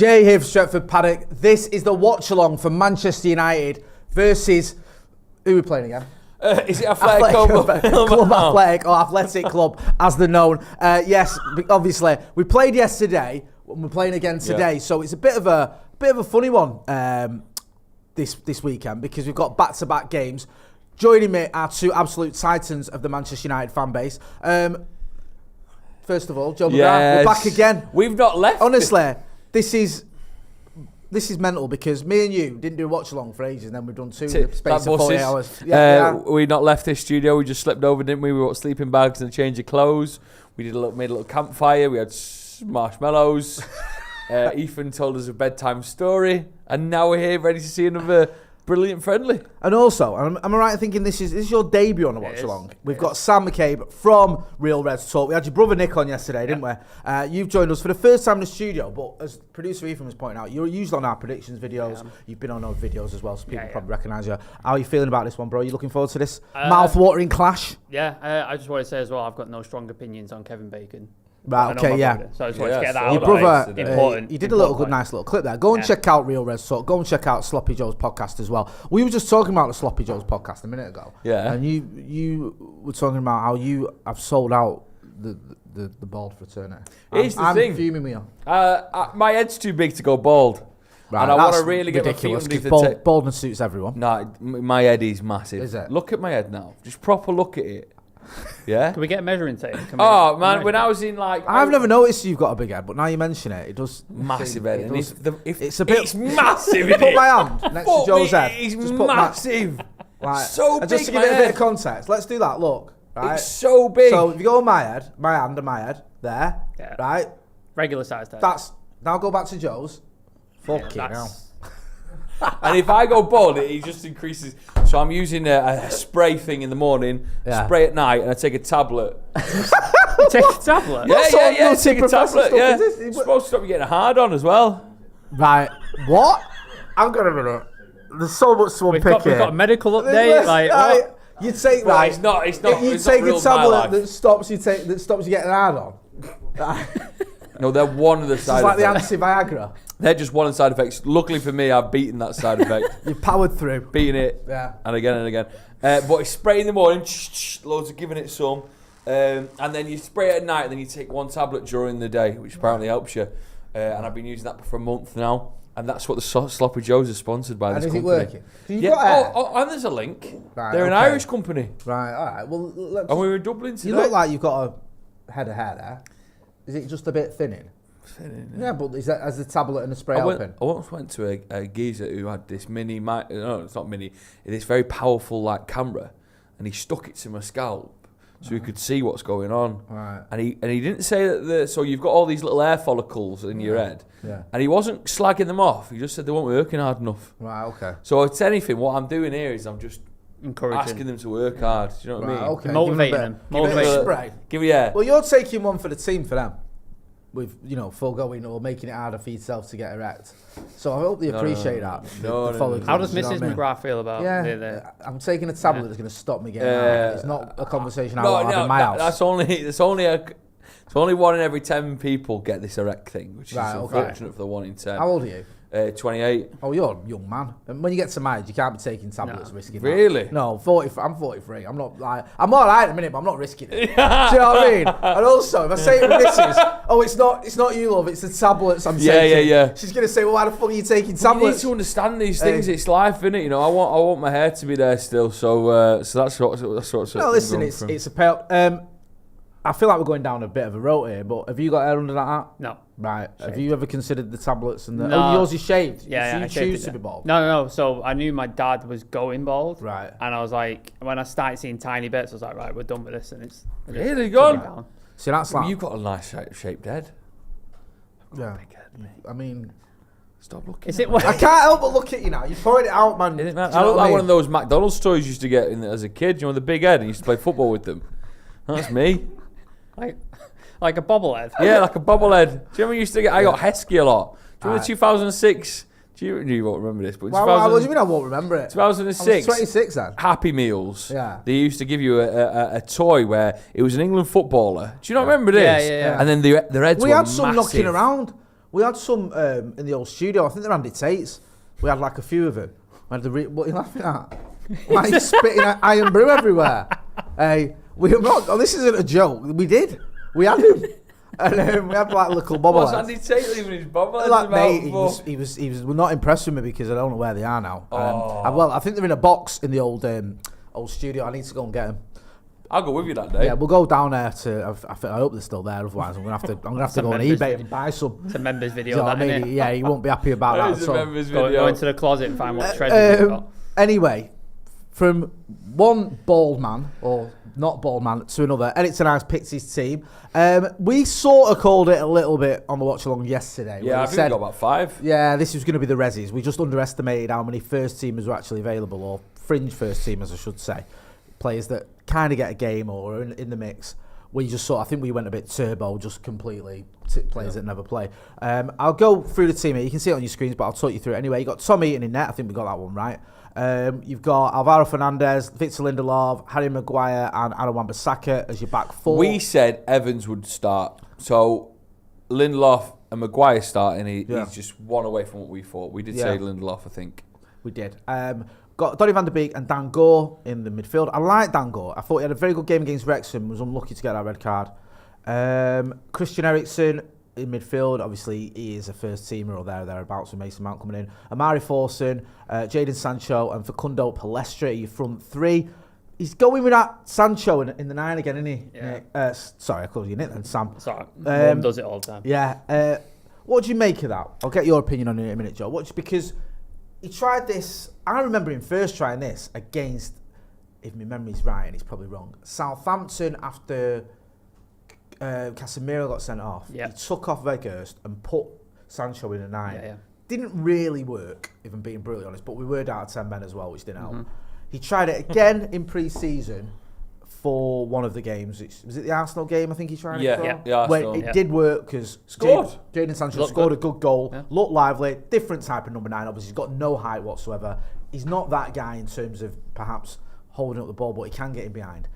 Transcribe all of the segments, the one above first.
Jay here for Stretford, Paddock. This is the watch-along for Manchester United versus... Who are we playing again? Is it Athletic Club? Club Athletic, or Athletic Club, as they're known. Yes, obviously. We played yesterday, and we're playing again today, so it's a bit of a funny one this weekend, because we've got back-to-back games. Joining me are two absolute titans of the Manchester United fan base. First of all, Joe McGrath, we're back again. We've not left. Honestly, this is mental, because me and you didn't do a watch-along for ages, and then we've done two in the space of 40 hours. We not left this studio. We just slept over, didn't we? We brought sleeping bags and a change of clothes. We made a little campfire. We had marshmallows. Ethan told us a bedtime story, and now we're here ready to see another brilliant friendly. And also, am I right in thinking this is your debut on a watch-along? We've got Sam McCabe from Real Reds Talk. We had your brother Nick on yesterday, didn't we? You've joined us for the first time in the studio, but as producer Ethan was pointing out, you're usually on our predictions videos. You've been on our videos as well, so people probably recognise you. How are you feeling about this one, bro? Are you looking forward to this mouth-watering clash? Yeah, I just want to say as well, I've got no strong opinions on Kevin Bacon. Right, okay, So I just wanted to get that out. Your brother, important. He did a nice little clip there. Go and check out Real Reds Talk. Go and check out Sloppy Joe's podcast as well. We were just talking about the Sloppy Joe's podcast a minute ago. Yeah. And you were talking about how you have sold out the bald fraternity. I'm fuming with you. My head's too big to go bald. Right, and I want to really get my feet underneath the baldness suits everyone. No, my head is massive. Is it? Look at my head now. Just proper look at it. Yeah. Can we get a measuring tape? Oh man, when I was in I've never noticed you've got a big head, but now you mention it, it does. Massive head. It's a bit. It's massive. Put my hand next to Joe's head. It's massive. So big. And just to give it a bit of context, let's do that. Look, right? It's so big. So if you go on my hand and my head, there, right? Regular sized head. That's now go back to Joe's. Fucking hell. And if I go bald, it just increases. So I'm using a spray thing in the morning, spray at night, and I take a tablet. Take a tablet? Yeah. Take a tablet. Yeah. It's supposed to stop you getting hard on as well. Right. What? I'm gonna minute. There's so much to unpick here. We've got a medical update. What? You take It's not. You take a tablet that stops you getting hard on. No, they're one of the side effects. It's like the anti-Viagra. They're just one of the side effects. Luckily for me, I've beaten that side effect. You've powered through. Beating it. Yeah. And again and again. But it's spray in the morning, loads of giving it some. And then you spray it at night, and then you take one tablet during the day, which apparently helps you. And I've been using that for a month now. And that's what the Sloppy Joes are sponsored by this company. And is it working? And there's a link. Right, They're an Irish company. Right, all right. Well, and we were in Dublin today. You look like you've got a head of hair there. Is it just a bit thinning? Yeah, but is that as a tablet and a spray helping? I once went to a geezer who had this it's not mini, this very powerful like camera, and he stuck it to my scalp so he could see what's going on. Right. And he didn't say that so you've got all these little hair follicles in your head. Yeah. And he wasn't slagging them off. He just said they weren't working hard enough. Right. Okay. So it's anything. What I'm doing here is I'm just encouraging, asking them to work hard. Do you know what I mean? Okay. Motivating them. Give it Well, you're taking one for the team for them. With foregoing or making it harder for yourself to get erect. So I hope they appreciate that. How does Mrs. McGrath feel about I'm taking a tablet that's going to stop me getting out. It's not a conversation I want to have in my house. It's only one in every 10 people get this erect thing, which is unfortunate for the 1 in 10. How old are you? 28. Oh, you're a young man. And when you get to my age, you can't be taking tablets, risking that. Really? No, I'm 43. I'm not like I'm all right at the minute, but I'm not risking it. Do you know what I mean? And also, if I say it to Mrs., it's not you, love. It's the tablets I'm taking. Yeah. She's gonna say, well, why the fuck are you taking tablets? You need to understand these things. It's life, innit? I want my hair to be there still. So that's what. No, listen, it's a pale. I feel like we're going down a bit of a road here, but have you got hair under that hat? No. Right. Shaved. Have you ever considered the tablets and the... No. Oh, yours is shaved? Yeah, so you choose to be bald? No. So I knew my dad was going bald. Right. And I was like, when I started seeing tiny bits, I was like, right, we're done with this. And it's... Really gone? See, that's like... You've got a nice shaped head. Yeah. Big head, mate. I mean... Stop looking. I can't help but look at you now. You point it out, man. I look like one of those McDonald's toys you used to get as a kid. The big head, and you used to play football with them. That's me. Like a bobblehead? Yeah, like a bobblehead. Do you remember you used to get... I got Heskey a lot. Do you remember 2006... You won't remember this, but what do you mean I won't remember it? 2006. I was 26 then. Happy Meals. Yeah. They used to give you a toy where it was an England footballer. Do you not remember this? Yeah. And then their heads were massive. We had some knocking around. We had some in the old studio. I think they're Andy Tate's. We had like a few of them. What are you laughing at? Why are you spitting iron brew everywhere? We were not. Oh, this isn't a joke. We did. We had him. And we had like little bobbleheads. What's Andy Tate leaving his bobbleheads Like, about? mate, he was not impressed with me because I don't know where they are now. Well, I think they're in a box in the old studio. I need to go and get them. I'll go with you that day. Yeah, we'll go down there to. I hope they're still there. Otherwise, I'm gonna have to go on eBay and buy some. It's a members video. You know what I mean? Yeah, you won't be happy about that. It's a So. members video. Go into the closet and find what treasures you've got. Anyway, from one bald man or not bald man to another, Eric Tenag's picked his team. We sort of called it a little bit on the watch along yesterday. Yeah, I think we got about 5. Yeah, this was going to be the resis. We just underestimated how many first teamers were actually available, or fringe first teamers, I should say. Players that kind of get a game or are in the mix. We just I think we went a bit turbo, just completely players that never play. I'll go through the team here. You can see it on your screens, but I'll talk you through it anyway. You got Tom Eaton in net. I think we got that one right. You've got Alvaro Fernandez, Victor Lindelof, Harry Maguire, and Aaron Wan-Bissaka as your back four. We said Evans would start, so Lindelof and Maguire starting. He's just one away from what we thought. We did say Lindelof, I think. We did. Got Donny van der Beek and Dan Gore in the midfield. I like Dan Gore. I thought he had a very good game against Wrexham. Was unlucky to get that red card. Christian Eriksen in midfield. Obviously, he is a first teamer or thereabouts with Mason Mount coming in. Amari Forson, Jadon Sancho, and Facundo Palestra, your front three. He's going with that Sancho in the 9 again, isn't he? Yeah. Sorry, I called you Nick then, Sam. Sorry, Mum does it all the time. Yeah. What do you make of that? I'll get your opinion on it in a minute, Joe. Because he tried this. I remember him first trying this against, if my memory's right, and it's probably wrong, Southampton after Casemiro got sent off. Yeah. He took off Weghorst and put Sancho in a 9. Yeah. Didn't really work, if I'm being brutally honest, but we were down to 10 men as well, which didn't help. He tried it again in pre-season for one of the games. Was it the Arsenal game, I think he tried it for? Yeah, Where it did work because Jadon Sancho scored a good goal, looked lively, different type of number 9, obviously. He's got no height whatsoever. He's not that guy in terms of perhaps holding up the ball, but he can get in behind.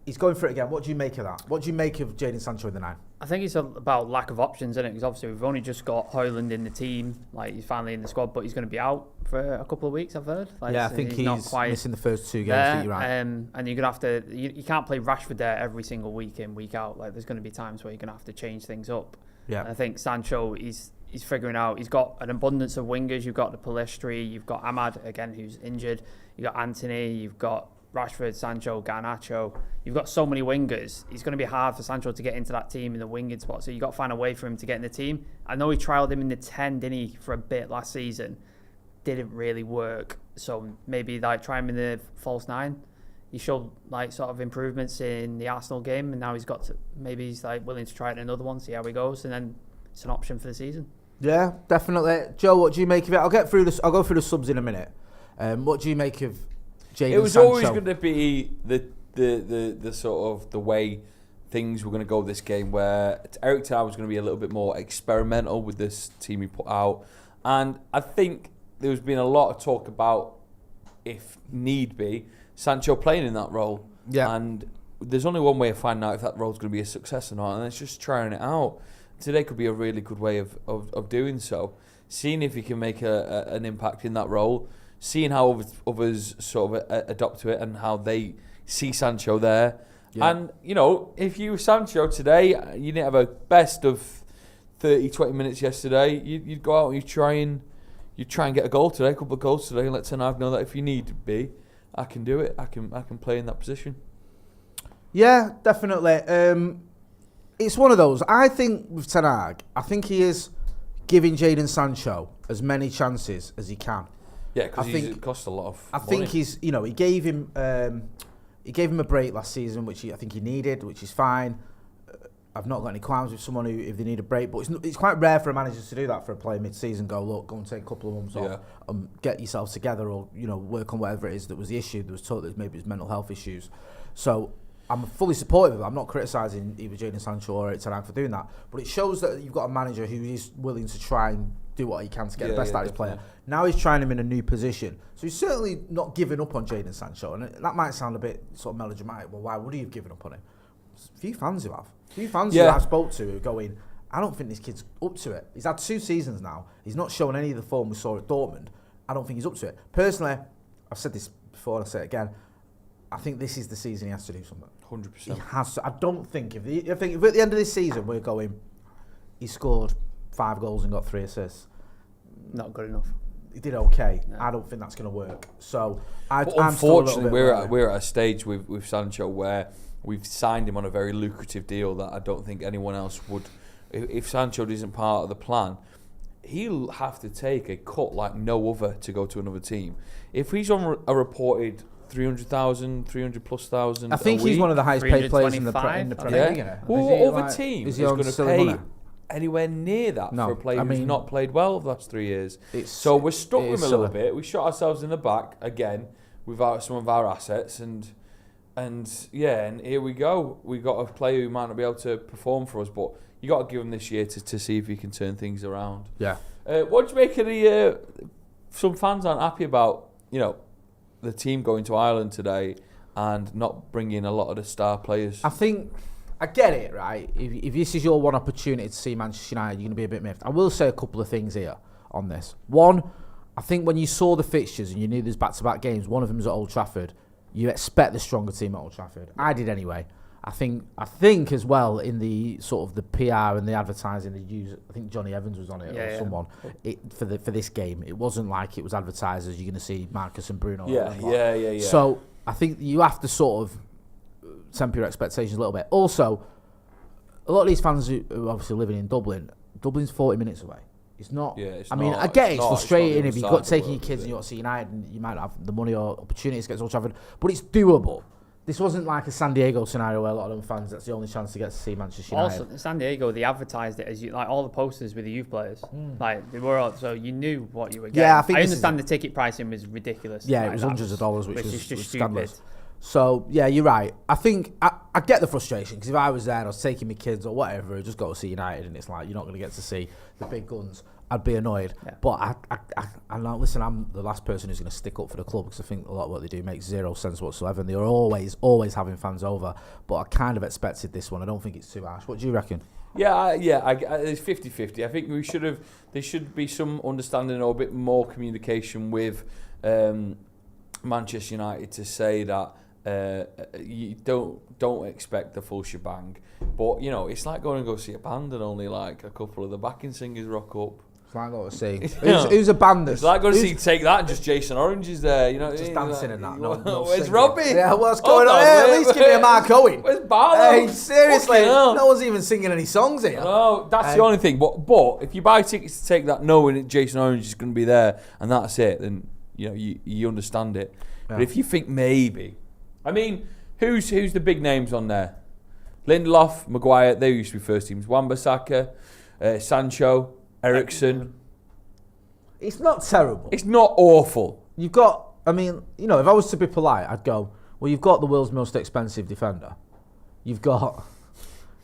He's going for it again. What do you make of that? What do you make of Jadon Sancho in the 9? I think it's about lack of options, isn't it? Because obviously we've only just got Højlund in the team. Like, he's finally in the squad, but he's going to be out for a couple of weeks, I've heard. Like, I think he's not quite missing the first 2 games. there, I think you're right. and you're going to have to... You can't play Rashford there every single week in, week out. Like, there's going to be times where you're going to have to change things up. Yeah. And I think Sancho, he's figuring out... He's got an abundance of wingers. You've got the Palestri. You've got Ahmad, again, who's injured. You've got Anthony. You've got Rashford, Sancho, Garnacho. You've got so many wingers. It's going to be hard for Sancho to get into that team in the winged spot. So you've got to find a way for him to get in the team. I know he trialled him in the 10, didn't he, for a bit last season. Didn't really work. So maybe like try him in the false 9. He showed like sort of improvements in the Arsenal game, and now he's got to, maybe he's like willing to try it in another one, see how he goes, and then it's an option for the season. Yeah, definitely. Joe, what do you make of it? I'll go through the subs in a minute. What do you make of Jadon It was Sancho? always going to be the sort of the way things were going to go this game, where Eric Ten Hag was going to be a little bit more experimental with this team he put out, and I think there's been a lot of talk about, if need be, Sancho playing in that role. Yeah. And there's only one way of finding out if that role's going to be a success or not, and it's just trying it out. Today could be a really good way of doing so, seeing if he can make an impact in that role, seeing how others sort of adopt to it and how they see Sancho there. Yeah. And, you know, if you were Sancho today, you didn't have a best of 30, 20 minutes yesterday, you'd go out and you'd try and get a goal today, a couple of goals today, and let Ten Hag know that if you need to be, I can do it. I can play in that position. Yeah, definitely. It's one of those. I think with Ten Hag, I think he is giving Jadon Sancho as many chances as he can. Yeah, because it cost a lot of money. Think he's, you know, he gave him a break last season, which I think he needed, which is fine. I've not got any qualms with someone who, if they need a break, but it's quite rare for a manager to do that for a player mid-season. Go and take a couple of months off, get yourself together, or work on whatever it is that was the issue. There was talk that maybe it was mental health issues. So I'm fully supportive of it. I'm not criticising either Jadon Sancho or Eric Ten Hag for doing that, but it shows that you've got a manager who is willing to try and do what he can to get the best out of his player. Now he's trying him in a new position, so he's certainly not giving up on Jadon Sancho. And that might sound a bit sort of melodramatic. Well, why would he have given up on him? A few fans who have. Who I spoke to who are going, I don't think this kid's up to it. He's had 2 seasons now. He's not shown any of the form we saw at Dortmund. I don't think he's up to it. Personally, I've said this before and I'll say it again, I think this is the season he has to do something. 100%. He has to. I don't think if at the end of this season we're going, he scored 5 goals and got 3 assists. Not good enough. He did okay. No. I don't think that's going to work. So, unfortunately, we're at a stage with Sancho where we've signed him on a very lucrative deal that I don't think anyone else would. If Sancho isn't part of the plan, he'll have to take a cut like no other to go to another team. If he's on a reported 300,000, 300,000+. I think he's one of the highest paid players in the Premier League. Yeah. What other team is going to pay money? Anywhere near that for a player who's not played well the last 3 years? So we're stuck with him a little bit. We shot ourselves in the back again without some of our assets, and here we go. We got a player who might not be able to perform for us, but you got to give him this year to see if he can turn things around. Yeah. What do you make of the? Some fans aren't happy about the team going to Ireland today and not bringing a lot of the star players. I think I get it, right? If this is your one opportunity to see Manchester United, you're going to be a bit miffed. I will say a couple of things here on this. One, I think when you saw the fixtures and you knew there's back-to-back games, one of them is at Old Trafford, you expect the stronger team at Old Trafford. I did anyway. I think as well in the sort of the PR and the advertising they use. I think Johnny Evans was on it or someone for this game. It wasn't like it was advertised as you're going to see Marcus and Bruno. Yeah. So I think you have to sort of temper your expectations a little bit. Also, a lot of these fans who are obviously living in Dublin's 40 minutes away. It's not. Yeah, I get it's frustrating if you've got taking your kids and you want to see United and you might not have the money or opportunities to get to Old Trafford, but it's doable. This wasn't like a San Diego scenario where a lot of them fans, that's the only chance to get to see Manchester United. Also, San Diego, they advertised it as like all the posters with the youth players. Like they were all, so you knew what you were getting. Yeah, I understand the ticket pricing was ridiculous. Yeah, it was hundreds of dollars, which was just scandalous. stupid. So, yeah, you're right. I think I get the frustration because if I was there and I was taking my kids or whatever, I just got to see United and it's like you're not going to get to see the big guns. I'd be annoyed. Yeah. But I'm not, listen, I'm the last person who's going to stick up for the club because I think a lot of what they do makes zero sense whatsoever. And they're always having fans over. But I kind of expected this one. I don't think it's too harsh. What do you reckon? Yeah, it's 50-50. I think there should be some understanding or a bit more communication with Manchester United to say that you don't expect the full shebang. But, it's like going and go see a band and only like a couple of the backing singers rock up. It's like going to see. Who's a band that's... It's like going to see Take That and just Jason Orange is there, Just dancing and that. No where's singing. Robbie? Yeah, what's going on here? At least give me a Mark Owen. Where's Barlow? Hey, seriously, no one's even singing any songs here. No, that's the only thing. But if you buy tickets to Take That knowing that Jason Orange is going to be there and that's it, then you understand it. Yeah. But if you think maybe... I mean, who's the big names on there? Lindelof, Maguire, they used to be first teams. Wan-Bissaka, Sancho, Eriksen. It's not terrible. It's not awful. You've got, if I was to be polite, I'd go, well, you've got the world's most expensive defender. You've got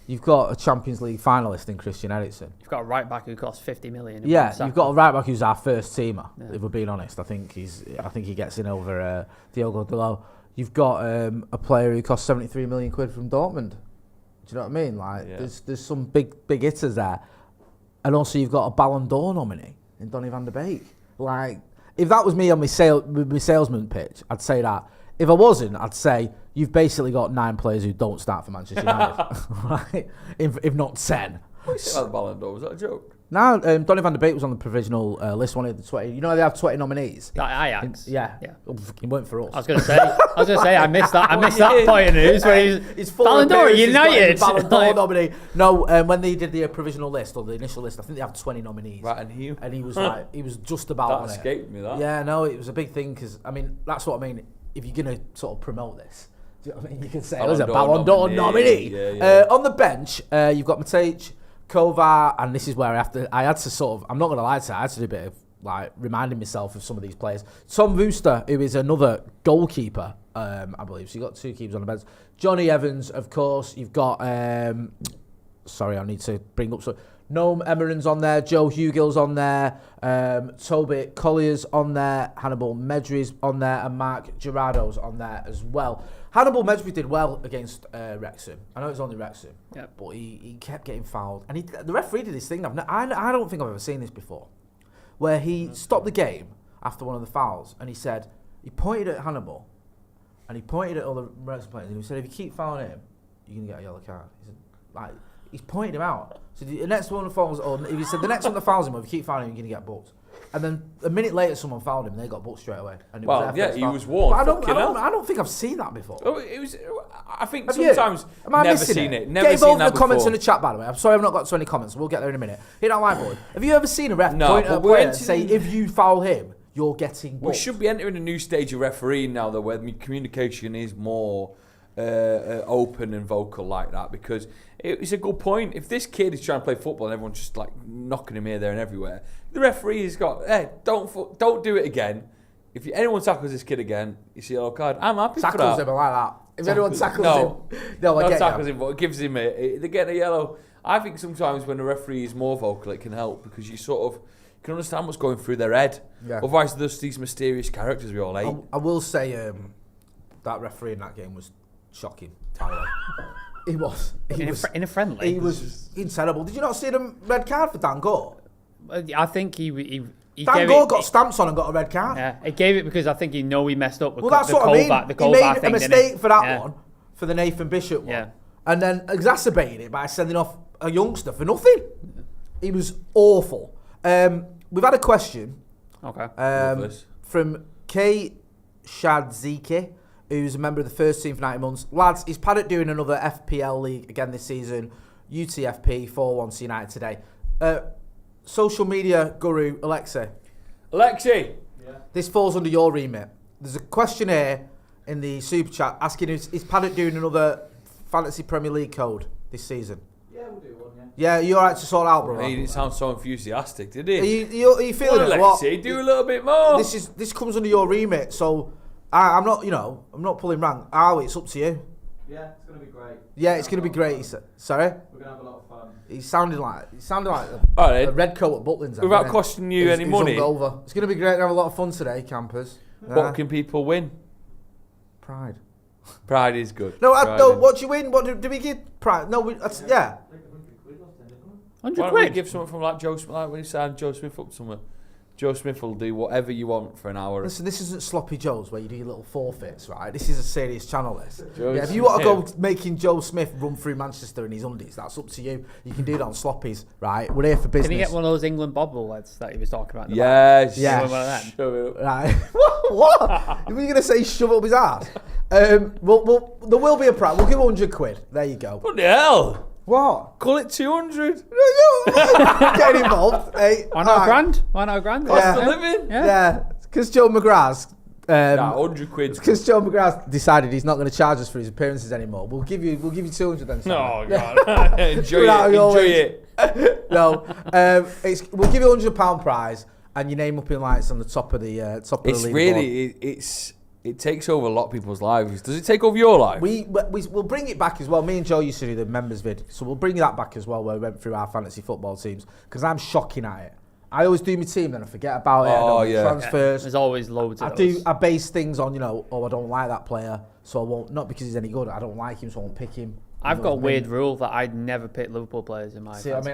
a Champions League finalist in Christian Eriksen. You've got a right back who costs 50 million. Yeah, you've got a right back who's our first teamer. Yeah. If we're being honest, I think he gets in over Diogo Dalot. You've got a player who costs 73 million quid from Dortmund. Do you know what I mean? Like, there's some big hitters there. And also you've got a Ballon d'Or nominee in Donny van de Beek. Like, if that was me on my salesman pitch, I'd say that. If I wasn't, I'd say you've basically got 9 players who don't start for Manchester United. Right? If not 10. What you say about the Ballon d'Or? Was that a joke? No, Donny van de Beek was on the provisional list, one of the 20. You know they have 20 nominees? Ajax. Yeah. He went for us. I was going to say, I missed that point of news where he's Ballon d'Or United. Ballon d'Or nominee. No, when they did the provisional list or the initial list, I think they have 20 nominees. Right, and he was like, he was just about on it. That escaped me, that. Yeah, no, it was a big thing because, that's what I mean. If you're going to sort of promote this, do you know what I mean? You can say, there's a Ballon d'Or nominee. Yeah. On the bench, you've got Matic, Kovar, and this is where I had to sort of, I'm not going to lie to you, I had to do a bit of like reminding myself of some of these players. Tom Wooster, who is another goalkeeper, I believe. So you've got 2 keepers on the bench. Johnny Evans, of course. You've got, sorry, I need to bring up some. Noam Emeren's on there, Joe Hugill's on there, Toby Collier's on there, Hannibal Medri's on there, and Mark Gerardo's on there as well. Hannibal Mejbri did well against Wrexham. I know it was only Wrexham, but he kept getting fouled. And the referee did this thing. I don't think I've ever seen this before, where he stopped the game after one of the fouls, and he pointed at Hannibal, and he pointed at all the Wrexham players, and he said, if you keep fouling him, you're going to get a yellow card. He said, he's pointed him out. So the next one that fouls, or if he said the next one that fouls him, if you keep fouling him, you're going to get booked. And then a minute later, someone fouled him, and they got booked straight away. And it he was warned. I don't think I've seen that before. Oh, it was. I think sometimes Am I never missing seen it? it. Never Get seen involved that in the comments before. in the chat, by the way. I'm sorry I've not got to any comments. We'll get there in a minute. Hit that whiteboard. Have you ever seen a ref point at a player and say, if you foul him, you're getting booked? We should be entering a new stage of refereeing now, though, where communication is more open and vocal like that, because it's a good point. If this kid is trying to play football and everyone's just like knocking him here, there, and everywhere, the referee has got, hey, don't do it again. If anyone tackles this kid again, you see a yellow card. I'm happy for that. Tackles him like that. If anyone tackles him, no, tackles him, but it gives him they get a yellow. I think sometimes when a referee is more vocal, it can help, because you sort of can understand what's going through their head. Yeah. Otherwise, there's these mysterious characters we all hate. I will say that referee in that game was shocking. He was. In a friendly. He was incredible. Did you not see the red card for Dan Gore? I think he Dan Gore got stamps on and got a red card. Yeah, he gave it because I think he messed up with that's the what I mean. He made a mistake for that one, for the Nathan Bishop one. Yeah. And then exacerbated it by sending off a youngster for nothing. He was awful. We've had a question from K. Shadziki, who's a member of the first team for 90 months. Lads, is Paddock doing another FPL league again this season? UTFP 4-1 to United today. Social media guru, Alexei. Yeah. This falls under your remit. There's a question here in the super chat asking, is Paddock doing another Fantasy Premier League code this season? Yeah, we'll do one, Yeah, you're alright to sort out, bro. He didn't sound so enthusiastic, did he? Are you feeling it? Alexei, do a little bit more. This comes under your remit, so I'm not pulling rank. It's up to you. Yeah, it's gonna be great. Yeah, it's gonna be great. Sorry. We're gonna have a lot of fun. He sounded like a red coat at Butlins. Without costing you any money. It's gonna be great to have a lot of fun today, campers. What can people win? Pride. Pride is good. No, what do you win? What do we get? Pride. No, yeah. Like 100 quid lost then, didn't we? 100 Why quid? don't we give something from like Joe Smith, like when he signed Joe Smith up somewhere? Joe Smith will do whatever you want for an hour. Listen, this isn't Sloppy Joe's where you do your little forfeits, right? This is a serious channel, this. If you want to go making Joe Smith run through Manchester in his undies, that's up to you. You can do it on Sloppies, right? We're here for business. Can you get one of those England bobbleheads that he was talking about? Yes. Yeah. One of them. Shove it up. Right. What? Were you going to say shove it up his ass? There will be a prize. We'll give 100 quid. There you go. What the hell? What? Call it 200. Getting involved. Hey, Why not a grand? Why not a grand? Cost of living. Yeah. Because Joe McGrath's 100 quid. Because Joe McGrath decided he's not going to charge us for his appearances anymore. We'll give you 200 then. Oh God! Enjoy it. No, we'll give you £100 prize and your name up in lights on the top of the It's leaderboard. really it takes over a lot of people's lives. Does it take over your life? We'll bring it back as well. Me and Joe used to do the members vid, so we'll bring that back as well, where we went through our fantasy football teams, because I'm shocking at it. I always do my team, then I forget about it. Oh, I don't yeah. transfers. There's always loads of those. I base things on, I don't like that player, so I won't, not because he's any good, I don't like him, so I won't pick him. I've got a weird rule that I'd never pick Liverpool players in my because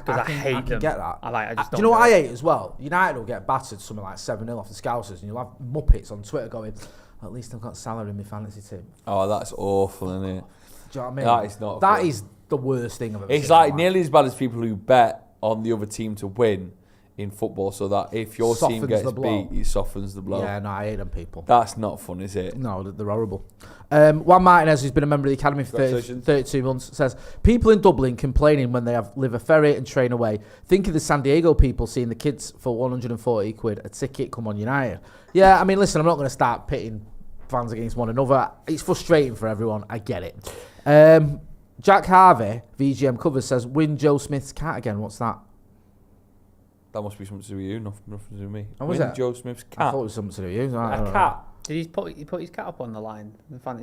I hate them. Can get that. I just do you know what I hate as well? United will get battered something like 7-0 off the Scousers, and you'll have muppets on Twitter going, at least I've got Salah in my fantasy team. Oh, that's awful, isn't it? Do you know what I mean? That is not. That fun. is the worst thing I've ever seen. It's like nearly as bad as people who bet on the other team to win in football, so that if your team gets beat, it softens the blow. Yeah, no, I hate them people. That's not fun, is it? No, they're horrible. Juan Martinez, who's been a member of the academy for 32 months, says, people in Dublin complaining when they live a ferry and train away. Think of the San Diego people seeing the kids for 140 quid a ticket come on United. Yeah, I mean, listen, I'm not going to start pitting fans against one another. It's frustrating for everyone. I get it. Jack Harvey, VGM Covers, says, win Joe Smith's cat again. What's that? That must be something to do with you, nothing to do with me. Oh, was win it? Joe Smith's cat. I thought it was something to do with you. A cat. Did he put his cat up on the line?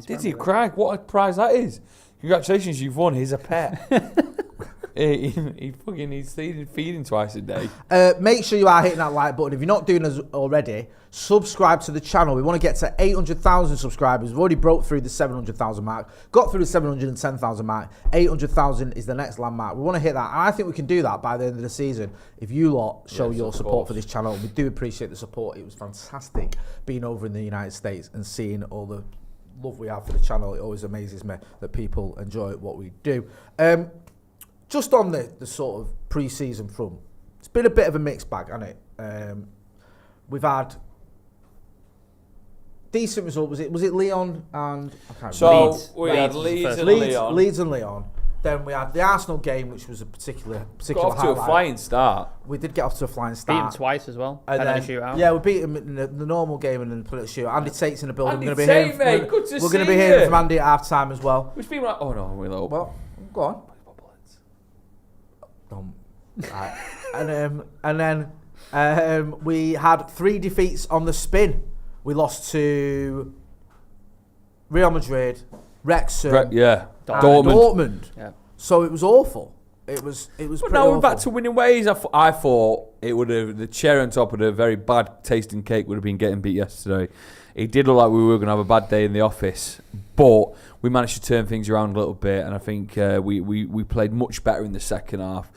Did he, Craig? What a prize that is. Congratulations, you've won. He's a pet. He's feeding twice a day. Make sure you are hitting that like button. If you're not doing this already, subscribe to the channel. We want to get to 800,000 subscribers. We've already broke through the 700,000 mark, got through the 710,000 mark. 800,000 is the next landmark. We want to hit that, and I think we can do that by the end of the season if you lot show your support for this channel. We do appreciate the support. It was fantastic being over in the United States and seeing all the love we have for the channel. It always amazes me that people enjoy what we do. Just on the sort of pre-season front, it's been a bit of a mixed bag, hasn't it? We've had decent result. Was it Leon and I can't remember. So we had Leeds and Leon. Leeds and Leon. Then we had the Arsenal game, which was a particular Got off to highlight. a flying start. We did get off to a flying Beat start. him twice as well. And And then, then a shootout. yeah, we beat him in the normal game and then put it a shootout. Andy Tate's in the building. Andy We're going Tate, to mate, good to We're going to see be hearing you. from Andy at half time as well. Which people like, oh no, we'll hope. Well, go on. Right. And then we had 3 defeats on the spin. We lost to Real Madrid, Wrexham, Yeah, and Dortmund. Dortmund. Yeah. So it was awful. It was But pretty now we're awful. back to winning ways. I thought it would have, the cherry on top of the very bad tasting cake would have been getting beat yesterday. It did look like we were going to have a bad day in the office, but we managed to turn things around a little bit, and I think we played much better in the second half.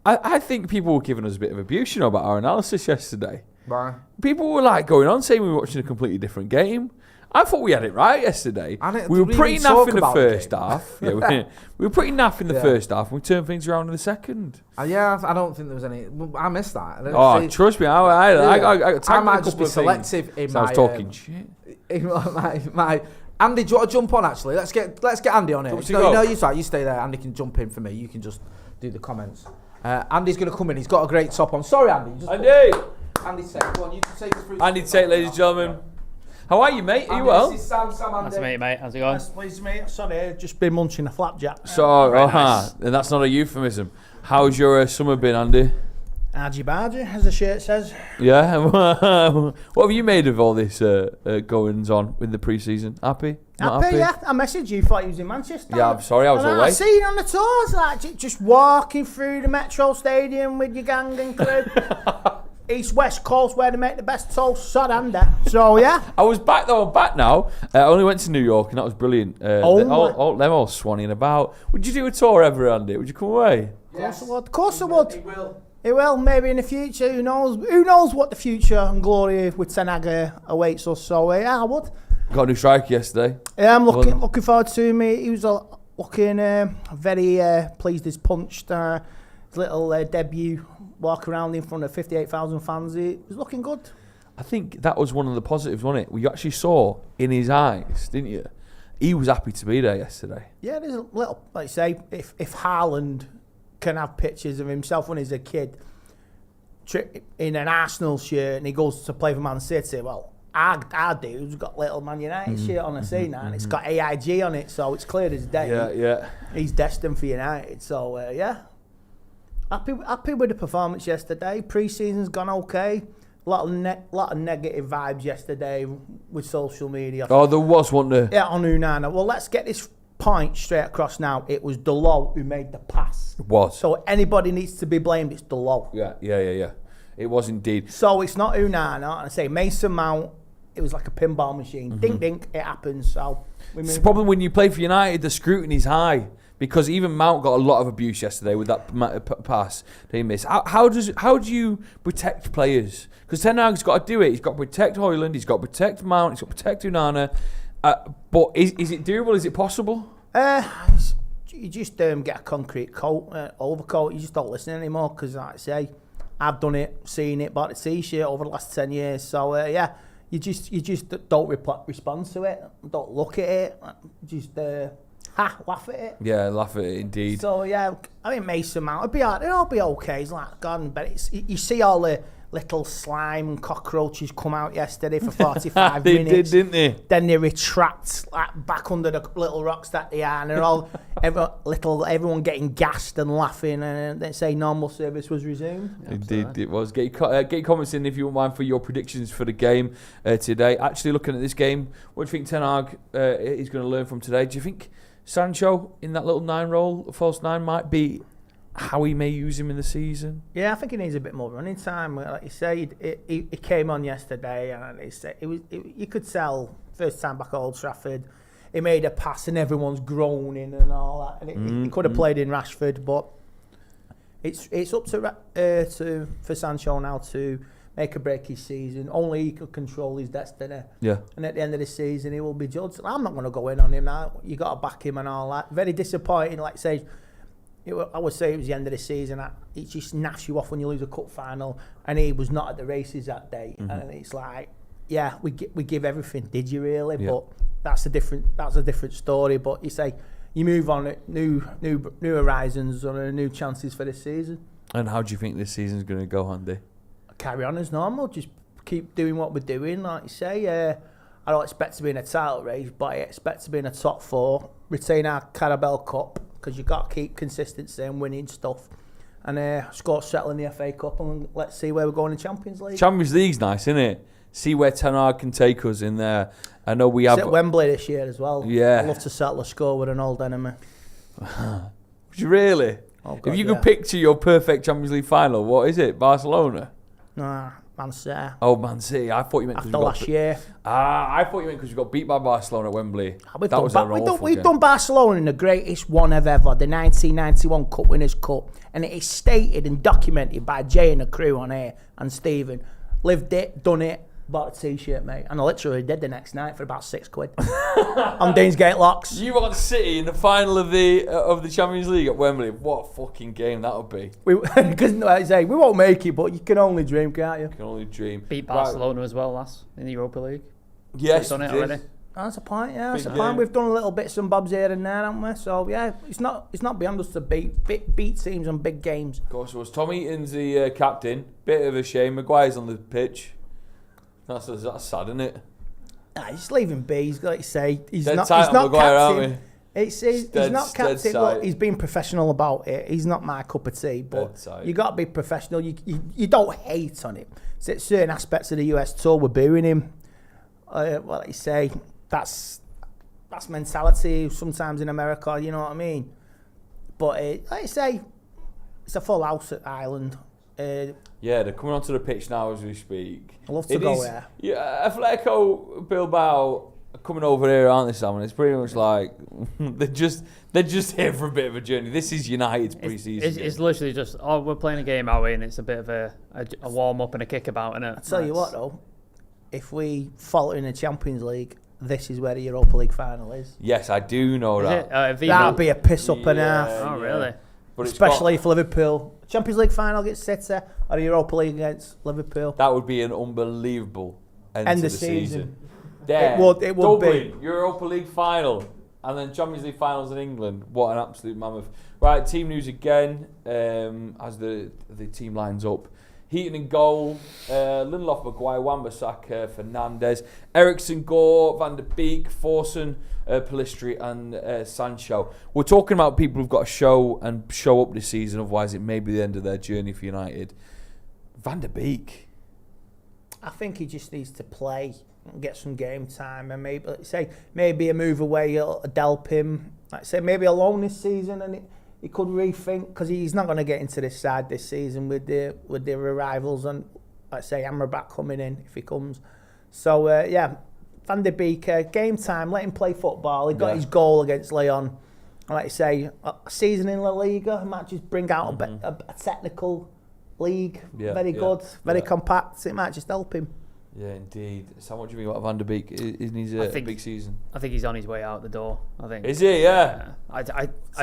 I think people were giving us a bit of abuse, about our analysis yesterday. Right. People were like going on saying we were watching a completely different game. I thought we had it right yesterday. We were pretty naff in the first half. Yeah, we were pretty naff in the first half, and we turned things around in the second. Yeah, I don't think there was any. I missed that. Oh, trust me, I might just be selective in my. I was talking shit. In my Andy, do you want to jump on? Actually, let's get Andy on here. No, you stay there. Andy can jump in for me. You can just do the comments. Andy's going to come in. He's got a great top on. Sorry, Andy. Andy Tate, go on. You can take us through. Andy Tate, ladies and gentlemen. How are you, mate? Are you well? This is Sam, Andy. That's me, mate. How's it going? Yes, please, mate. Sorry, I've just been munching a flapjack. So, nice. and that's not a euphemism. How's your summer been, Andy? Argy bargy, as the shirt says. Yeah. What have you made of all this goings on with the pre-season? Happy? Not Happy, yeah. I messaged you, thought you was in Manchester. Yeah, I'm sorry, I was And away. I seen you on the tours, like just walking through the Metro Stadium with your gang and crew. East West Coast, where they make the best toast, sod Andy. So yeah. I was back though. I'm back now. I only went to New York and that was brilliant. Them all swanning about. Would you do a tour ever, Andy? Would you come away? Yes. Of course I would. He will. It will, maybe in the future. Who knows? Who knows what the future and glory with Ten Hag awaits us? So yeah, I would. Got a new striker yesterday. Yeah, I'm looking forward to him. He was looking very pleased. He's punched his little debut. Walk around in front of 58,000 fans. He was looking good. I think that was one of the positives, wasn't it? We actually saw in his eyes, didn't you? He was happy to be there yesterday. Yeah, there's a little, like you say, if Haaland can have pictures of himself when he's a kid in an Arsenal shirt and he goes to play for Man City, well, our dude's got little Man United shirt on the scene and it's got AIG on it, so it's clear as day. Yeah. He's destined for United, so yeah. Happy with the performance yesterday. Pre-season's gone okay. A lot of negative vibes yesterday with social media. Oh, there was one there. Yeah, on Unana. Well, let's get this point straight across now. It was Delo who made the pass. It was. So anybody needs to be blamed, it's Delo. Yeah. It was indeed. So it's not Unana. And I say Mason Mount, it was like a pinball machine. Dink, dink, it happens. So It's the problem when you play for United, the scrutiny's high. Because even Mount got a lot of abuse yesterday with that pass that he missed. How do you protect players? Because Ten Hag's got to do it. He's got to protect Højlund. He's got to protect Mount. He's got to protect Unana. But is it doable? Is it possible? You just get a concrete overcoat. You just don't listen anymore. Because like I say, I've done it, seen it, bought a T-shirt over the last 10 years. So yeah, you just don't respond to it. Don't look at it. Just laugh at it. Yeah, laugh at it indeed. So yeah, I mean Mason Mount, it'll be okay. It's like God, but you see all the little slime and cockroaches come out yesterday for 45 they minutes. Did, didn't they? Then they retract like back under the little rocks that they are, and they're all everyone getting gassed and laughing, and they say normal service was resumed. Indeed, it was. Get your comments in if you wouldn't mind for your predictions for the game today. Actually, looking at this game, what do you think Ten Hag is going to learn from today? Do you think Sancho in that little 9 role, false 9, might be how he may use him in the season? Yeah, I think he needs a bit more running time. Like you say, he came on yesterday, and you could tell first time back at Old Trafford. He made a pass, and everyone's groaning and all that. And he could have played in Rashford, but it's up for Sancho now to make or break his season. Only he could control his destiny. Yeah. And at the end of the season, he will be judged. I'm not going to go in on him now. You got to back him and all that. Very disappointing. Like I say, I would say it was the end of the season. It just naffs you off when you lose a cup final, and he was not at the races that day. And it's like, yeah, we give everything. Did you really? Yeah. But that's a different story. But you say you move on, new horizons or new chances for this season. And how do you think this season's going to go, Andy? Carry on as normal. Just keep doing what we're doing. Like you say, I don't expect to be in a title race, but I expect to be in a top 4, retain our Carabao Cup, because you've got to keep consistency and winning stuff. And score settle in the FA Cup, and let's see where we're going in Champions League. Champions League's nice, isn't it? See where Ten Hag can take us in there. I know we have... It's at Wembley this year as well. Yeah. I'd love to settle a score with an old enemy. Would you really? Oh, God, if you could picture your perfect Champions League final, what is it? Barcelona? Nah, Man City. Oh, Man City. I thought you meant... After last year. I thought you meant because you got beat by Barcelona at Wembley. We've done Barcelona in the greatest one ever, the 1991 Cup Winners' Cup. And it is stated and documented by Jay and the crew on here, and Stephen. Lived it, done it, bought a t-shirt, mate. And I literally did the next night for about £6 on Deansgate Locks. You want City in the final of the Champions League at Wembley. What a fucking game that would be. Because like I say, we won't make it, but you can only dream, can't you? You can only dream. Beat Barcelona as well last in the Europa League. Yes, done it we did. already. That's a point, yeah. That's Big a point. game. We've done little bits and bobs here and there, haven't we? So yeah, it's not beyond us to beat teams on big games. Of course, it was Tom Eaton's the captain. Bit of a shame. Maguire's on the pitch. That's sad, isn't it? Nah, just leave him be. He's got to say he's Dead not. tight He's on not Maguire, captain. aren't He's Dead- not dead captain. tight. Look, he's been professional about it. He's not my cup of tea, but Dead tight. you got to be professional. You don't hate on him. So certain aspects of the US tour we're booing him. Well, like you say, that's mentality. Sometimes in America, you know what I mean. But like I say, it's a full house at Ireland. Yeah, they're coming onto the pitch now as we speak. I love to go there. Yeah, Atletico Bilbao are coming over here, aren't they, Sam? And it's pretty much like they're just here for a bit of a journey. This is United's pre-season. It's literally just, we're playing a game, are we? And it's a bit of a warm up and a kickabout, isn't it? I tell you what though, if we follow in the Champions League, this is where the Europa League final is. Yes, I do know that. That'd be a piss up and a half. Oh, really? But it's Especially for Liverpool. Champions League final against City or the Europa League against Liverpool. that would be an unbelievable end to the season. It would Dublin, be. Europa League final, and then Champions League finals in England. What an absolute mammoth! Right, team news again as the team lines up. Heaton in goal, Lindelof, Maguire, Wan-Bissaka, Fernandes, Eriksen, Gore, Van der Beek, Forsen, Pellistri and Sancho. We're talking about people who've got to show up this season, otherwise it may be the end of their journey for United. Van der Beek. I think he just needs to play and get some game time, and maybe a move away will help him. Like I say, maybe a loan this season, and he could rethink, because he's not going to get into this side this season with the arrivals and, like I say, Amrabat coming in if he comes. So Van der Beek, game time, let him play football. He got his goal against Lyon. And like I say, a season in La Liga might just bring out a technical league. Very good, very compact. It might just help him. Yeah, indeed. So what do you think about Van der Beek? Isn't he a big season? I think he's on his way out the door. I think. Is he? Yeah. I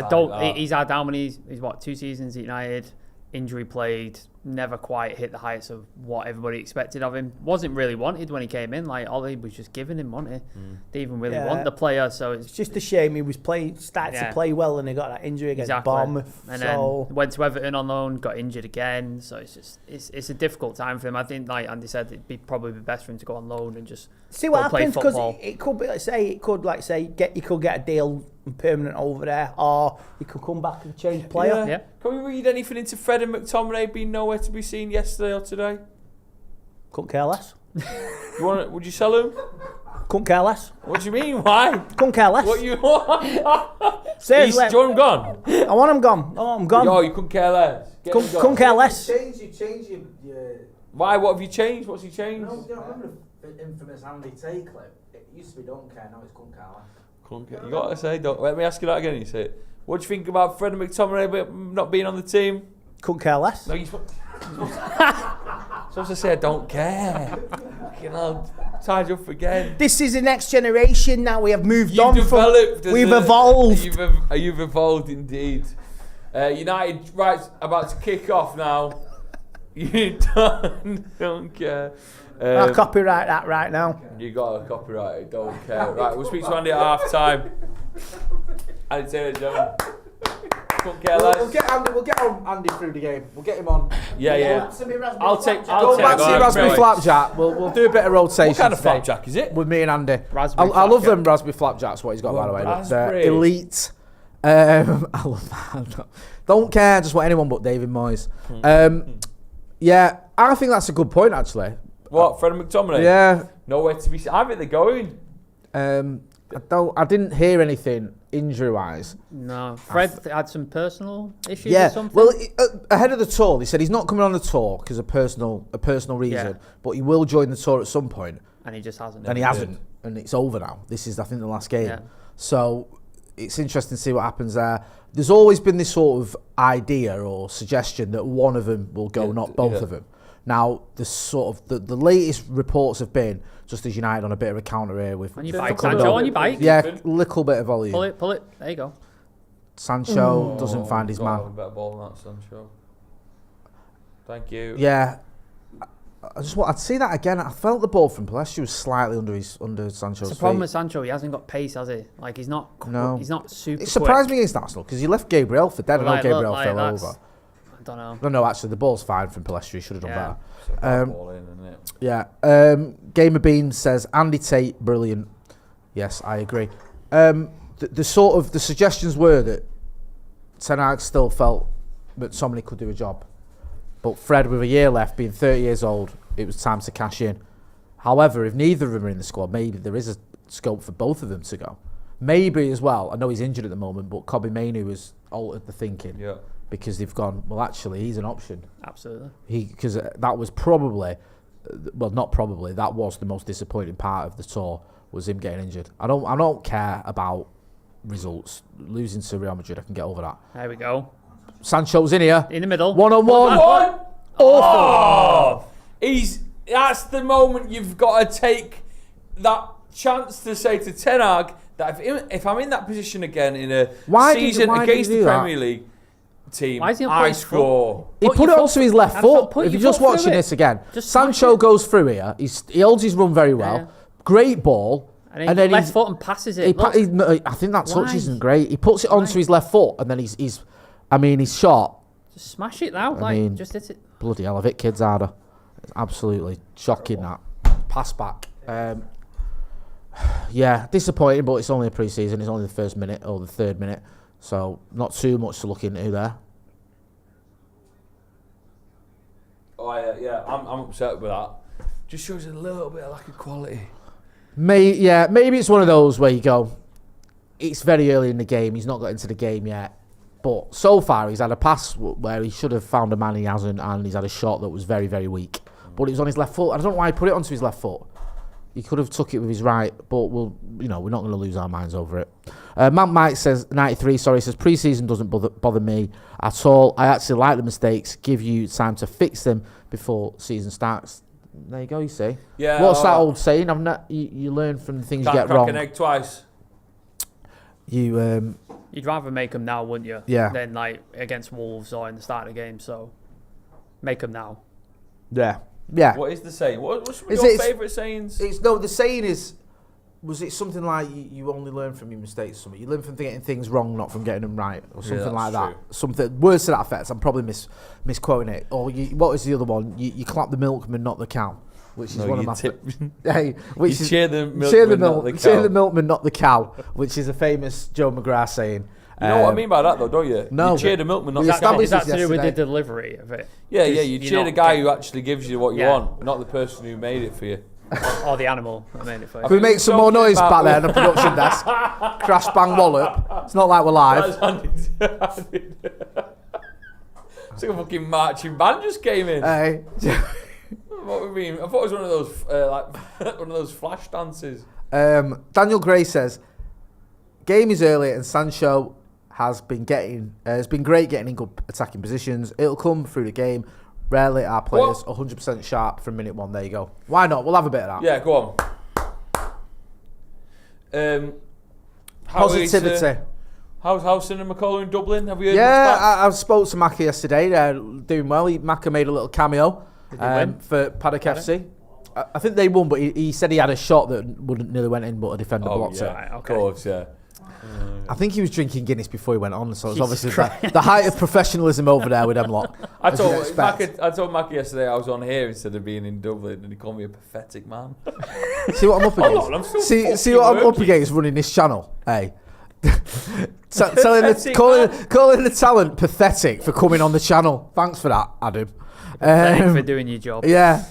don't. He's had down when he's what, 2 seasons at United, injury played, never quite hit the heights of what everybody expected of him. Wasn't really wanted when he came in. Like Ollie was just giving him money. Didn't even really want the player. So it's just a shame he was started to play well and he got that injury against Bournemouth. And then went to Everton on loan, got injured again. So it's a difficult time for him. I think, like Andy said, it'd be probably best for him to go on loan and just see what play happens, because football. it could be you could get a deal permanent over there, or you could come back and change player. Yeah. Can we read anything into Fred and McTominay being nowhere to be seen yesterday or today? Couldn't care less. Would you sell him? Couldn't care less. What do you mean? Why? Couldn't care less. What you want? Says He's let- John gone. I want him gone. I want him gone. Yo, you couldn't care less. Get him gone. Couldn't care less. You change your Why? What have you changed? What's he changed? No, you don't remember the infamous Andy Tay clip? It used to be don't care, now it's couldn't care less. Couldn't care. You gotta say, don't. Let me ask you that again. You say it. What do you think about Fred and McTominay not being on the team? Couldn't care less. No, you're supposed to say I don't care. You know, tied you up again. This is the next generation now. We have moved You've on developed. from. We've evolved. You've evolved indeed. United, right, about to kick off now. You don't care. I'll copyright that right now. You got to copyright it, don't care. Right, we'll speak to Andy at half time. Andy Taylor, gentlemen. Couldn't care less. We'll get Andy through the game. We'll get him on. Yeah. I'll take. Go back to your raspberry Right. flapjack. We'll do a bit of rotation. What kind of today flapjack is it? with me and Andy? Raspberry I love flapjack. them raspberry flapjacks. What he's got, by the way. They're Raspberry. elite. I love that. Don't care. Just want anyone but David Moyes. Yeah, I think that's a good point actually. What, Fred and McTominay? Yeah. Nowhere to be seen. I think they're going. I didn't hear anything injury-wise. No, Fred had some personal issues or Yeah, something. well, ahead of the tour, they said he's not coming on the tour because of personal reason, Yeah. but he will join the tour at some point, and he just hasn't. and he hasn't, and it's over now. This is, I think, the last game. Yeah. So it's interesting to see what happens there. There's always been this sort of idea or suggestion that one of them will go, not both of them. Now, the latest reports have been just as United on a bit of a counter here with On your bike, Sancho, on your bike. Yeah, little bit of volume. Pull it. There you go. Sancho doesn't find his man. Better ball than that, Sancho. Thank you. Yeah, I'd see that again. I felt the ball from Palestra was slightly under Sancho's It's the problem feet. with Sancho. He hasn't got pace, has he? Like he's not. No. He's not super. It surprised quick. me against Arsenal because he left Gabriel for dead. Well, I know like, Gabriel look, fell that's- over. I don't know. No, actually, the ball's fine from Palestra. He should have done Yeah. better. It's a bad ball in, isn't it? Yeah. Gamer Bean says Andy Tate brilliant. Yes, I agree. The suggestions were that Ten Hag still felt that somebody could do a job, but Fred with a year left, being 30 years old, it was time to cash in. However, if neither of them are in the squad, maybe there is a scope for both of them to go. Maybe as well. I know he's injured at the moment, but Kobbie Mainoo has altered the thinking. Yeah. Because they've gone, well, actually, he's an option. Absolutely. Because that was probably, well, not probably, that was the most disappointing part of the tour, was him getting injured. I don't care about results. Losing to Real Madrid, I can get over that. There we go. Sancho's in here. In the middle. 1-on-1. One. Awful. That's the moment you've got to take that chance to say to Ten Hag that if I'm in that position again in a season why did against you the do that? Premier League team, Why is he not putting I his foot? score. He Put put your it onto his left That's not foot. put If your you're just foot through watching it. this again, Just smash Sancho it. goes through here. He holds his run very well. Yeah. Great ball. And then left foot and passes it. Look. I think that touch Why? isn't great. He puts it onto Why? his left foot, and then he's shot. Just smash it now. mean- Just hit it. Bloody hell, I've hit kids harder. It's absolutely shocking that. Pass back. Yeah, disappointing, but it's only a pre-season. It's only the first minute or the third minute, so not too much to look into there. Oh yeah, I'm upset with that. Just shows a little bit of lack of quality. Maybe it's one of those where you go, it's very early in the game. He's not got into the game yet, but so far he's had a pass where he should have found a man, he hasn't, and he's had a shot that was very, very weak. But it was on his left foot. I don't know why he put it onto his left foot. He could have took it with his right, but we're not going to lose our minds over it. Matt Mike says 93. Sorry, says pre-season doesn't bother me at all. I actually like the mistakes. Give you time to fix them before season starts. There you go. You see. Yeah. What's that old saying? You learn from the things you Can't get crack wrong. an egg twice. You You'd rather make them now, wouldn't you? Yeah. Than like against Wolves or in the start of the game. So make them now. yeah. What is the saying? What's Is your it- favourite sayings? The saying is, was it something like you only learn from your mistakes? Something you learn from getting things wrong, not from getting them right, or something that's like that. true. Something words to that effect. I'm probably misquoting it. Or what is the other one? You clap the milkman, not the cow, which is one of my. Hey, which You is cheer the milkman, not the cow. cheer the milkman, not the cow, which is a famous Joe McGrath saying. You know what I mean by that, though, don't you? No. You cheer the milkman, not We the Is cow. established that to do with the yesterday. delivery of it? Yeah, Just you you're cheer not the guy getting- who actually gives you what you Yeah. want, not the person who made it for you. Or the animal. I made it for Can we you. make some more noise about- back there on the production desk? Crash, bang, wallop. It's not like we're live. It's like a fucking marching band just came in. Hey. What do we mean? I thought it was one of those like one of those flash dances. Daniel Gray says, game is early and Sancho has been great getting in good attacking positions. It'll come through the game. Rarely are players 100% sharp from minute one. There you go. Why not? We'll have a bit of that. Yeah, go on. Positivity. How's Howson and McCullough in Dublin? Have you heard Yeah, much back? I spoke to Macca yesterday. They're doing well. Macca made a little cameo win? for Paddock FC. I think they won, but he said he had a shot that nearly went in, but a defender blocked it. Right, Of okay. course, yeah. I think he was drinking Guinness before he went on, so it's Jesus obviously the height of professionalism over there with them lot. I as you'd told expect. Macca yesterday I was on here instead of being in Dublin, and he called me a pathetic man. See what I'm up Hold against? on, I'm still see fucking what I'm up working. against running this channel, hey. Pathetic calling the talent pathetic for coming on the channel. Thanks for that, Adam. Thanks for doing your job. Yeah.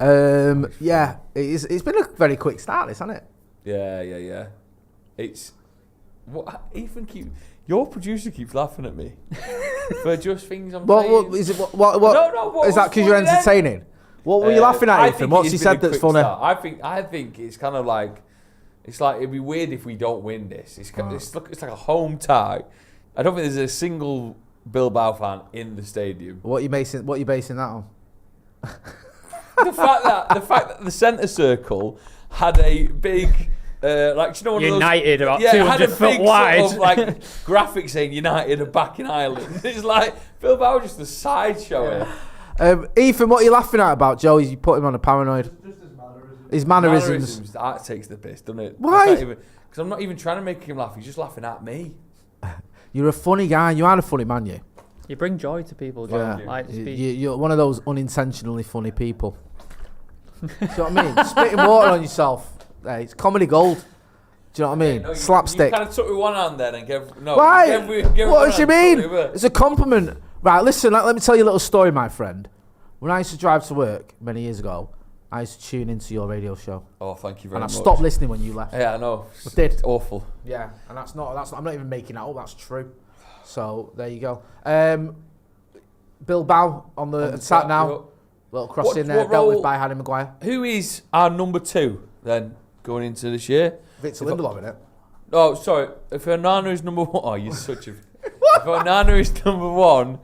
Yeah. It's been a very quick start, this, hasn't it? Yeah. It's what your producer keeps laughing at me for just things I'm saying. What is it? What No, is that? Because you're funny then? entertaining. What were you laughing at, I Ethan? think What's it's he been said a that's quick funny? start. I think it's kind of like it'd be weird if we don't win this. It's like a home tie. I don't think there's a single Bilbao fan in the stadium. What are you basing that on? the fact that the centre circle had a big one of United about those, 200 had a foot big wide. sort of like graphic saying United are back in Ireland. It's like Bilbao just a sideshow. Ethan, what are you laughing at about Joe? You put him on a paranoid. Just his mannerisms. His mannerisms. That takes the piss, doesn't it? Why? Because I'm not even trying to make him laugh. He's just laughing at me. You're a funny guy. You are a funny man, you. You bring joy to people, John. Yeah. Like, just be- You're one of those unintentionally funny people. Do you know what I mean? Spitting water on yourself. Hey, it's comedy gold. Do you know what I mean? No, Slapstick. You kind of took with one hand then and gave no. Why? Gave What one does you hand, mean? took with It's a compliment. Right, listen, let me tell you a little story, my friend. When I used to drive to work many years ago, I used to tune into your radio show. Oh, thank you very And I much. stopped listening when you left. Yeah, I know. I did. It's awful. Yeah, and that's not, I'm not even making that up, that's true. So, there you go. Bilbao on the attack now. Little cross in there, what dealt with role- by Harry Maguire. Who is our number 2 then going into this year? Victor Lindelof in it. Oh, sorry. If Onana is number 1, oh, you're such a. If Onana is number 1,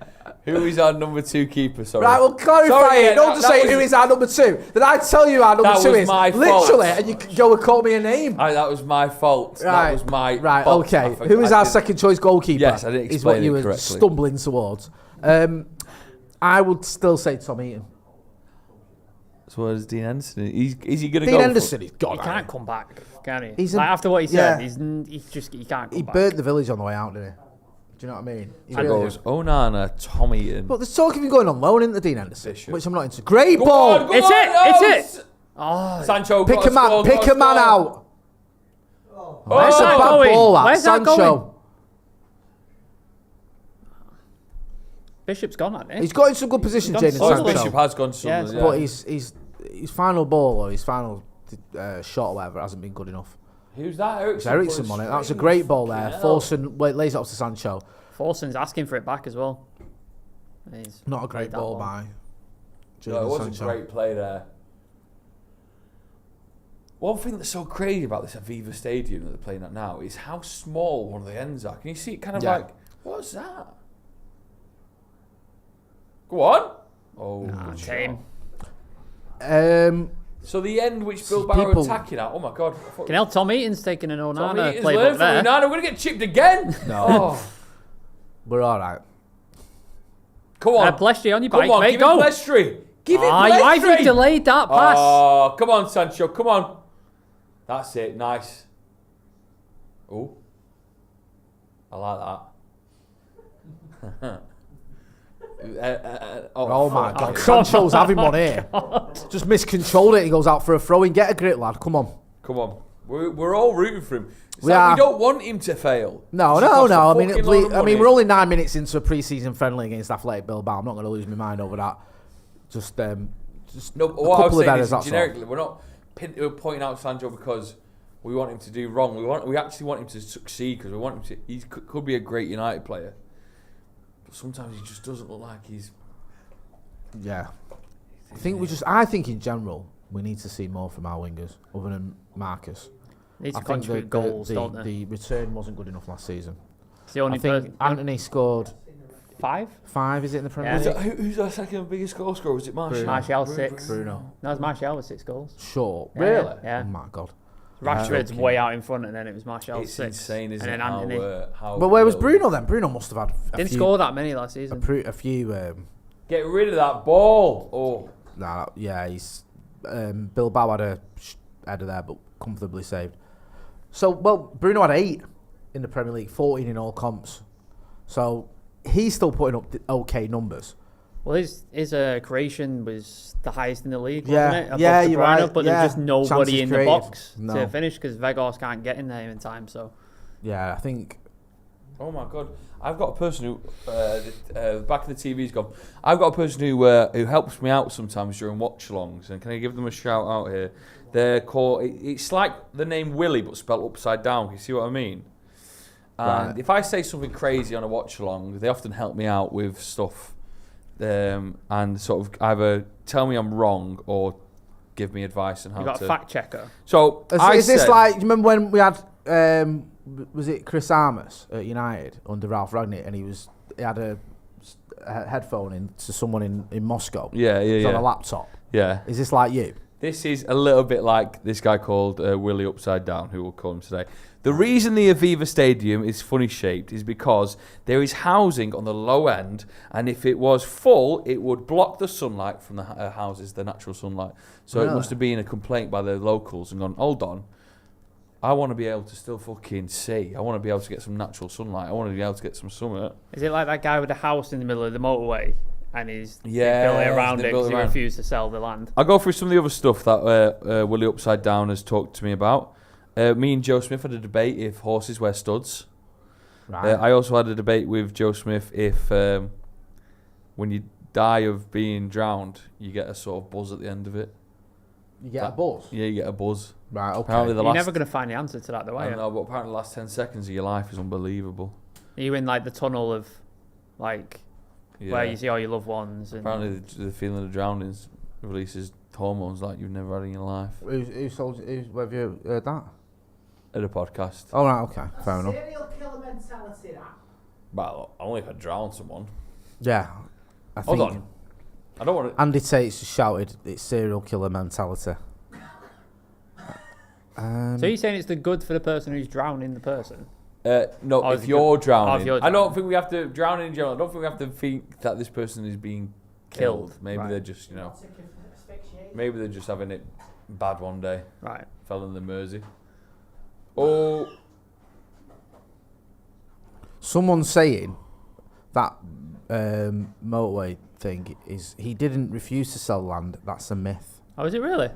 who is our number 2 keeper? Sorry. Right, well, clarify Sorry, it. yeah, Don't that- just that say was- who is our number 2. Then I tell you our number That 2 was is. my fault. Literally, and you can go and call me a name. That was my fault. Right, That was my right, fault. okay. I forgot- Who is I our didn't- second choice goalkeeper? Yes, I didn't Is what explain you it were correctly. stumbling towards. I would still say Tom Eaton. So is Dean Henderson? Is he going to Dean go? Henderson, he's gone. he can't come back, can he? He's like, a- after what he yeah. said, he can't come He back. burnt the village on the way out, didn't he? Do you know what I mean? He He really goes did. Onana, Tom Eaton. But there's talk of him going on loan, isn't there, Dean Henderson? Bishop. Which I'm not into. Great Go ball! on, go It's on, it, no, it's it. Oh, Sancho, Pick gotta a man, score, pick gotta a man score. out. Oh. That's a that bad going? ball, that. Where's that Sancho. going? Bishop's gone, hasn't he? He's got in some good position, gone Jadon to Oh, Sunderland. Sancho. Bishop has gone to Yeah, Sunderland, But yeah. his final ball or his final shot or whatever hasn't been good enough. Who's that? It's Ericsson on it. That was a great ball there. Folson lays it off to Sancho. Forson's asking for it back as well. He's Not a great played that ball one. by No, Jadon it was Sancho. a great play there. One thing that's so crazy about this Aviva Stadium that they're playing at now is how small one of the ends are. Can you see it kind of Yeah. like, what's that? Go on. Oh, good shot. Tame. So the end which So Bilbao are people- attacking at, oh my God. I thought- Can hell Tom Eaton's taking an Tommy Onana Eaton's playbook learned from there. Onana. We're going to get chipped again. No. Oh, We're all right. come on. Pleshy on your Come bike, on, mate, give go. it Plestri. Give it Why have you Plestri. delayed that pass? Oh, come on, Sancho. Come on. That's it. Nice. Oh. I like that. Oh my fuck. God. Sancho's having one here. Just miscontrolled it. He goes out for a throw in. Get a grip, lad. Come on. Come on. We're all rooting for him. We are. We don't want him to fail. No. He costs a I mean, fucking load of money. we're only 9 minutes into a pre-season friendly against Athletic Bilbao. I'm not going to lose my mind over that. Just just No, but a what I couple was of saying errors, is that's all. generically, we're not pointing out Sancho because we want him to do wrong. We actually want him to succeed because we want him to. He could be a great United player, but sometimes he just doesn't look like he's. Yeah. I think in general we need to see more from our wingers other than Marcus. Need to I think contribute goals, don't they? the return wasn't good enough last season. It's the only I think person. Anthony scored 5? 5, is it in the Premier Yeah. League? Who's our second biggest goal scorer? Was it Martial? Martial 6. Bruno. No, it's Martial with 6 goals. Sure. Yeah, Really? yeah. Oh my God. Rashford's Okay. way out in front, and then it was Martial It's 6. insane, isn't and it? then Anthony. How But where was little- Bruno then? Bruno must have had Didn't score that many last season. a few. Get rid of that ball. Oh, Yeah, he's Bilbao had a header there, but comfortably saved. So, Bruno had 8 in the Premier League, 14 in all comps. So he's still putting up okay numbers. Well, his creation was the highest in the league, Yeah, wasn't it? Above yeah, De you're Bruyne, right, but yeah. there's just nobody Chances in the created. box No. to finish because Vegas can't get in there in time. So Yeah, I think. oh my God! I've got a person who back of the TV's gone. I've got a person who helps me out sometimes during watch-alongs, and can I give them a shout out here? They're called. It's like the name Willie, but spelled upside down. You see what I mean? And Right. if I say something crazy on a watch-along, they often help me out with stuff, and sort of either tell me I'm wrong or give me advice on how you got to. a fact checker. So Is this like? You remember when we had? Was it Chris Armas at United under Ralph Ragnick, and he had a headphone in to someone in Moscow. Yeah, It's on yeah. a laptop. Yeah. Is this like you? This is a little bit like this guy called Willie Upside Down, who we'll call him today. The reason the Aviva Stadium is funny shaped is because there is housing on the low end, and if it was full, it would block the sunlight from the houses, the natural sunlight. So it Really? must have been a complaint by the locals and gone, hold on, I want to be able to still fucking see. I want to be able to get some natural sunlight. I want to be able to get some summer. Is it like that guy with a house in the middle of the motorway and he's Yeah, built it around they it built because it he around. refused to sell the land? I'll go through some of the other stuff that Willie Upside Down has talked to me about. Me and Joe Smith had a debate if horses wear studs. Right. I also had a debate with Joe Smith if when you die of being drowned, you get a sort of buzz at the end of it. You get a buzz. Yeah, you get a buzz. Right. Okay. Apparently the You're last, never going to find the answer to that, though, I are don't you? know, but apparently the last 10 seconds of your life is unbelievable. Are you in like the tunnel of like Yeah. where you see all your loved ones? And Apparently the feeling of drowning releases hormones like you've never had in your life. Who sold? Where have you heard that? At a podcast. Oh right. Okay. Fair enough. Serial killer mentality, that. Well, only if I drown someone. Yeah. I Hold think on. I don't want to. Andy Tate's shouted, "It's serial killer mentality." so you're saying it's the good for the person who's drowning the person? No, Oh, if if you're drowning. if you're I don't drowning. think we have to drown in general. I don't think we have to think that this person is being killed. Killed, Maybe right. they're just, maybe they're just having it bad one day. Right. Fell in the Mersey. Oh, Someone's saying that motorway thing is he didn't refuse to sell land. That's a myth. Oh, is it really?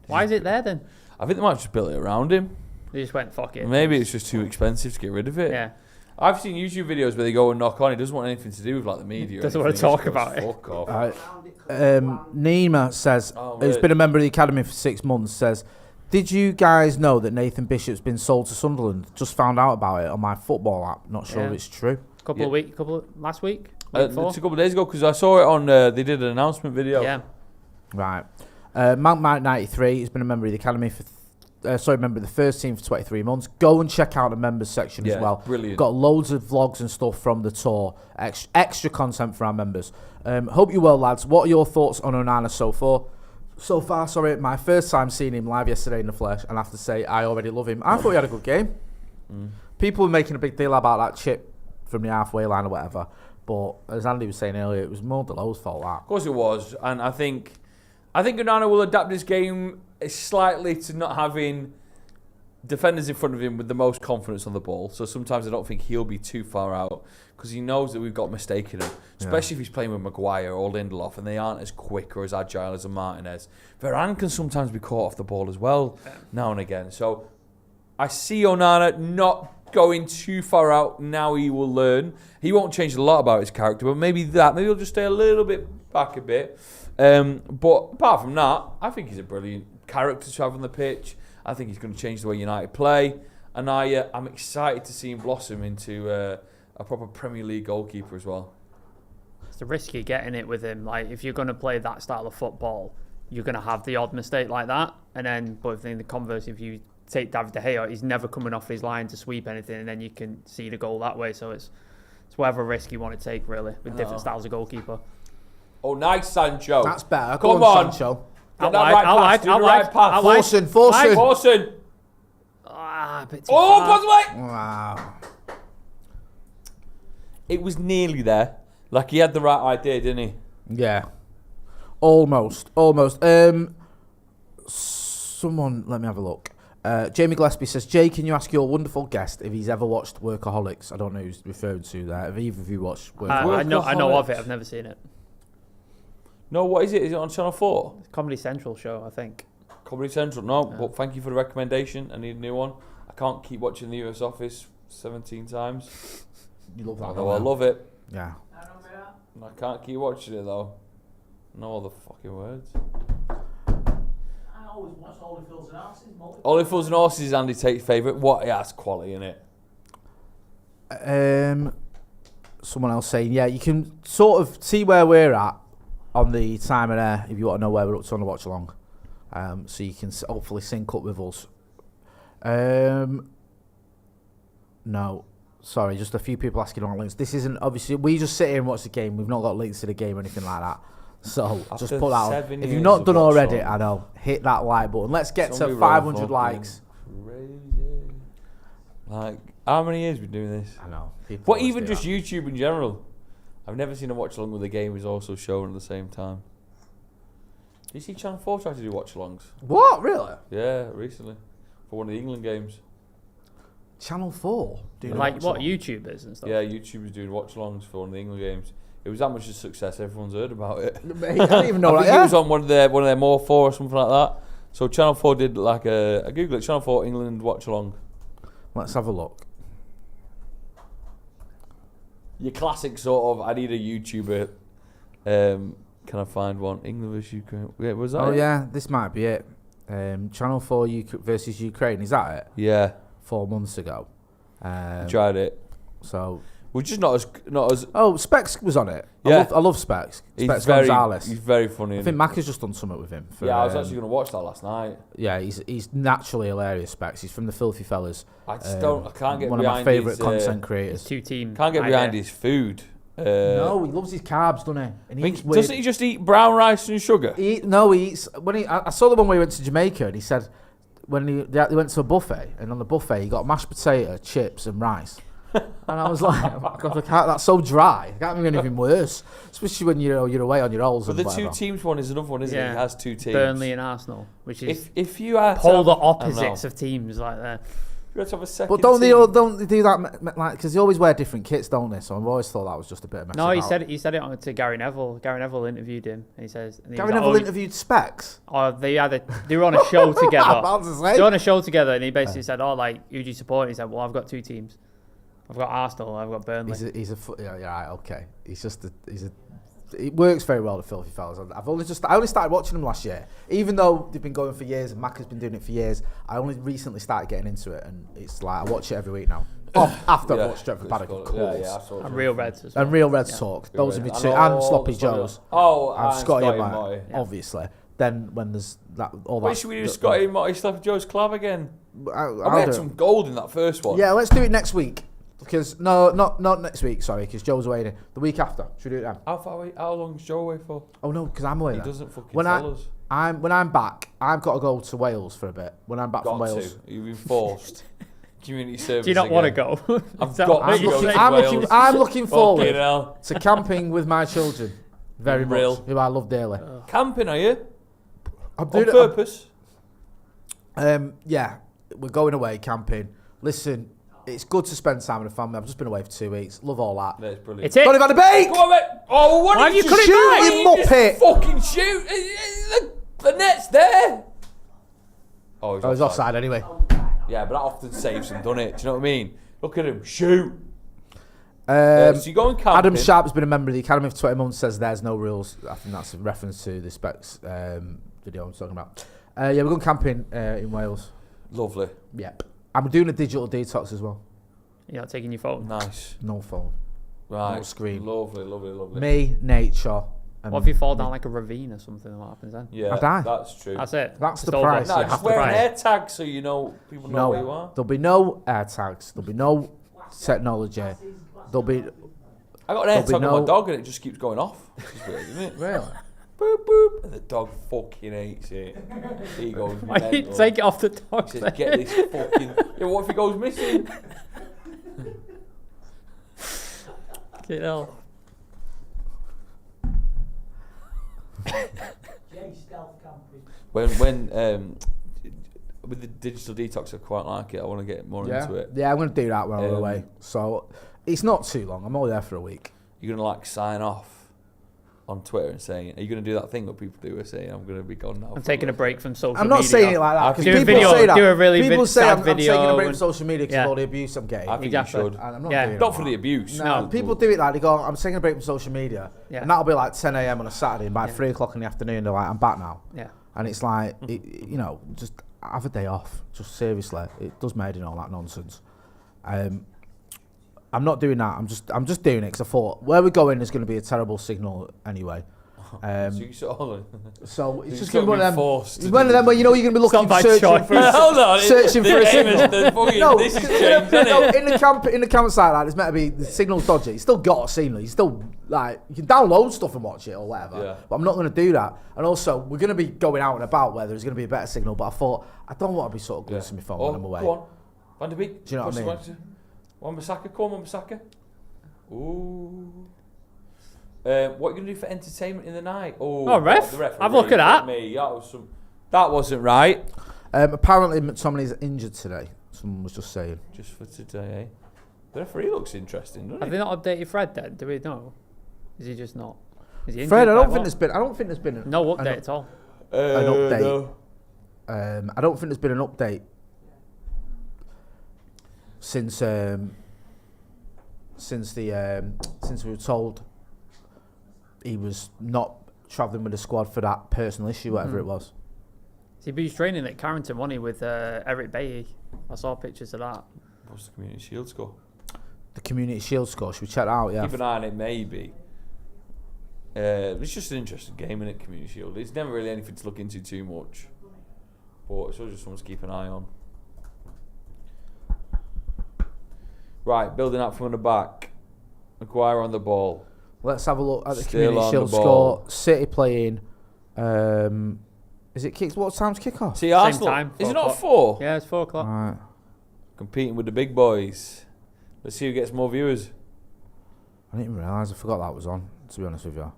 Why is it there then? I think they might have just built it around him. They just went, fuck it. Maybe it's just too expensive to get rid of it. Yeah. I've seen YouTube videos where they go and knock on. He doesn't want anything to do with like the media. or Doesn't want to anything. He talk just goes, about it. Fuck off. Nima says, Oh, who's really? been a member of the academy for 6 months, says, "Did you guys know that Nathan Bishop's been sold to Sunderland? Just found out about it on my football app. Not sure if Yeah. it's true." Last week? It's a couple of days ago because I saw it on. They did an announcement video. Yeah. Right. Mount Mike 93 has been a member of the academy for, member of the first team for 23 months. Go and check out the members section Yeah, as well. brilliant. Got loads of vlogs and stuff from the tour. Extra content for our members. Hope you're well, lads. What are your thoughts on Onana so far? My first time seeing him live yesterday in the flesh, and I have to say, I already love him. I thought he had a good game. People were making a big deal about that chip from the halfway line or whatever, but as Andy was saying earlier, it was more Delo's fault. Of course it was, and I think Onana will adapt his game slightly to not having defenders in front of him with the most confidence on the ball. So sometimes I don't think he'll be too far out because he knows that we've got mistaken him, especially if he's playing with Maguire or Lindelof and they aren't as quick or as agile as a Martinez. Varane can sometimes be caught off the ball as well now and again. So I see Onana not going too far out. Now he will learn. He won't change a lot about his character, but maybe he'll just stay a little bit back a bit. But apart from that, I think he's a brilliant character to have on the pitch. I think he's going to change the way United play, and I'm excited to see him blossom into a proper Premier League goalkeeper as well. It's risky getting it with him. Like, if you're going to play that style of football, you're going to have the odd mistake like that. And then, but in the converse, if you take David De Gea, he's never coming off his line to sweep anything, and then you can see the goal that way. So it's whatever risk you want to take, really, with different styles of goalkeeper. Oh, nice, Sancho. That's better. Come on. Sancho. Get that right pass. Forsen. Ah, a bit too Oh, far. pass away. Wow. It was nearly there. Like, he had the right idea, didn't he? Yeah. Almost. Someone, let me have a look. Jamie Gillespie says, Jay, can you ask your wonderful guest if he's ever watched Workaholics? I don't know who's referred to there. Have either of you watched Workaholics? I know of it. I've never seen it. No, what is it? Is it on Channel 4? It's a Comedy Central show, I think. Comedy Central? No, but thank you for the recommendation. I need a new one. I can't keep watching The US Office 17 times. You love that, Although I love it. Yeah. I can't keep watching it, though. I know all the fucking words. I always watch Only Fools and Horses. Only Fools and Horses is Andy Tate's favourite. What? Yeah, that's quality, innit? Someone else saying, yeah, you can sort of see where we're at on the time and air if you want to know where we're up to on the watch along. So you can hopefully sync up with us. No, sorry, just a few people asking on links. This isn't, obviously, we just sit here and watch the game. We've not got links to the game or anything like that. So After just put that on. 7 If years you've not of done already, Watchalong. I know, hit that like button. Let's get Somebody to wrote 500 fucking likes. Crazy. Like, how many years have we been doing this? I know. People But always even do just that. YouTube in general. I've never seen a watch along with a game is also shown at the same time. Did you see Channel 4 try to do watch alongs? What, really? Yeah, recently. For one of the England games. Channel 4? Doing Like watch what along? YouTubers and stuff. Yeah, YouTube was doing watch alongs for one of the England games. It was that much of a success, everyone's heard about it. I don't even know I that. think it was on one of their more 4 or something like that. So Channel 4 did like I Google it, Channel 4 England watch along. Let's have a look. Your classic sort of, I need a YouTuber. Can I find one? England versus Ukraine. Yeah, was that Oh it? yeah, this might be it. Channel 4 versus Ukraine. Is that it? Yeah, 4 months ago. tried it. So. We're just not as. Oh, Specs was on it. Yeah. I love Specs. He's Specs very Gonzalez. He's very funny. I think Mac has just done something with him. For, yeah, I was actually going to watch that last night. Yeah, he's naturally hilarious. Specs. He's from the Filthy Fellas. I just don't. I can't get one of my behind favourite his, content It's creators. 2 team. Can't get idea. behind his food. No, he loves his carbs, doesn't he? And he eats weird. Doesn't he just eat brown rice and sugar? He eats when he. I saw the one where he went to Jamaica and he said when he went to a buffet and on the buffet he got mashed potato, chips and rice. And I was like, oh my God, that's so dry. It can't be anything worse, especially when you're away on your rolls. But and the whatever. 2 teams one is another one, isn't it? Yeah. It has 2 teams. Burnley and Arsenal, which is If you had to polar have- opposites of teams like that. If you had to have a second But don't team, they do that like because they always wear different kits, don't they? So I've always thought that was just a bit of mess. No, he about. said it on to Gary Neville. Gary Neville interviewed him, and he says. And he Gary was like, Neville "Oh, interviewed Specs. Oh, they were on a show together. I'm about to say. They were on a show together, and he basically said, "Oh, like who do you support?" And he said, "Well, I've got 2 teams. I've got Arsenal. I've got Burnley." Yeah, right, okay. It works very well, the Filthy Fellas. I only started watching them last year, even though they've been going for years and Mac has been doing it for years. I only recently started getting into it, and it's like I watch it every week now. After Yeah, I've watched Stretford, Paddock, of Yeah, course. I saw it. And Real Reds as well. And Real Reds Yeah. talk. Real Those are my Reds. 2, And and all Sloppy the Sloppy Joes. Oh, and Scotty and Motty. Motty, obviously. Then when there's that all Wait, that. should we do Scotty and Motty Sloppy Joe's collab again? I'll We do had it. some gold in that first one. Yeah, let's do it next week. Because not next week. Sorry, because Joe's away. Then. The week after. Should we do it then? How long is Joe away for? Oh no, because I'm away. He then. doesn't fucking When tell us. when I'm back, I've got to go to Wales for a bit. When I'm back from Got Wales. to. You've been forced. Community service. Do you not want to again. go? I've Is that got what to you're go saying? to Wales. I'm looking Fucking forward hell. to camping with my children. Very Unreal. much. Who I love dearly. Camping, are you? I'm On doing it. purpose? Yeah, we're going away camping. Listen, it's good to spend time with the family. I've just been away for 2 weeks. Love all that. That's brilliant. It's it. Don't have had a bake! Go on, mate. Oh, what Why did have you cut it shoot, back? you Why did muppet? just fucking shoot. The net's there. Oh, Oh, he's offside anyway. Yeah, but that often saves them, doesn't it? Do you know what I mean? Look at him, shoot. Um, So you're going camping. Adam Sharp has been a member of the Academy for 20 months, says there's no rules. I think that's a reference to the Specs video I'm talking about. Yeah, we're going camping in Wales. Lovely. Yep. I'm doing a digital detox as well. You're not taking your phone. Nice. No phone. Right. No screen. Lovely, lovely, lovely. Me, nature. And What if you fall down like a ravine or something? What happens then? Yeah, I die. that's true. That's it. That's It's the over. price. No, you just have to wear an pay. air tag so you know people know where you are. There'll be no air tags. There'll be no technology. There'll be... I got an air There'll be tag on no- my dog and it just keeps going off. Which is weird, isn't it? Really? Boop, boop. And the dog fucking hates it. He goes Why don't you mental. take it off the dog? He says, get this fucking... Yeah, what if he goes missing? Get out. When with the digital detox, I quite like it. I want to get more into it. Yeah, I'm going to do that when I'm Um, away. So it's not too long. I'm only there for a week. You're gonna like sign off on Twitter and saying, "Are you gonna do that thing that people do? Are saying I'm gonna be gone now." I'm taking a break from social media. I'm not saying it like that because Do a people video, say that. do a really people vid- say sad I'm video taking a break from and- social media because Yeah. of all the abuse I'm getting. I think Exactly. you should. And I'm not Yeah. doing Not that. for the abuse. No, people do it like they go, I'm taking a break from social media. Yeah. And that'll be like 10 a.m. on a Saturday, and by Yeah. 3 o'clock in the afternoon, they're like, I'm back now. Yeah. And it's like, you know, just have a day off. Just seriously, it does made in all that nonsense. I'm not doing that. I'm just doing it because I thought where we're going is going to be a terrible signal anyway. So you sort of, So it's It's just gotta going to be one be of them. forced It's to one of do them where you know you're going to be looking, It's not by searching choice. for a, hold on, searching for a signal. The fucking, No, this is changed, isn't no, it? in the campsite like there's meant to be the signal's dodgy. You still got a signal. You still like you can download stuff and watch it or whatever. Yeah. But I'm not going to do that. And also we're going to be going out and about where there's going to be a better signal. But I thought I don't want to be sort of glued to my phone when I'm away. Go on, Van der Beek. Do you know what I mean? Wan-Bissaka, come on, Wan-Bissaka. Ooh. What are you going to do for entertainment in the night? Oh, ref. the referee Have a look at that. Me. That wasn't right. Apparently McTominay's injured today. Someone was just saying. Just for today, eh? The referee looks interesting, doesn't Have he? they not updated Fred then? Do we know? Is he just not? Is he injured? Fred, I Like don't think what? there's been. I don't think there's been. No an update at all. An update. No. I don't think there's been an update since we were told he was not travelling with the squad for that personal issue, whatever it was. He was training at Carrington, wasn't he, with Eric Bailey? I saw pictures of that. What's the Community Shield score? The Community Shield score. Should we check that out? Yeah. Keep an eye on it, maybe. It's just an interesting game, innit, Community Shield. It's never really anything to look into too much. But it's always just something to keep an eye on. Right, building up from the back. Maguire on the ball. Let's have a look at the Still Community on Shield the ball. score. City playing. Is it kicks? What time's kick off? See, Arsenal. time, Is 4 it not o'clock. 4? Yeah, it's 4 o'clock. Right. Competing with the big boys. Let's see who gets more viewers. I didn't even realise. I forgot that was on. To be honest with you.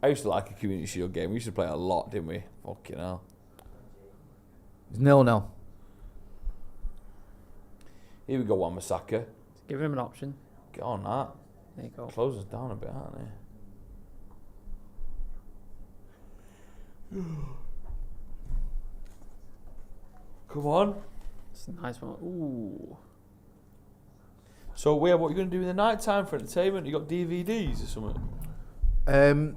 I used to like a Community Shield game. We used to play it a lot, didn't we? Fucking hell. It's 0-0. Here we go, Wan-Bissaka. Give him an option. Get on that. There you go. Close us down a bit, aren't they? Come on. It's a nice one. Ooh. So, what are you going to do in the night time for entertainment? You got DVDs or something?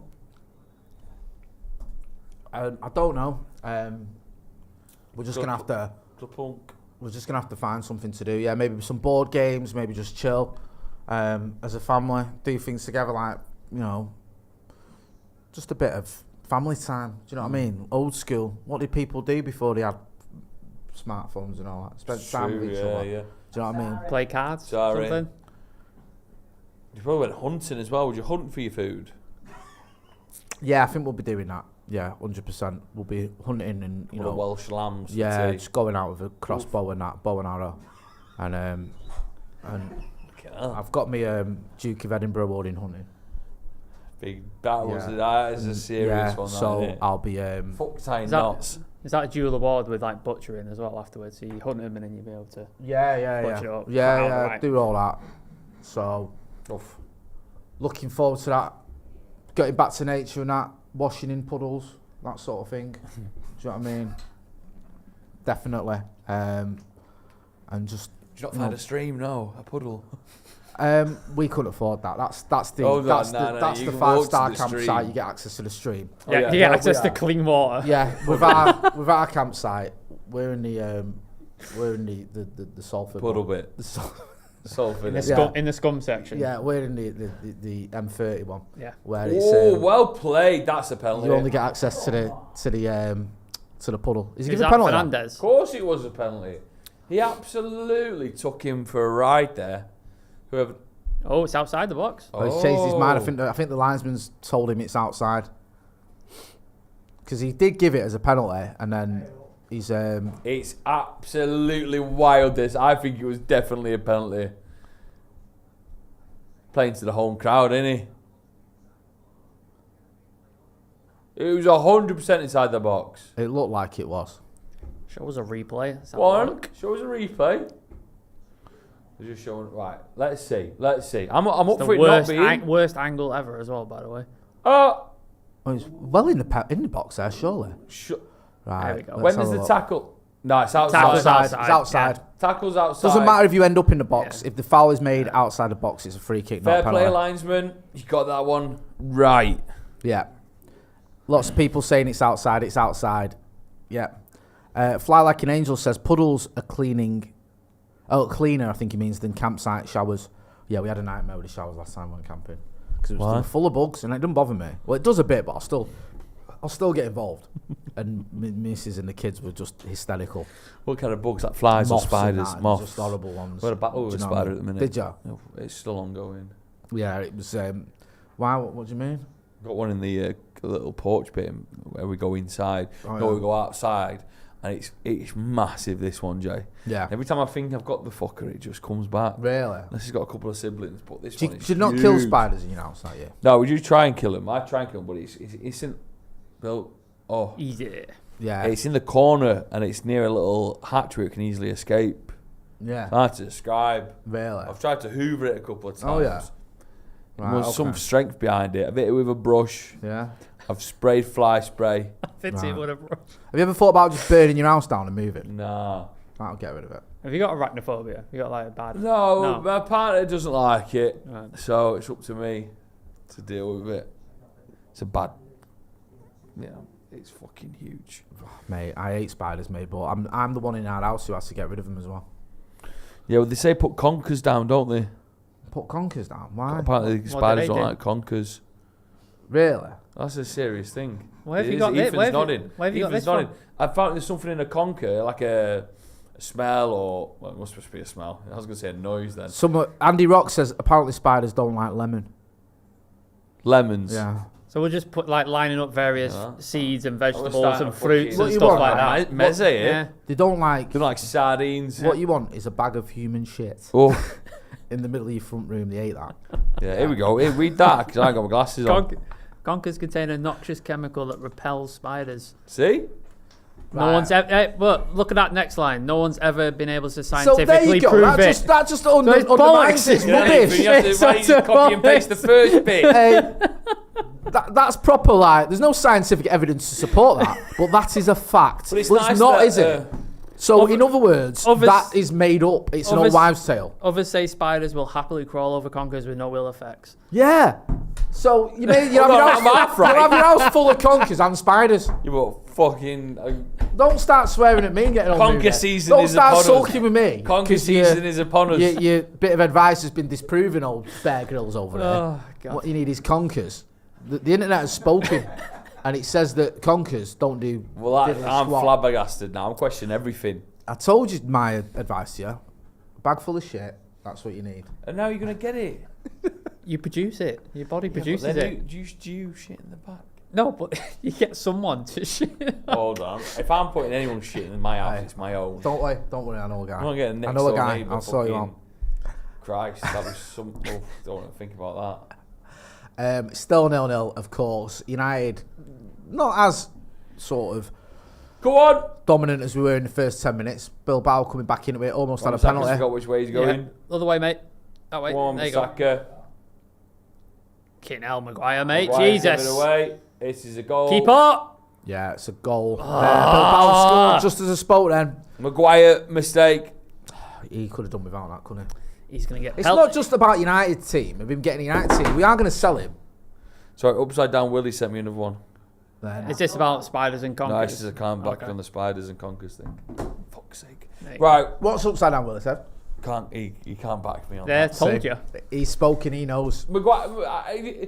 I don't know. We're just Club- gonna have to. Club Punk. We're just gonna have to find something to do. Yeah, maybe some board games. Maybe just chill as a family. Do things together, like just a bit of family time. Do you know what I mean? Old school. What did people do before they had smartphones and all that? Spend time with each other. Yeah. Do you know what I mean? Play cards. Sorry. Something. You probably went hunting as well. Would you hunt for your food? Yeah, I think we'll be doing that. Yeah, 100%. We'll be hunting and Or the Welsh lambs. for yeah, tea? just going out with a crossbow and that, bow and arrow, and Fucking hell. I've got my Duke of Edinburgh award in hunting. Big battles. Yeah. That is a serious Yeah, one. so that, I'll be fuck tying Is that- knots. Is that a dual award with like butchering as well afterwards? So you hunt them and then you'll be able to. yeah Butcher it up. yeah Wow, yeah right. do all that. So Oof. looking forward to that. Getting back to nature and that, washing in puddles, that sort of thing. Do you know what I mean? Definitely. And just Did you not find a stream? No, a puddle. We couldn't afford that. That's the Oh, no, that's no, the, no, that's you the can walk to 5-star the campsite. stream. You get access to the stream. Yeah, yeah. you get No, access we to are. clean water. Yeah, with our campsite, we're in the Salford Puddle one. bit. The Salford. In the, Yeah. in the scum section. yeah, we're in the M30 one. Yeah. Where it's Oh, well played. That's a penalty. you only get access to the puddle. Is he Is giving a that penalty? Fernandez? Of course it was a penalty. He absolutely took him for a ride there. Whoever. Oh, it's outside the box. Oh, he's changed his mind. I think the linesman's told him it's outside. Because he did give it as a penalty, and then he's It's absolutely wild, this. I think it was definitely a penalty. Playing to the home crowd, innit? It was 100% inside the box. it looked like it was. Show us a replay. Let's have a One, look. show us a replay. They're just showing. Right, let's see. I'm up It's for the it not being. worst angle ever as well, by the way. Oh, he's well in the box there, surely. Right. There we go. let's When have does a the look. tackle? No, it's outside. Tackle's outside. It's outside. Tackle's outside. Doesn't matter if you end up in the box. Yeah. If the foul is made outside the box, it's a free kick, Fair not a play, penalty. linesman. You got that one right. Yeah. Lots of people saying it's outside. It's outside. Yeah. Fly Like an Angel says puddles are cleaner, I think he means, than campsite showers. Yeah, we had a nightmare with the showers last time we went camping. Because it was Why? full of bugs, and it doesn't bother me. Well, it does a bit, but I'll still get involved. And Mrs. and the kids were just hysterical. What kind of bugs? Like flies Moths or and spiders? that, Moths. just horrible ones. We had a battle with a Do you know what I spider mean? at the minute. Did you? No, it's still ongoing. Yeah, it was. Wow, what do you mean? Got one in the little porch bit where we go inside. Oh, no, yeah. we go outside, and it's massive. This one, Jay. Yeah. Every time I think I've got the fucker, it just comes back. Really? Unless he's got a couple of siblings, but this Do one you, is do you not kill huge. spiders in your house, not you? No, would you try and kill him? I try and kill him, but it's in. Well, oh, Easy. Yeah. it's in the corner, and it's near a little hatch where it can easily escape. Yeah. It's hard to describe. Really? I've tried to hoover it a couple of times. Oh, yeah. There's some okay. strength behind it. I've hit it with a brush. Yeah. I've sprayed fly spray. Fits Right. it with a brush. Have you ever thought about just burning your house down and moving? Nah. That'll get rid of it. Have you got arachnophobia? You got like a bad. No, No. my partner doesn't like it, Right. so it's up to me to deal with it. It's a bad, it's fucking huge. Mate, I hate spiders, mate, but I'm the one in our house who has to get rid of them as well. Yeah, well, they say put conkers down, don't they? Put conkers down. Why? Apparently, What spiders do they don't do? like conkers. Really? That's a serious thing. Where have It you is. got this? Ethan's Where have you- nodding. where have you got Ethan's this from? nodding. I found there's something in a conker, like a smell or well, it must be a smell. I was gonna say a noise then. Andy Rock says apparently spiders don't like lemon. Lemons. Yeah. So we'll just put like lining up various Yeah. seeds and starting vegetables to and fruits fucking- and What you stuff want, like man? that. Meze, eh? Yeah. They don't like. They're like sardines. What you want is a bag of human shit Oh, in the middle of your front room. They ate that. yeah. Here we go. Here, read that because I ain't got my glasses on. Conkers contain a noxious chemical that repels spiders. See? No Right. one's ever. Look at that next line. No one's ever been able to So there scientifically you go. prove That it. just So it's undermines bollocks. this You know what I mean? rubbish. You have to, It's why you just copy and paste the first bit. Hey, that's proper. Like, there's no scientific evidence to support that, but that is a fact. But it's Well, nice not, that, is it? So, in other words, others- that is made up. It's an old others- wives' tale. Others say spiders will happily crawl over conkers with no ill effects. Yeah. So you have your Hold on, house, I'm half you right. have your house full of conkers and spiders. You got fucking Don't start swearing at me and getting on Conker with me. season Don't is start upon us. sulking with me. conker 'cause season is upon us. Your bit of advice has been disproven, old Bear Grylls over there. Oh, God. What you need is conkers. The internet has spoken, and it says that conkers don't do. Well, diddly I'm squat. flabbergasted now. I'm questioning everything. I told you my advice to you. A bag full of shit. That's what you need. And now you're going to get it. You produce it. Your body But produces then it. do you shit in the back? No, but you get someone to shit. Hold on. If I'm putting anyone's shit in my house, Aye. it's my own. Don't worry. I know a guy. I'm not getting next I know a door guy. neighbour I'll sort you fucking- out. Christ, that was some. Oh, don't want to think about that. Still 0-0, of course. United, not as sort of Go on. dominant as we were in the first 10 minutes. Bilbao coming back into it, almost had a Wan-Bissaka's penalty. got which way he's going. Other way, mate. That way. There you go. Wan-Bissaka. Kinel Maguire, mate. Maguire, give it Jesus. away. This is a goal. Keep up. Yeah, it's a goal. Bilbao scored just as I spoke then. Maguire, mistake. He could have done without that, couldn't he? He's going to get It's not just about United team. Of him getting a United team. We are going to sell him. Sorry, Upside Down Willie sent me another one. Then. Is this about spiders and conquers? No, this is a climb back Okay. on the spiders and conquers thing. Fuck's sake. There you go. Right, What's upside down, Willis? Said. he can't back me on There, that. told you. He's spoken. He knows. Maguire,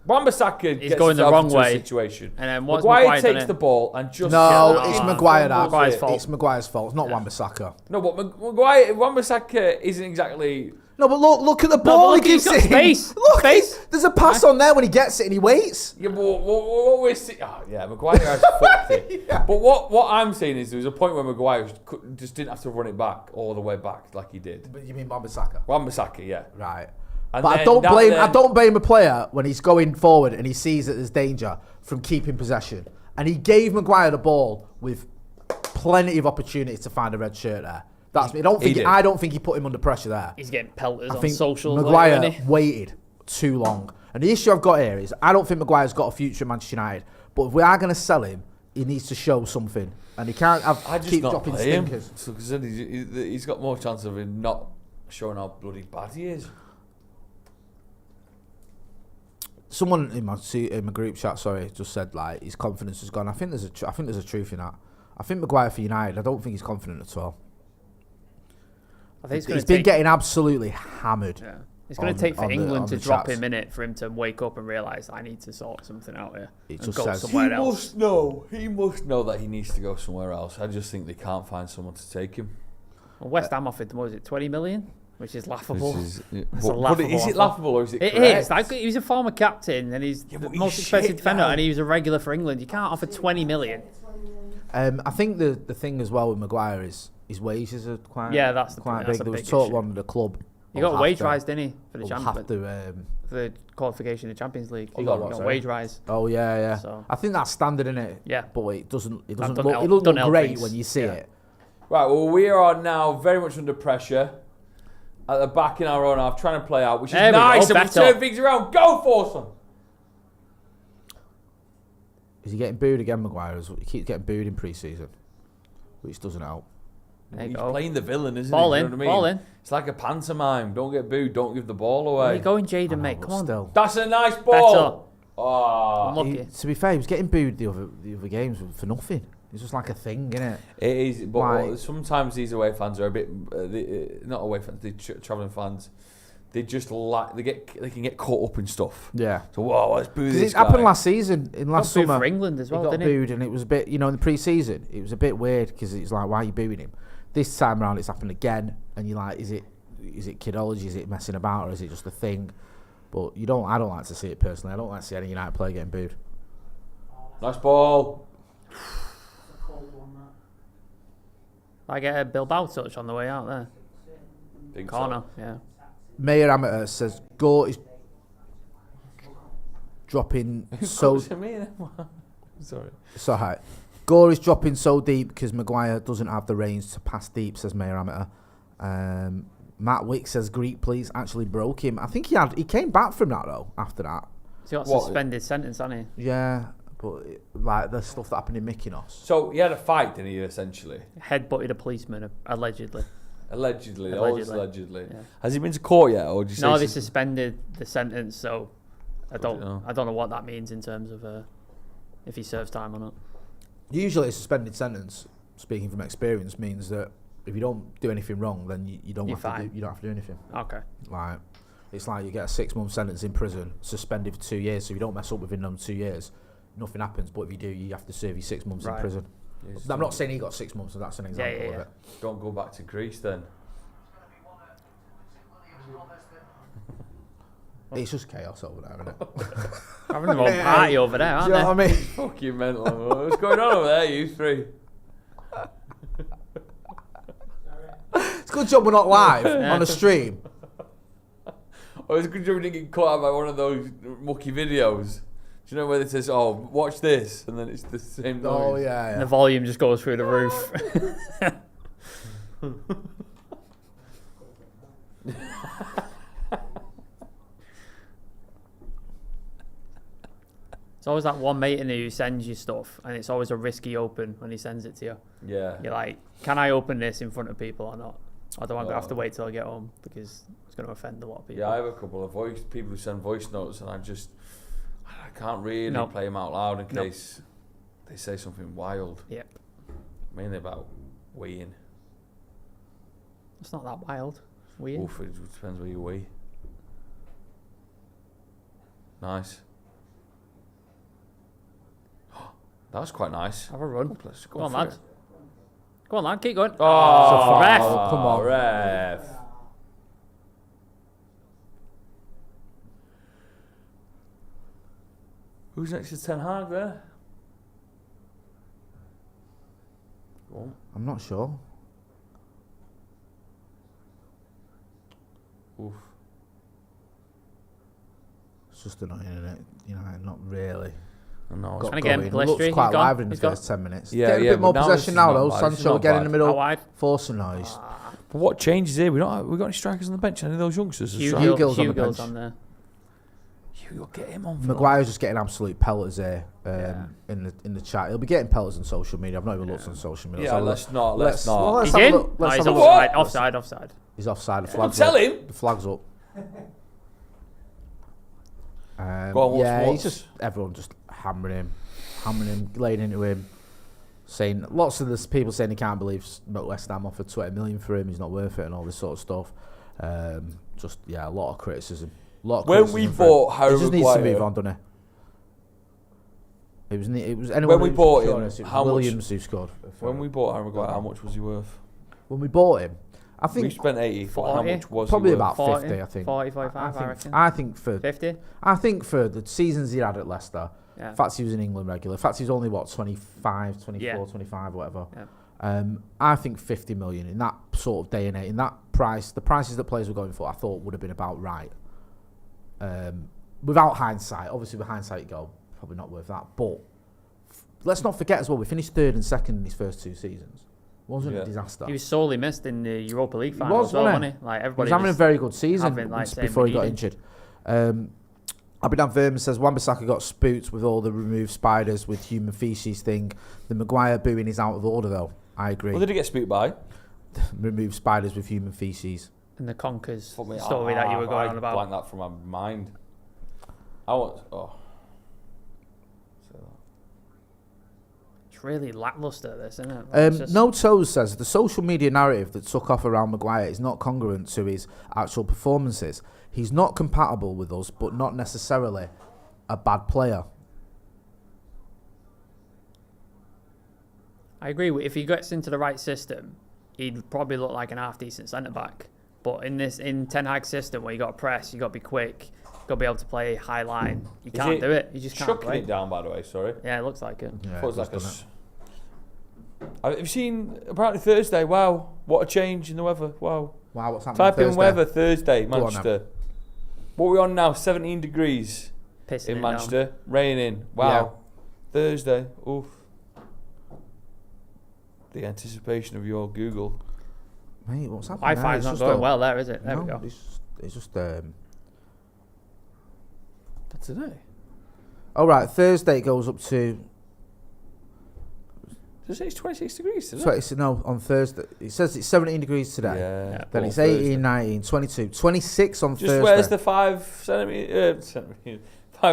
Wan-Bissaka He's gets going the himself wrong into a way. situation. And then what's Maguire Maguire done takes it? the ball and just No, Yeah, it's no. Maguire. That. Maguire's fault. It's Maguire's fault. It's not Wan-Bissaka. No, but Maguire, Wan-Bissaka isn't exactly. No, but look at the but ball look, he gives he's got it. space. Look, Space. there's a pass on there when he gets it and he waits. Yeah, but what we're seeing. Oh, yeah, Maguire has fucked it. Yeah. But what I'm saying is there was a point where Maguire just didn't have to run it back all the way back like he did. But you mean Wan-Bissaka? Wan-Bissaka, yeah. Right. And But I then don't that blame. then- I don't blame a player when he's going forward and he sees that there's danger from keeping possession. And he gave Maguire the ball with plenty of opportunities to find a red shirt there. That's me. I don't think he put him under pressure there. He's getting pelters I on think social. Maguire waited too long. And the issue I've got here is I don't think Maguire's got a future at Manchester United. But if we are going to sell him, he needs to show something. And he can't I just keep not dropping play him. stinkers. So, 'cause then he's got more chance of him not showing how bloody bad he is. Someone in my group chat, just said like his confidence has gone. I think there's a truth in that. I think Maguire for United, I don't think he's confident at all. I think He's been getting absolutely hammered. Yeah. It's going to take for England to drop him in it for him to wake up and realise I need to sort something out here It and just go says- somewhere He else. must know. He must know that he needs to go somewhere else. I just think they can't find someone to take him. Well, West Ham offered, what was it, 20 million? Which is laughable. Is a but laughable is it offer. laughable or is it It correct? is. Like, he was a former captain and he's the but he's most expensive shit defender now. and he was a regular for England. You can't offer 20 million. I think the thing as well with Maguire is his wages are quite Yeah, quite that's big. a There was big talk issue. one of the club. He got a wage rise, didn't he, for the Have Champions to, for the qualification of the Champions League. He Oh, got what, a sorry? wage rise. oh yeah. So- I think that's standard, isn't it? Yeah. But it doesn't doesn't look, help- it doesn't doesn't look help great things. when you see Yeah. it. Right, well, we are now very much under pressure at the back in our own half, trying to play out, which is There we go, nice, and we better. turn things around. Go, Forson! Is he getting booed again, Maguire? He keeps getting booed in pre-season, which doesn't help. There you He's go. playing the villain, isn't Ball he? in, You know what I mean? ball in. It's like a pantomime. Don't get booed, don't give the ball Where away. you going, I Jaden, know, mate? but Come on. still. That's a nice ball. Better. Oh, Unlucky. To be fair, he was getting booed the other games for nothing. It's just like a thing, isn't it? it is, but Right. sometimes these away fans are a bit, not away fans, the travelling fans. They just like they can get caught up in stuff. Yeah. So whoa, let's boo Because this it happened guy. last season, in last Got booed summer. for England as well, he got didn't he? booed, and it was a bit, in the pre-season, it was a bit weird because it's like, why are you booing him? This time around, it's happened again, and you're like, is it kidology? Is it messing about, or is it just a thing? But I don't like to see it personally. I don't like to see any United player getting booed. Nice ball. I get a Bilbao touch on the way out there. Think Corner, so. yeah. Mayor Amateur says Gore is dropping so. Sorry. It's alright. Gore is dropping so deep because Maguire doesn't have the range to pass deep, says Mayor Amateur. Matt Wick says Greek police actually broke him. I think he came back from that though after that. He's got What? suspended sentence, hasn't he? Yeah, but like the stuff that happened in Mykonos. So he had a fight, didn't he? Essentially, Headbutted a policeman, allegedly. allegedly. Allegedly. Yeah. Has he been to court yet, or did you say? No, they he's- suspended the sentence, so I don't know. know what that means in terms of if he serves time or not. Usually a suspended sentence, speaking from experience, means that if you don't do anything wrong, then you don't You're have to fine. do, you don't have to do anything. Okay. Like it's like you get a 6-month sentence in prison, suspended for 2 years. So if you don't mess up within them 2 years, nothing happens. But if you do, you have to serve your 6 months in Right. prison. Yes, I'm not saying he got 6 months, so that's an example yeah. of it. Don't go back to Greece then. It's just chaos over there, isn't it? Having them all party over there, Do aren't you know they? what I mean? Fucking mental. What's going on over there, you three? It's a good job we're not live on a stream. Oh, it's a good job we didn't get caught out by one of those mucky videos. Do you know where it says, "Oh, watch this," and then it's the same noise? Oh And yeah. the volume just goes through the roof. It's always that one mate in there who sends you stuff, and it's always a risky open when he sends it to you. Yeah. You're like, can I open this in front of people or not? I don't want to have to wait till I get home because it's going to offend a lot of people. Yeah, I have a couple of people who send voice notes, and I can't really play them out loud in case they say something wild. Yep. Mainly about weeing. It's not that wild. Weird. Oof, it depends where you wee. Nice. That was quite nice. Have a run. Let's Go on, for lad. it. Go on, lad. Keep going. Oh, ref. Come on. Ref. Who's next to Ten Hag there? Go on. I'm not sure. Oof. It's just annoying, isn't it? You know, not really. No, Got And again, going. Pellistri, Looks quite he's gone. lively in the He's got- first 10 minutes. Yeah, Getting yeah, a bit more but now this possession is now, not though. bad. This is Sancho not getting in bad. the middle, How wide? forcing noise. But what changes here? We got any strikers on the bench? Any of those youngsters? Hugo's on the Hugo's bench. on there. Hugo, get him on. Maguire's just getting absolute pelters here Yeah. in the chat. He'll be getting pelters on social media. I've not even looked on social media. Yeah, So let's not. well, Let's not. He's have a in. look. No, Let's he's have a offside. look. Offside. He's offside. The Come flag's tell up. him. The flag's up. Go on, what's- Yeah, what's- he's just everyone just hammering him, laying into him, saying lots of the people saying he can't believe West Ham offered 20 million for him. He's not worth it, and all this sort of stuff. A lot of criticism. When we bought Harry he just needs to Maguire- move on, doesn't he? It was anyone When we who bought scored him, it was how much- Williams who scored. When we bought Harry Maguire, how much was he worth? When we bought him, I We think spent 80. But how 40? much was probably he worth? about 40, 50. I think 40, 45, I reckon. I think for 50? the seasons he had at Leicester. Yeah. In fact, he was in England regular. In fact, he was only 25, 24, Yeah. 25, whatever. Yeah. I think 50 million in that sort of day and age, in that price, the prices that players were going for, I thought would have been about right. Without hindsight, obviously with hindsight, you go probably not worth that. But let's not forget as well, we finished third and second in his first two seasons. Wasn't it a disaster? He was sorely missed in the Europa League final was, as well, wasn't wasn't he? Like He everybody was having a very good season having, like, saying before he we got need injured. Abhinav Verma says Wan-Bissaka got spooked with all the removed spiders with human feces thing. The Maguire booing is out of order though. I agree. What did he get spooked by? Remove spiders with human feces. in the Conkers Fuck me, story that you were going I on about. blanked that from my mind. I want. Oh. Say that. It's really lackluster, this, isn't it? Like, it's just- No Toes says the social media narrative that took off around Maguire is not congruent to his actual performances. He's not compatible with us, but not necessarily a bad player. I agree. If he gets into the right system, he'd probably look like an half-decent centre-back. But in Ten Hag's system, where you got to press, you got to be quick, you got to be able to play high line. You Is can't do it. You just can't chucking play. it down, by the way. Sorry. Yeah, it looks like it. Yeah, Thought it was he's like a. done Have you seen apparently Thursday? Wow, what a change in the weather! Wow. Wow, what's happening? Type in Thursday? weather Thursday, Go on, Manchester. What are we on now? 17 degrees Pissing in it Manchester, raining. Wow. Thursday. Oof. The anticipation of your Google. Mate, what's happening? Wi-Fi's not going well there, is it? There we go. It's just That's today. all right, Thursday it goes up to Does it say it's 26 degrees today? on Thursday. It says it's 17 degrees today. Yeah. Then well, it's 18, Thursday. 19, 22, 26 on Just Thursday. where's the 5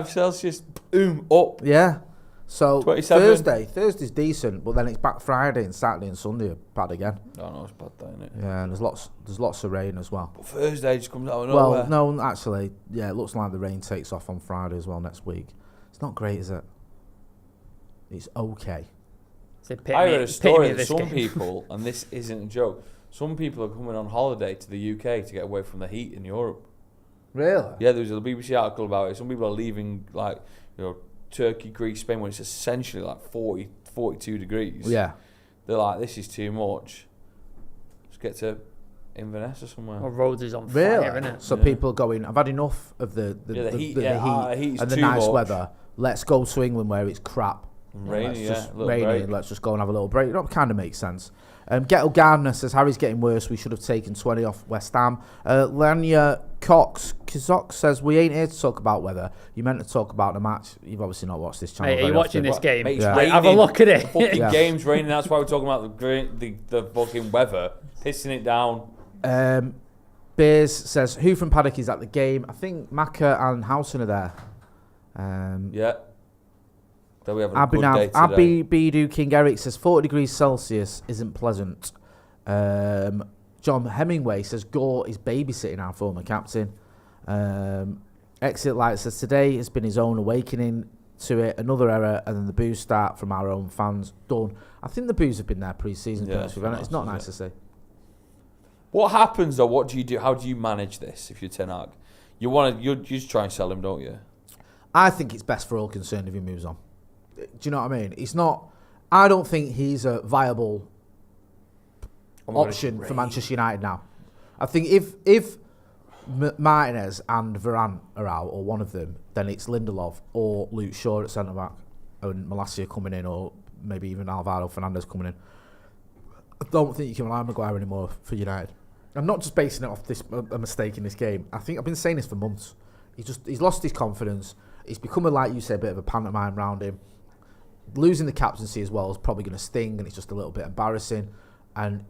Celsius boom up? Yeah. So 27. Thursday's decent, but then it's back Friday and Saturday and Sunday are bad again. No, no, it's bad, isn't it? Yeah, and there's lots of rain as well. But Thursday just comes out of nowhere. Well, no, actually, yeah, it looks like the rain takes off on Friday as well next week. It's not great, is it? It's okay. It's a I read a story epitome of that this some game. people, and this isn't a joke, some people are coming on holiday to the UK to get away from the heat in Europe. Really? Yeah, there was a BBC article about it. Some people are leaving, like, Turkey, Greece, Spain, when it's essentially like 40, 42 degrees. Yeah. They're like, this is too much. Let's get to Inverness or somewhere. Well, Rhodes is on Really? fire, isn't it? So Yeah. people are going, I've had enough of the heat, heat heat's and the too nice much. weather. Let's go to England where it's crap. Rainy, Let's yeah. just A little rainy, break. let's just go and have a little break. That kind of makes sense. Ghetto Gardner says Harry's getting worse. We should have taken 20 off West Ham. Lanya Kazok says, we ain't here to talk about weather. You meant to talk about the match. You've obviously not watched this channel. Mate, are you very watching often. this game? Mate, it's Yeah. raining. Have a look at it. The fucking Yeah. game's raining. That's why we're talking about the fucking weather. Pissing it down. Beers says, who from Paddock is at the game? I think Maka and Housen are there. Yeah. Then we have a good day today. Abby Bidu King Eric says 40 degrees Celsius isn't pleasant. John Hemingway says Gore is babysitting our former captain. Exit Light says today has been his own awakening to it. Another error, and then the boos start from our own fans. Done. I think the boos have been there pre-season. Yeah, It's not nice to see. What happens though? What do you do? How do you manage this if you're Ten Hag? You just try and sell him, don't you? I think it's best for all concerned if he moves on. Do you know what I mean? It's not. I don't think he's a viable option for Manchester United now. I think if Martinez and Varane are out, or one of them, then it's Lindelof or Luke Shaw at centre back, and Malacia coming in, or maybe even Alvaro Fernandez coming in. I don't think you can rely on Maguire anymore for United. I'm not just basing it off a mistake in this game. I think I've been saying this for months. He's lost his confidence. He's become like you say, a bit of a pantomime around him. Losing the captaincy as well is probably going to sting, and it's just a little bit embarrassing. And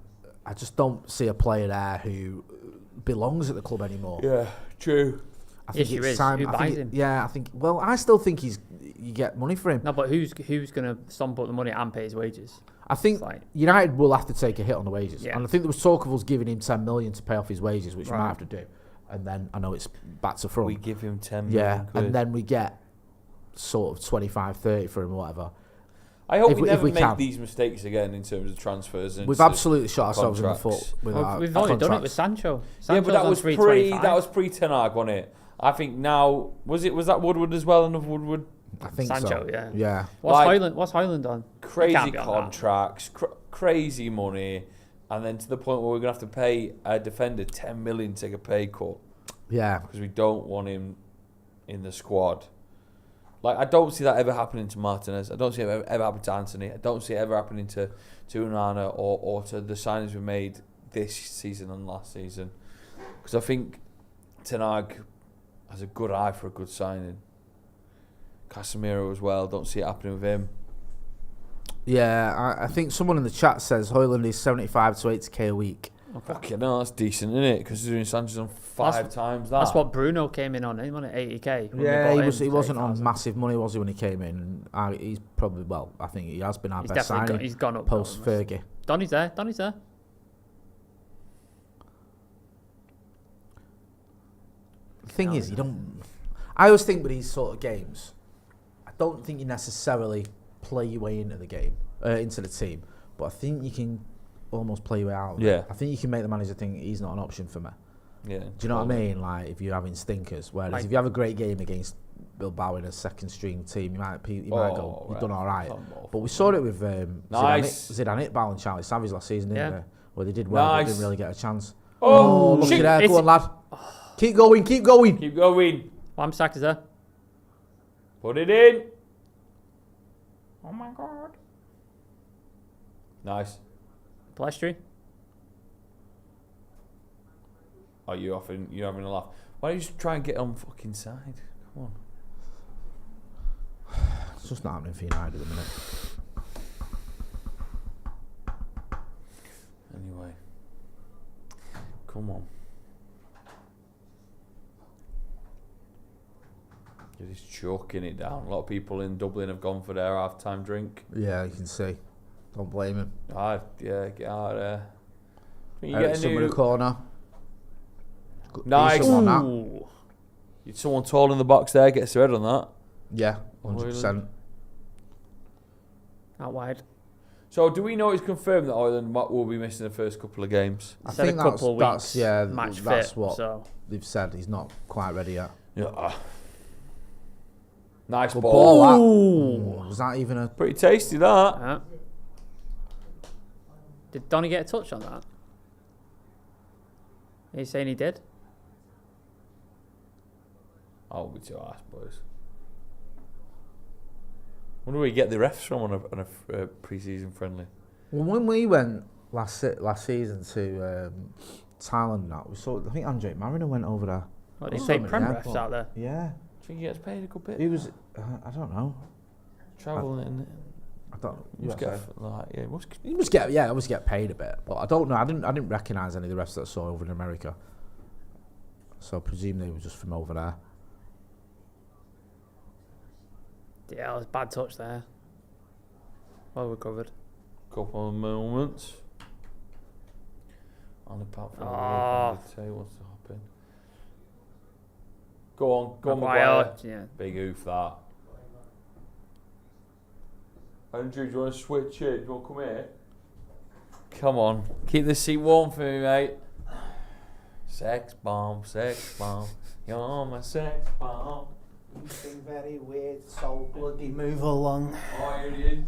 I just don't see a player there who belongs at the club anymore. Yeah, true. I think Issue it's is, time. who buys him? Yeah, I think. Well, I still think you get money for him. No, but who's going to stomp up the money and pay his wages? I think It's like- United will have to take a hit on the wages, Yeah. and I think there was talk of us giving him 10 million to pay off his wages, which we Right. might have to do. And then I know it's back to front. We give him 10 million Yeah, quid. and then we get sort of 25, 30 for him or whatever. I hope if we we- if never we make can. these mistakes again in terms of transfers. And We've absolutely shot ourselves in the contracts. foot with Well, our we've only done it with contracts. Sancho. Yeah, Sancho's but that on was pre 325. Ten Hag, wasn't it? I think now was that Woodward as well? And Woodward I think Sancho, so. yeah. Yeah. What's Hoyland on? crazy can't be on that. contracts, crazy money, and then to the point where we're gonna have to pay a defender 10 million to take a pay cut Yeah. because we don't want him in the squad. Like, I don't see that ever happening to Martinez. I don't see it ever happening to Anthony. I don't see it ever happening to Onana or to the signings we made this season and last season. Because I think Ten Hag has a good eye for a good signing. Casemiro as well. Don't see it happening with him. Yeah, I think someone in the chat says Hoyland is 75 to 80k a week. Fucking hell, that's decent, isn't it? Considering Sanchez on five times that. That's what Bruno came in on, wasn't it? 80k. when we Yeah, bought he him, wasn't on 80,000. massive money, was he, when he came in? And he's probably, well, I think he has been our He's best definitely signing he's gone up. post now. Fergie. Donny's there. Donny's there. The thing is, you don't. I always think with these sort of games, I don't think you necessarily play your way into the game, into the team, but I think you can almost play your way out. Of it. Yeah. I think you can make the manager think he's not an option for me. Yeah. Do you know what I mean? Like if you're having stinkers, whereas Like- if you have a great game against Bilbao in a second string team, you might go, you've done all right. But we saw it with Nice. Zidane Itbal and Charlie Savage last season, didn't Yeah. we? Where they did well, but Nice. didn't really get a chance. Oh, Look shoot. at there, go It's- on, lad. Keep going, keep going. Keep going. Wamsack is there. Put it in. Oh my god. Nice. Palestri. Oh, you're having a laugh. Why don't you just try and get on fucking side? Come on. It's just not happening for United at the minute. Anyway. Come on. You're just choking it down. A lot of people in Dublin have gone for their half-time drink. Yeah, you can see. Don't blame him. Yeah, get out of there. You Ericsson get a with a new... corner. Nice. Decent one, that. Ooh. Someone tall in the box there gets their head on that. Yeah, 100%. Out wide. So, do we know it's confirmed that Ireland will be missing the first couple of games? I Said think a couple of that's weeks. yeah, Match that's fit. what So they've said. He's not quite ready yet. Yeah. Nice Good ball. ball, that. Ooh. Was that even a... Pretty tasty, that. yeah. Did Donny get a touch on that? Are you saying he did? I'll be too ass, boys. Wonder where you get the refs from on a pre-season friendly. Well, when we went last season to Thailand, that we saw. I think Andre Mariner went over there. What do you Some say, of it, Prem yeah, refs but- out there? Yeah. Do you think he gets paid a good bit? He was. I don't know. Travelling. I don't. He must get like yeah. He must get. Yeah, obviously get paid a bit, but I don't know. I didn't recognise any of the refs that I saw over in America. So I presume they were just from over there. Yeah, it was a bad touch there. Well recovered. Couple of moments. On the platform. Oh. Tell you what's happening. Go on, Maguire, Maguire. yeah. Big oof that. Andrew, do you want to switch it? Do you want to come here? Come on, keep the seat warm for me, mate. Sex bomb, you're my sex bomb. You've been very weird, so bloody move along. Oh, here it is.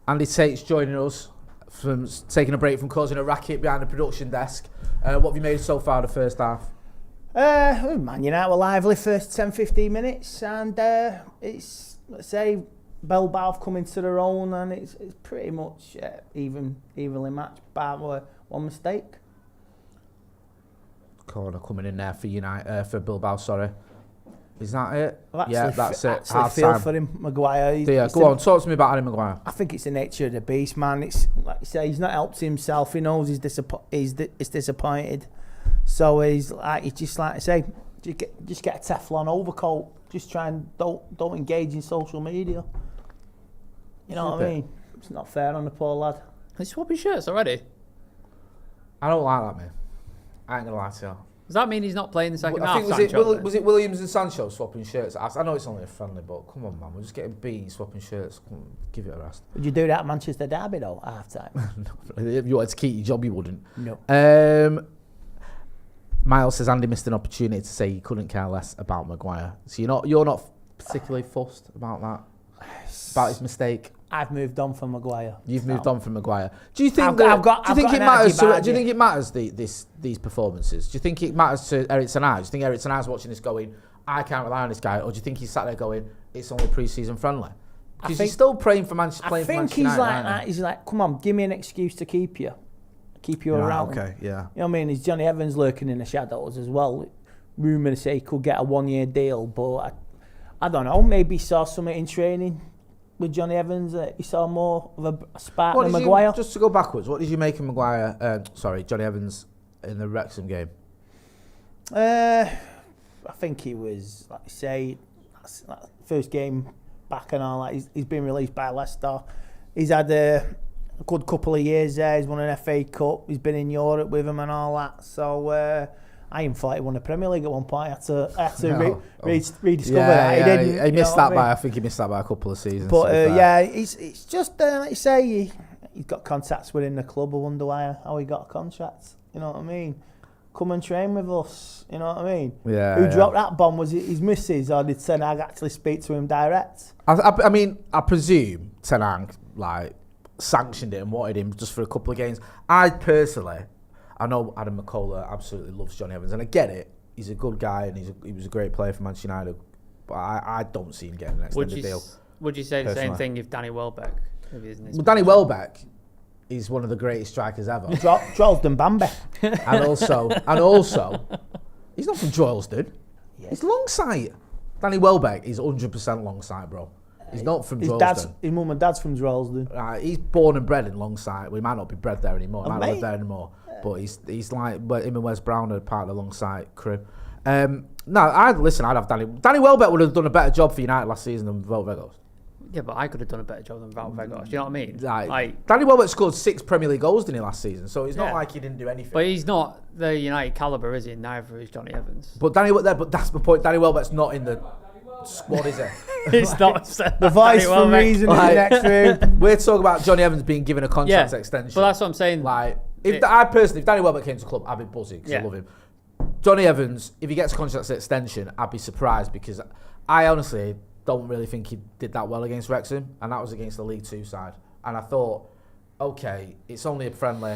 Andy Tate's joining us from taking a break from causing a racket behind the production desk. What have you made so far the first half? Man United were lively first 10-15 minutes, and it's, let's say, Bilbao have come into their own, and it's pretty much evenly matched, bar one mistake. Corner coming in there for for Bilbao. Sorry, is that it? I've Yeah, that's it. Actually Half feel time. for him, Maguire. Yeah, go on, talk to me about Harry Maguire. I think it's the nature of the beast, man. It's like you say, he's not helped himself. He knows he's disappointed. So he's just like I say, just get a Teflon overcoat. Just try and don't engage in social media. You know what I mean? It's not fair on the poor lad. He's swapping shirts already. I don't like that, man. I ain't gonna lie to you. Does that mean he's not playing the second I half? think was it Williams and Sancho swapping shirts? I know it's only a friendly, but come on, man, we're just getting beat swapping shirts. Come on, give it a rest. Would you do that at Manchester Derby though, at half time? If you wanted to keep your job, you wouldn't. No. Miles says Andy missed an opportunity to say he couldn't care less about Maguire. So you're not particularly fussed about that, about his mistake. I've moved on from Maguire. You've moved on from Maguire. Do you think I've got do you think an it matters? argy-bargy. Do you think it matters these performances? Do you think it matters to Eric Ten Hag? Do you think Eric Ten Hag's watching this going, I can't rely on this guy, or do you think he's sat there going, it's only pre-season friendly? Because he's still playing for Manchester. I think he's like that. He's like, come on, give me an excuse to keep you around. Okay, yeah. You know what I mean? Is Johnny Evans lurking in the shadows as well? Rumours say he could get a 1-year deal, but I don't know. Maybe he saw something in training with Johnny Evans. He saw more of a spark than Maguire. Just to go backwards, what did you make of Maguire? Johnny Evans in the Wrexham game. I think he was, like I say, first game back and all that. He's been released by Leicester. He's had a good couple of years there. He's won an FA Cup. He's been in Europe with him and all that. So I even thought he won the Premier League at one point. I had to rediscover that. He didn't. He missed that by. I think he missed that by a couple of seasons. But it's just like you say, he's got contacts within the club. I wonder how he got a contract. You know what I mean? Come and train with us. You know what I mean? Yeah. Who dropped that bomb? Was it his missus, or did Ten Hag actually speak to him direct? I mean, I presume Ten Hag sanctioned it and wanted him just for a couple of games. I know Adam McCullough absolutely loves Johnny Evans, and I get it. He's a good guy, and he was a great player for Manchester United. But I don't see him getting an extended deal. Would you say the same personally. thing if Danny Welbeck? Well, Danny Welbeck is one of the greatest strikers ever, Droylsden Bambi. and also, he's not from Droylsden. Yeah. He's Longsight. Danny Welbeck is 100% Longsight, bro. He's not from Droylsden. His mum and dad's from Droylsden. He's born and bred in Longsight. We might not be bred there anymore. Oh, Might not live there anymore. But he's like, but him and Wes Brown are part of the Longsight crew. I'd have Danny Welbeck would have done a better job for United last season than Wout Weghorst. Yeah, but I could have done a better job than Wout Weghorst. Do you know what I mean? Danny Welbeck scored 6 Premier League goals, didn't he, last season? So it's not like he didn't do anything. But he's not the United calibre, is he? Neither is Johnny Evans. But that's the point. Danny Welbeck's not in the squad, is it? It's not The voice from reason in the next room. We're talking about Johnny Evans being given a contract extension. But that's what I'm saying. If Danny Welbeck came to the club, I'd be buzzing because I love him. Johnny Evans, if he gets a contract extension, I'd be surprised because I honestly don't really think he did that well against Wrexham, and that was against the League Two side. And I thought, okay, it's only a friendly,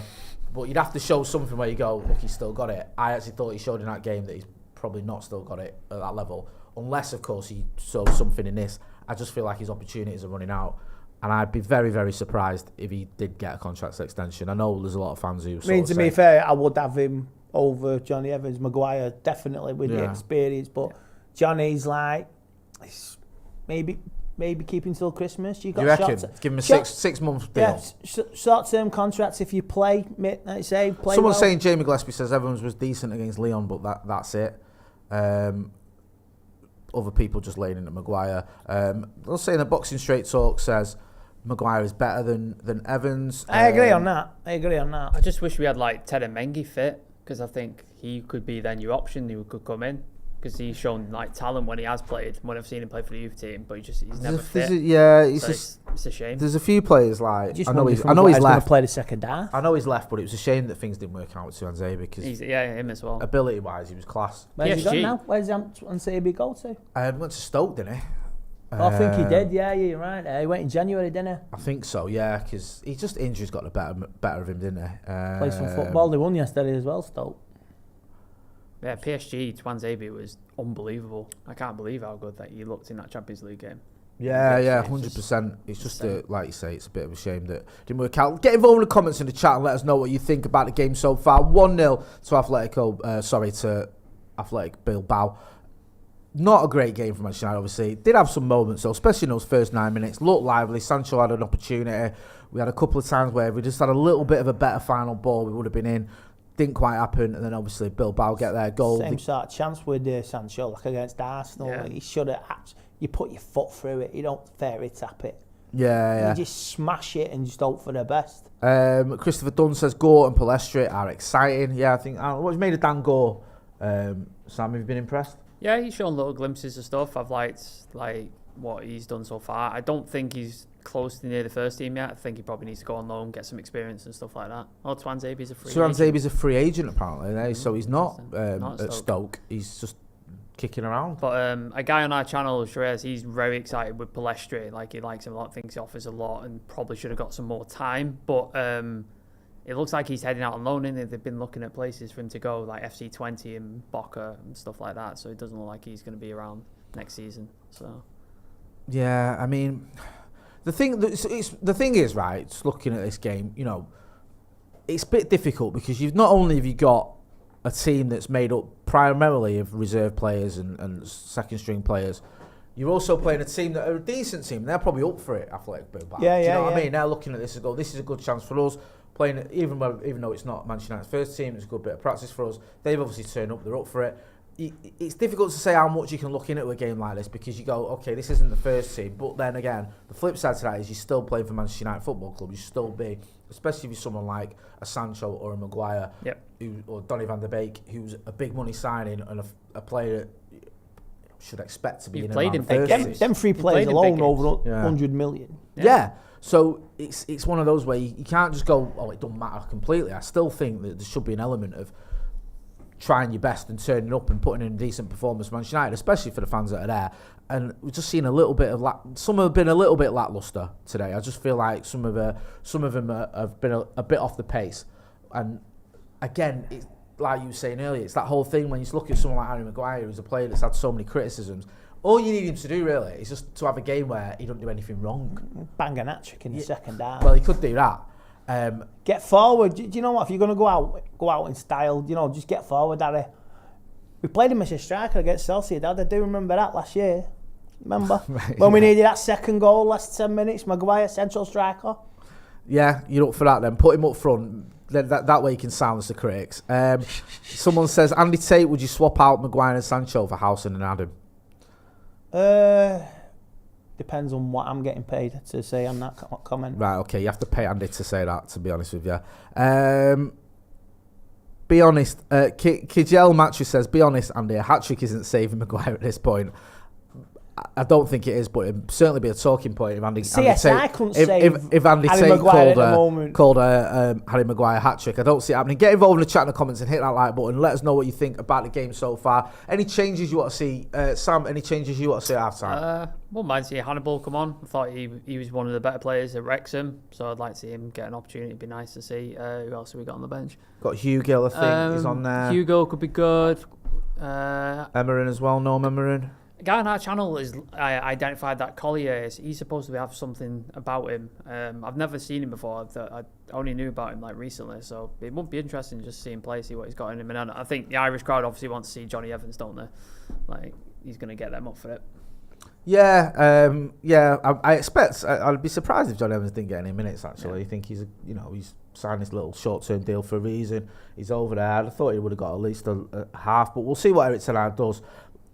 but you'd have to show something where you go, look, he's still got it. I actually thought he showed in that game that he's probably not still got it at that level, unless, of course, he showed something in this. I just feel like his opportunities are running out. And I'd be very, very surprised if he did get a contract extension. I know there's a lot of fans who To be fair, I would have him over Johnny Evans. Maguire definitely with the Yeah. experience, but Johnny's like maybe keeping till Christmas. You got You reckon? Give him a six month deal. Yeah, short-term contracts if you play. Like I say, play Someone's well. saying Jamie Gillespie says Evans was decent against Leon, but that's it. Other people just laying into Maguire. They're saying that Boxing Straight Talk says Maguire is better than Evans. I agree on that. I just wish we had like Ted and Mengi fit, because I think he could be their new option who could come in, because he's shown like talent when he has played, when I've seen him play for the youth team, but he's never fit. It's a shame. There's a few players like Just I know wonder he's if left. Gonna play the second half. I know he's left, but it was a shame that things didn't work out with Tuanzebe because Him as well. ability wise he was class. Where's he gone PSG. now? Where's Ansabi go to? Went to Stoke, didn't he? I think he did. Yeah, you're right. He went in January, didn't he? I think so, yeah, because he just injuries got the better of him, didn't he? Played some football. They won yesterday as well, Stoke. Yeah, PSG, Tuanzebe was unbelievable. I can't believe how good that he looked in that Champions League game. Yeah, 100%. It's just, like you say, it's a bit of a shame that it didn't work out. Get involved in the comments in the chat and let us know what you think about the game so far. 1-0 to Athletic Bilbao. Not a great game for Manchester United, obviously. Did have some moments, though, especially in those first 9 minutes. Looked lively. Sancho had an opportunity. We had a couple of times where if we just had a little bit of a better final ball, we would have been in. Didn't quite happen, and then obviously Bilbao get their goal. Same sort of chance with Sancho, like against Arsenal. Yeah. He should have. You put your foot through it. You don't fairy tap it. Yeah. You just smash it and just hope for the best. Christopher Dunn says Gore and Palestri are exciting. Yeah, I think what's made of Dan Gore. Sam, have you been impressed? Yeah, he's shown little glimpses of stuff. I've liked what he's done so far. I don't think he's close to near the first team yet. I think he probably needs to go on loan, get some experience and stuff like that. Tuanzebe's a free agent. Tuanzebe's a free agent apparently, so he's not Not at Stoke. He's just kicking around. But a guy on our channel, Shreyas, he's very excited with Palestri. Like, he likes him a lot, thinks he offers a lot, and probably should have got some more time. But it looks like he's heading out on loan, and they've been looking at places for him to go, like FC20 and Boca and stuff like that. So it doesn't look like he's going to be around next season. So yeah, I mean, the thing is, right, just looking at this game, you know, it's a bit difficult because you've not only have you got a team that's made up primarily of reserve players and second string players, you're also playing a team that are a decent team. They're probably up for it, Athletic Bilbao. Yeah, Do you yeah, know what yeah. I mean? They're looking at this and go, this is a good chance for us. Playing it, even though it's not Manchester United's first team, it's a good bit of practice for us. They've obviously turned up, they're up for it. It's difficult to say how much you can look into a game like this because you go, okay, this isn't the first team, but then again, the flip side to that is you're still playing for Manchester United Football Club. You still be, especially if you're someone like a Sancho or a Maguire, or Donny van der Beek, who's a big money signing and a player that should expect to be in played in the first team. Them three players alone over 100 million. Yeah. So it's one of those where you can't just go, oh, it doesn't matter completely. I still think that there should be an element of trying your best and turning up and putting in a decent performance for Manchester United, especially for the fans that are there. And we've just seen a little bit of some have been a little bit lacklustre today. I just feel like some of them have been a bit off the pace. And again, it's like you were saying earlier, it's that whole thing when you look at someone like Harry Maguire, who's a player that's had so many criticisms. All you need him to do really is just to have a game where he doesn't do anything wrong. Bang an hat-trick in the second half. Well, he could do that. Get forward. Do you know what? If you're going to go out in style, you know, just get forward, Harry. We played him as a striker against Sociedad. I do remember that last year. Remember? When we needed that second goal, last 10 minutes, Maguire, central striker. Yeah, you're up for that then. Put him up front. That way you can silence the critics. Someone says, Andy Tate, would you swap out Maguire and Sancho for Howson and Adam? Depends on what I'm getting paid to say on that comment. Right, okay, you have to pay Andy to say that, to be honest with you. Be honest, Kijel Matthew says, be honest, Andy, a hat-trick isn't saving Maguire at this point. I don't think it is, but it'd certainly be a talking point if Andy CSI couldn't save if Andy Harry Tate Maguire called Harry Maguire hat-trick. I don't see it happening. Get involved in the chat in the comments and hit that like button. Let us know what you think about the game so far. Any changes you want to see? Sam, any changes you want to see at half-time? Wouldn't mind seeing Hannibal come on. I thought he was one of the better players at Wrexham, so I'd like to see him get an opportunity. It'd be nice to see. Who else have we got on the bench? Got Hugo, I think, is on there. Hugo could be good. Emerin as well, no Emerin. A guy on our channel is identified that Collier he's supposed to have something about him. I've never seen him before. I only knew about him like recently, so it would be interesting just to see him play, see what he's got in him. And I think the Irish crowd obviously wants to see Johnny Evans, don't they? Like he's going to get them up for it. Yeah, I expect. I'd be surprised if John Evans didn't get any minutes. Actually, I think he's signed this little short-term deal for a reason. He's over there. I thought he would have got at least a half, but we'll see what Eric Ten Hag does.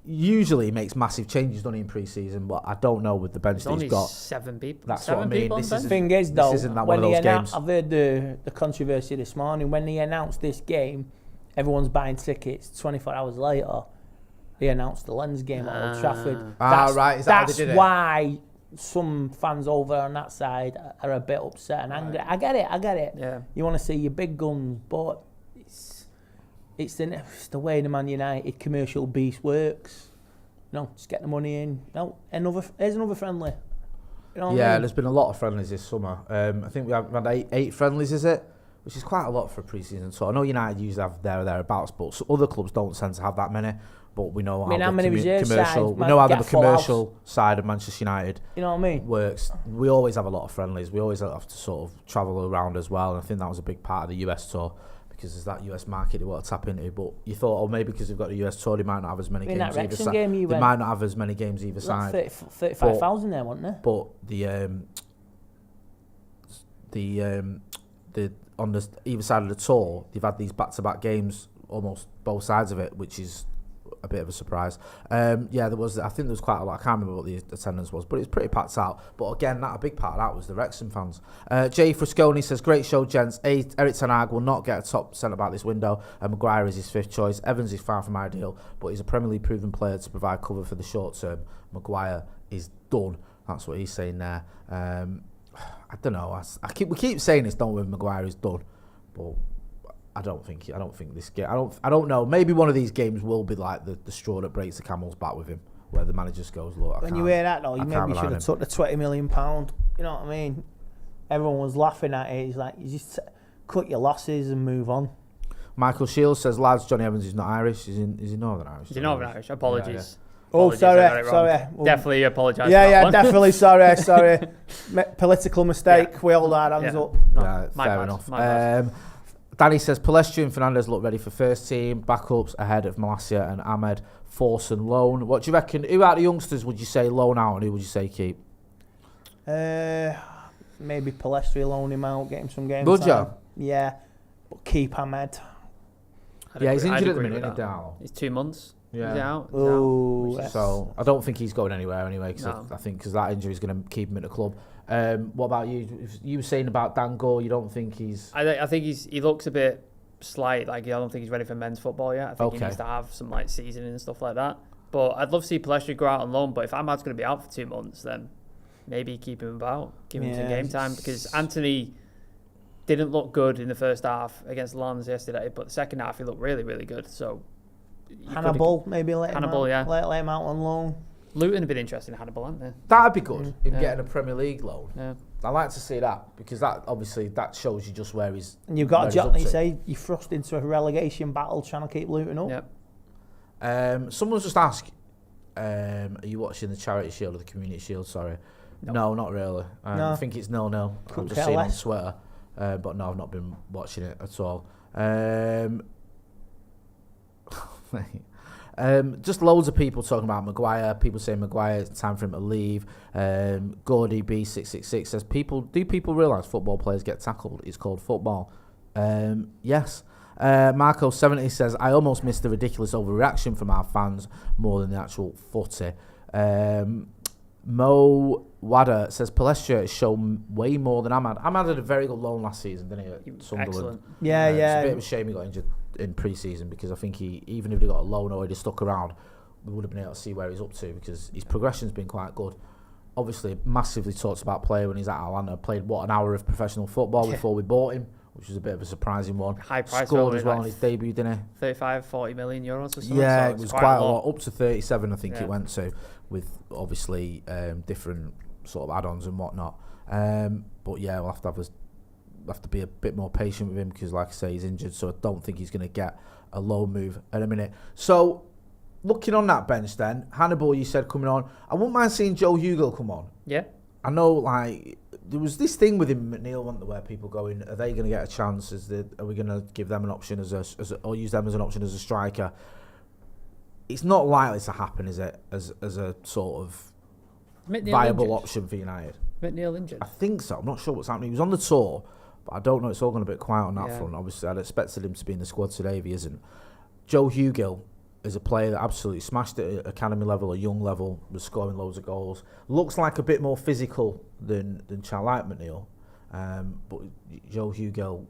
Usually, he makes massive changes, done in pre-season, but I don't know with the bench that he's got. 7 people. That's seven what I mean. people This on is bench? Thing is, though, isn't that one of those games. I've heard the controversy this morning. When they announced this game, everyone's buying tickets. 24 hours later, they announced the Lens game at Old Trafford. Right. Is that how they did it? That's why some fans over on that side are a bit upset and angry. I get it. Yeah. You want to see your big guns, but it's the way the Man United commercial beast works. Just get the money in. Here's another friendly. You know what I mean? There's been a lot of friendlies this summer. I think we have had eight friendlies, is it? Which is quite a lot for a pre-season tour. I know United usually have there or thereabouts, but other clubs don't tend to have that many. But we know how the commercial side of Manchester United works. We always have a lot of friendlies. We always have to sort of travel around as well. And I think that was a big part of the US tour because there's that US market they want to tap into. But you thought, maybe because they've got the US tour, they might not have as many games either side. They might not have as many games either side. 35,000 there, wasn't there? But the on the either side of the tour, they've had these back-to-back games, almost both sides of it, which is a bit of a surprise. There was. I think there was quite a lot. I can't remember what the attendance was, but it's pretty packed out. But again, a big part of that was the Wrexham fans. Jay Frasconi says, "Great show, gents. Eric Ten Hag will not get a top centre-back this window, and Maguire is his 5th choice. Evans is far from ideal, but he's a Premier League proven player to provide cover for the short term. Maguire is done." That's what he's saying there. I don't know. We keep saying this, don't we? Maguire is done, but I don't think this game. I don't know. Maybe one of these games will be like the straw that breaks the camel's back with him, where the manager just goes, "Look, when you hear that though, you maybe should have took the £20 million. You know what I mean? Everyone was laughing at it. He's like, you just cut your losses and move on. Michael Shields says, "Lads, Johnny Evans is not Irish. Is he Northern Irish? He's Northern Irish. Apologies. Oh, sorry. Definitely apologise. for Yeah, that one. definitely. Sorry. Political mistake. Yeah. We hold our hands up. No, fair enough. Danny says, Palestra and Fernandez look ready for first team. Backups ahead of Malacia and Ahmed. Forson loan. What do you reckon? Who out of the youngsters would you say loan out and who would you say keep? Maybe Palestra loan him out, get him some games. Would you? Yeah, but keep Ahmed. He's injured at the minute, isn't he? He's 2 months. Yeah. He's out. Oh, so I don't think he's going anywhere anyway. Because I think that injury is going to keep him at the club. What about you? If you were saying about Dan Gore, you don't think he's? I think he looks a bit slight. Like I don't think he's ready for men's football yet. I think he needs to have some seasoning and stuff like that. But I'd love to see Palestra go out on loan. But if Ahmad's going to be out for 2 months, then maybe keep him about, give him some game time, because Anthony didn't look good in the first half against Lens yesterday, but the second half he looked really, really good. So Hannibal, maybe let him out. Yeah. Let him out on loan. Luton have been interested in Hannibal, haven't they? That'd be good, in getting a Premier League loan. Yeah. I'd like to see that, because that obviously that shows you just where he's. And you've got to say you're thrust into a relegation battle trying to keep Luton up. Yep. Someone's just asked, are you watching the Charity Shield or the Community Shield? Sorry. No, not really. No. I think it's 0-0. I've just seen it on Twitter. But no, I've not been watching it at all. Just loads of people talking about Maguire. People saying Maguire, it's time for him to leave. Gordy B666 says, do people realise football players get tackled? It's called football. Yes. Marco 70 says, I almost missed the ridiculous overreaction from our fans more than the actual footy. Mo Wada says Palestra has shown way more than Ahmad. Ahmad had a very good loan last season, didn't he? At Sunderland. Excellent. Yeah. It's a bit of a shame he got injured in pre-season, because I think even if he got a loan or he'd have stuck around, we would have been able to see where he's up to, because his progression's been quite good. Obviously, massively talked about player when he's at Atlanta. Played an hour of professional football before we bought him, which was a bit of a surprising one. High price. Scored as well on his debut, didn't he? 35-40 million euros or something. Yeah, so it was quite a lot. Up to 37, I think Yeah. it went to, with obviously different sort of add-ons and whatnot. But yeah, we'll have to be a bit more patient with him, because, like I say, he's injured, so I don't think he's going to get a low move in a minute. So looking on that bench then, Hannibal, you said coming on. I wouldn't mind seeing Joe Hugill come on. Yeah. I know, like, there was this thing with him, McNeil, wasn't there, where people going, are they going to get a chance? Are we going to give them an option or use them as an option as a striker? It's not likely to happen, is it? As a sort of viable option for United. McNeil injured? I think so. I'm not sure what's happening. He was on the tour, but I don't know. It's all gone a bit quiet on that front. Obviously, I'd expected him to be in the squad today if he isn't. Joe Hugill is a player that absolutely smashed it at academy level, a young level, was scoring loads of goals. Looks like a bit more physical than Charlie McNeil. But Joe Hugill,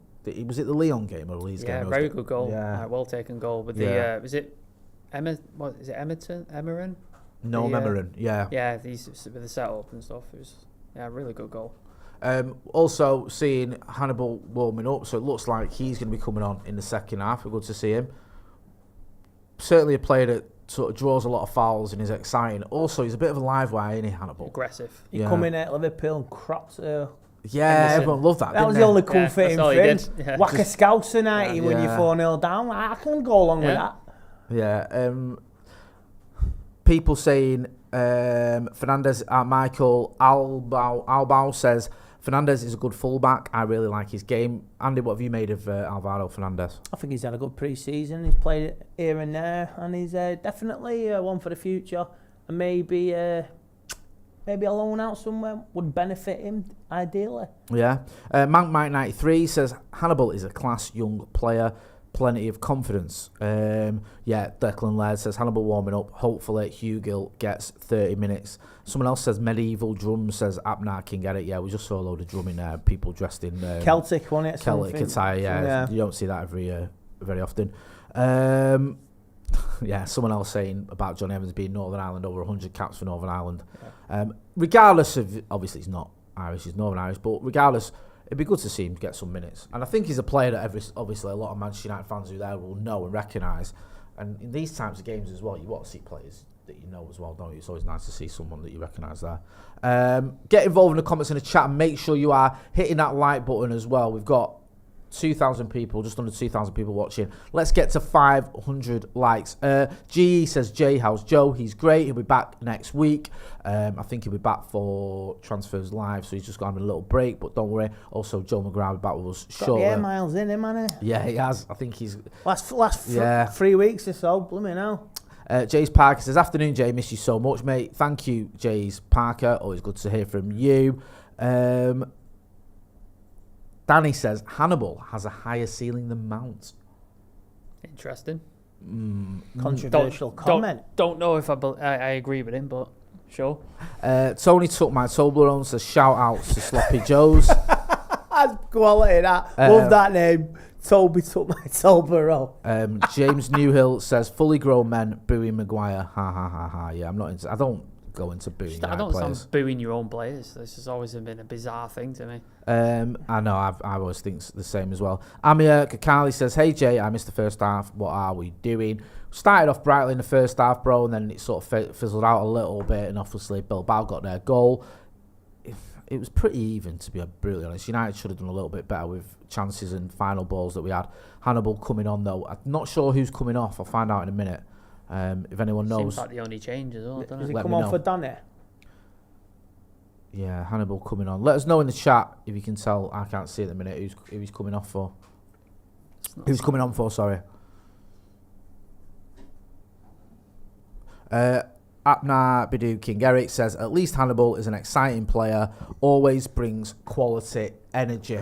was it the Lyon game or the Leeds game? Yeah, very good goal. Yeah. Well taken goal. With was it Emerson? No, Emerson, yeah. Yeah, these with the setup and stuff. It was really good goal. Also seeing Hannibal warming up, so it looks like he's going to be coming on in the second half. We're good to see him. Certainly a player that sort of draws a lot of fouls and is exciting. Also, he's a bit of a live wire, isn't he, Hannibal? Aggressive. He come in at Liverpool and crops Yeah, everyone loved that. That was the only comforting thing. Yeah. Whack a scouts tonight when you're 4-0 down. I can go along with that. Yeah. People saying Fernandez, Michael Albao says Fernandez is a good fullback. I really like his game. Andy, what have you made of Alvaro Fernandez? I think he's had a good pre-season. He's played it here and there, and he's definitely one for the future. And maybe a loan out somewhere would benefit him ideally. Yeah. Mank Mike 93 says Hannibal is a class young player. Plenty of confidence. Declan Laird says Hannibal warming up. Hopefully Hugill gets 30 minutes. Someone else says Medieval Drums says Abnar can get it. Yeah, we just saw a load of drumming there. People dressed in Celtic, wasn't it? Celtic attire. Yeah, you don't see that very often. Someone else saying about Johnny Evans being Northern Ireland, over 100 caps for Northern Ireland. Regardless of, obviously he's not Irish, he's Northern Irish, but regardless, it'd be good to see him get some minutes. And I think he's a player that obviously a lot of Manchester United fans who there will know and recognise. And in these types of games as well, you want to see players that you know as well, don't you? It's always nice to see someone that you recognise there. Get involved in the comments in the chat and make sure you are hitting that like button as well. We've got 2,000 people, just under 2,000 people watching. Let's get to 500 likes. GE says, Jay, how's Joe? He's great. He'll be back next week. I think he'll be back for Transfers Live, so he's just got a little break, but don't worry. Also, Joe McGrath will be back with us shortly. Got the air miles in him, hasn't he? Yeah, he has. I think he's... Last 3 weeks or so, blooming hell. Jays Parker says, afternoon, Jay. Miss you so much, mate. Thank you, Jays Parker. Always good to hear from you. Danny says, Hannibal has a higher ceiling than Mount. Interesting. Controversial comment. Don't know if I agree with him, but sure. Tony took my Toblerone, says, shout out to Sloppy Joe's. That's quality, that. Love that name. Toby took my Toblerone. James Newhill says, fully grown men booing Maguire. Ha ha ha ha. Yeah, I don't go into booing I don't players. sound booing your own players. This has always been a bizarre thing to me. I know, I always think the same as well. Amir Kakali says, hey Jay, I missed the first half. What are we doing? Started off brightly in the first half, bro, and then it sort of fizzled out a little bit, and obviously Bilbao got their goal. It was pretty even, to be brutally honest. United should have done a little bit better with chances and final balls that we had. Hannibal coming on, though. I'm not sure who's coming off. I'll find out in a minute. If anyone knows. Seems like the only change as well, doesn't Does it? he come on for Danny? Yeah, Hannibal coming on. Let us know in the chat if you can tell. I can't see at the minute who he's coming off for. Who's coming on for, sorry. Apna Bidu King Eric says, at least Hannibal is an exciting player, always brings quality energy.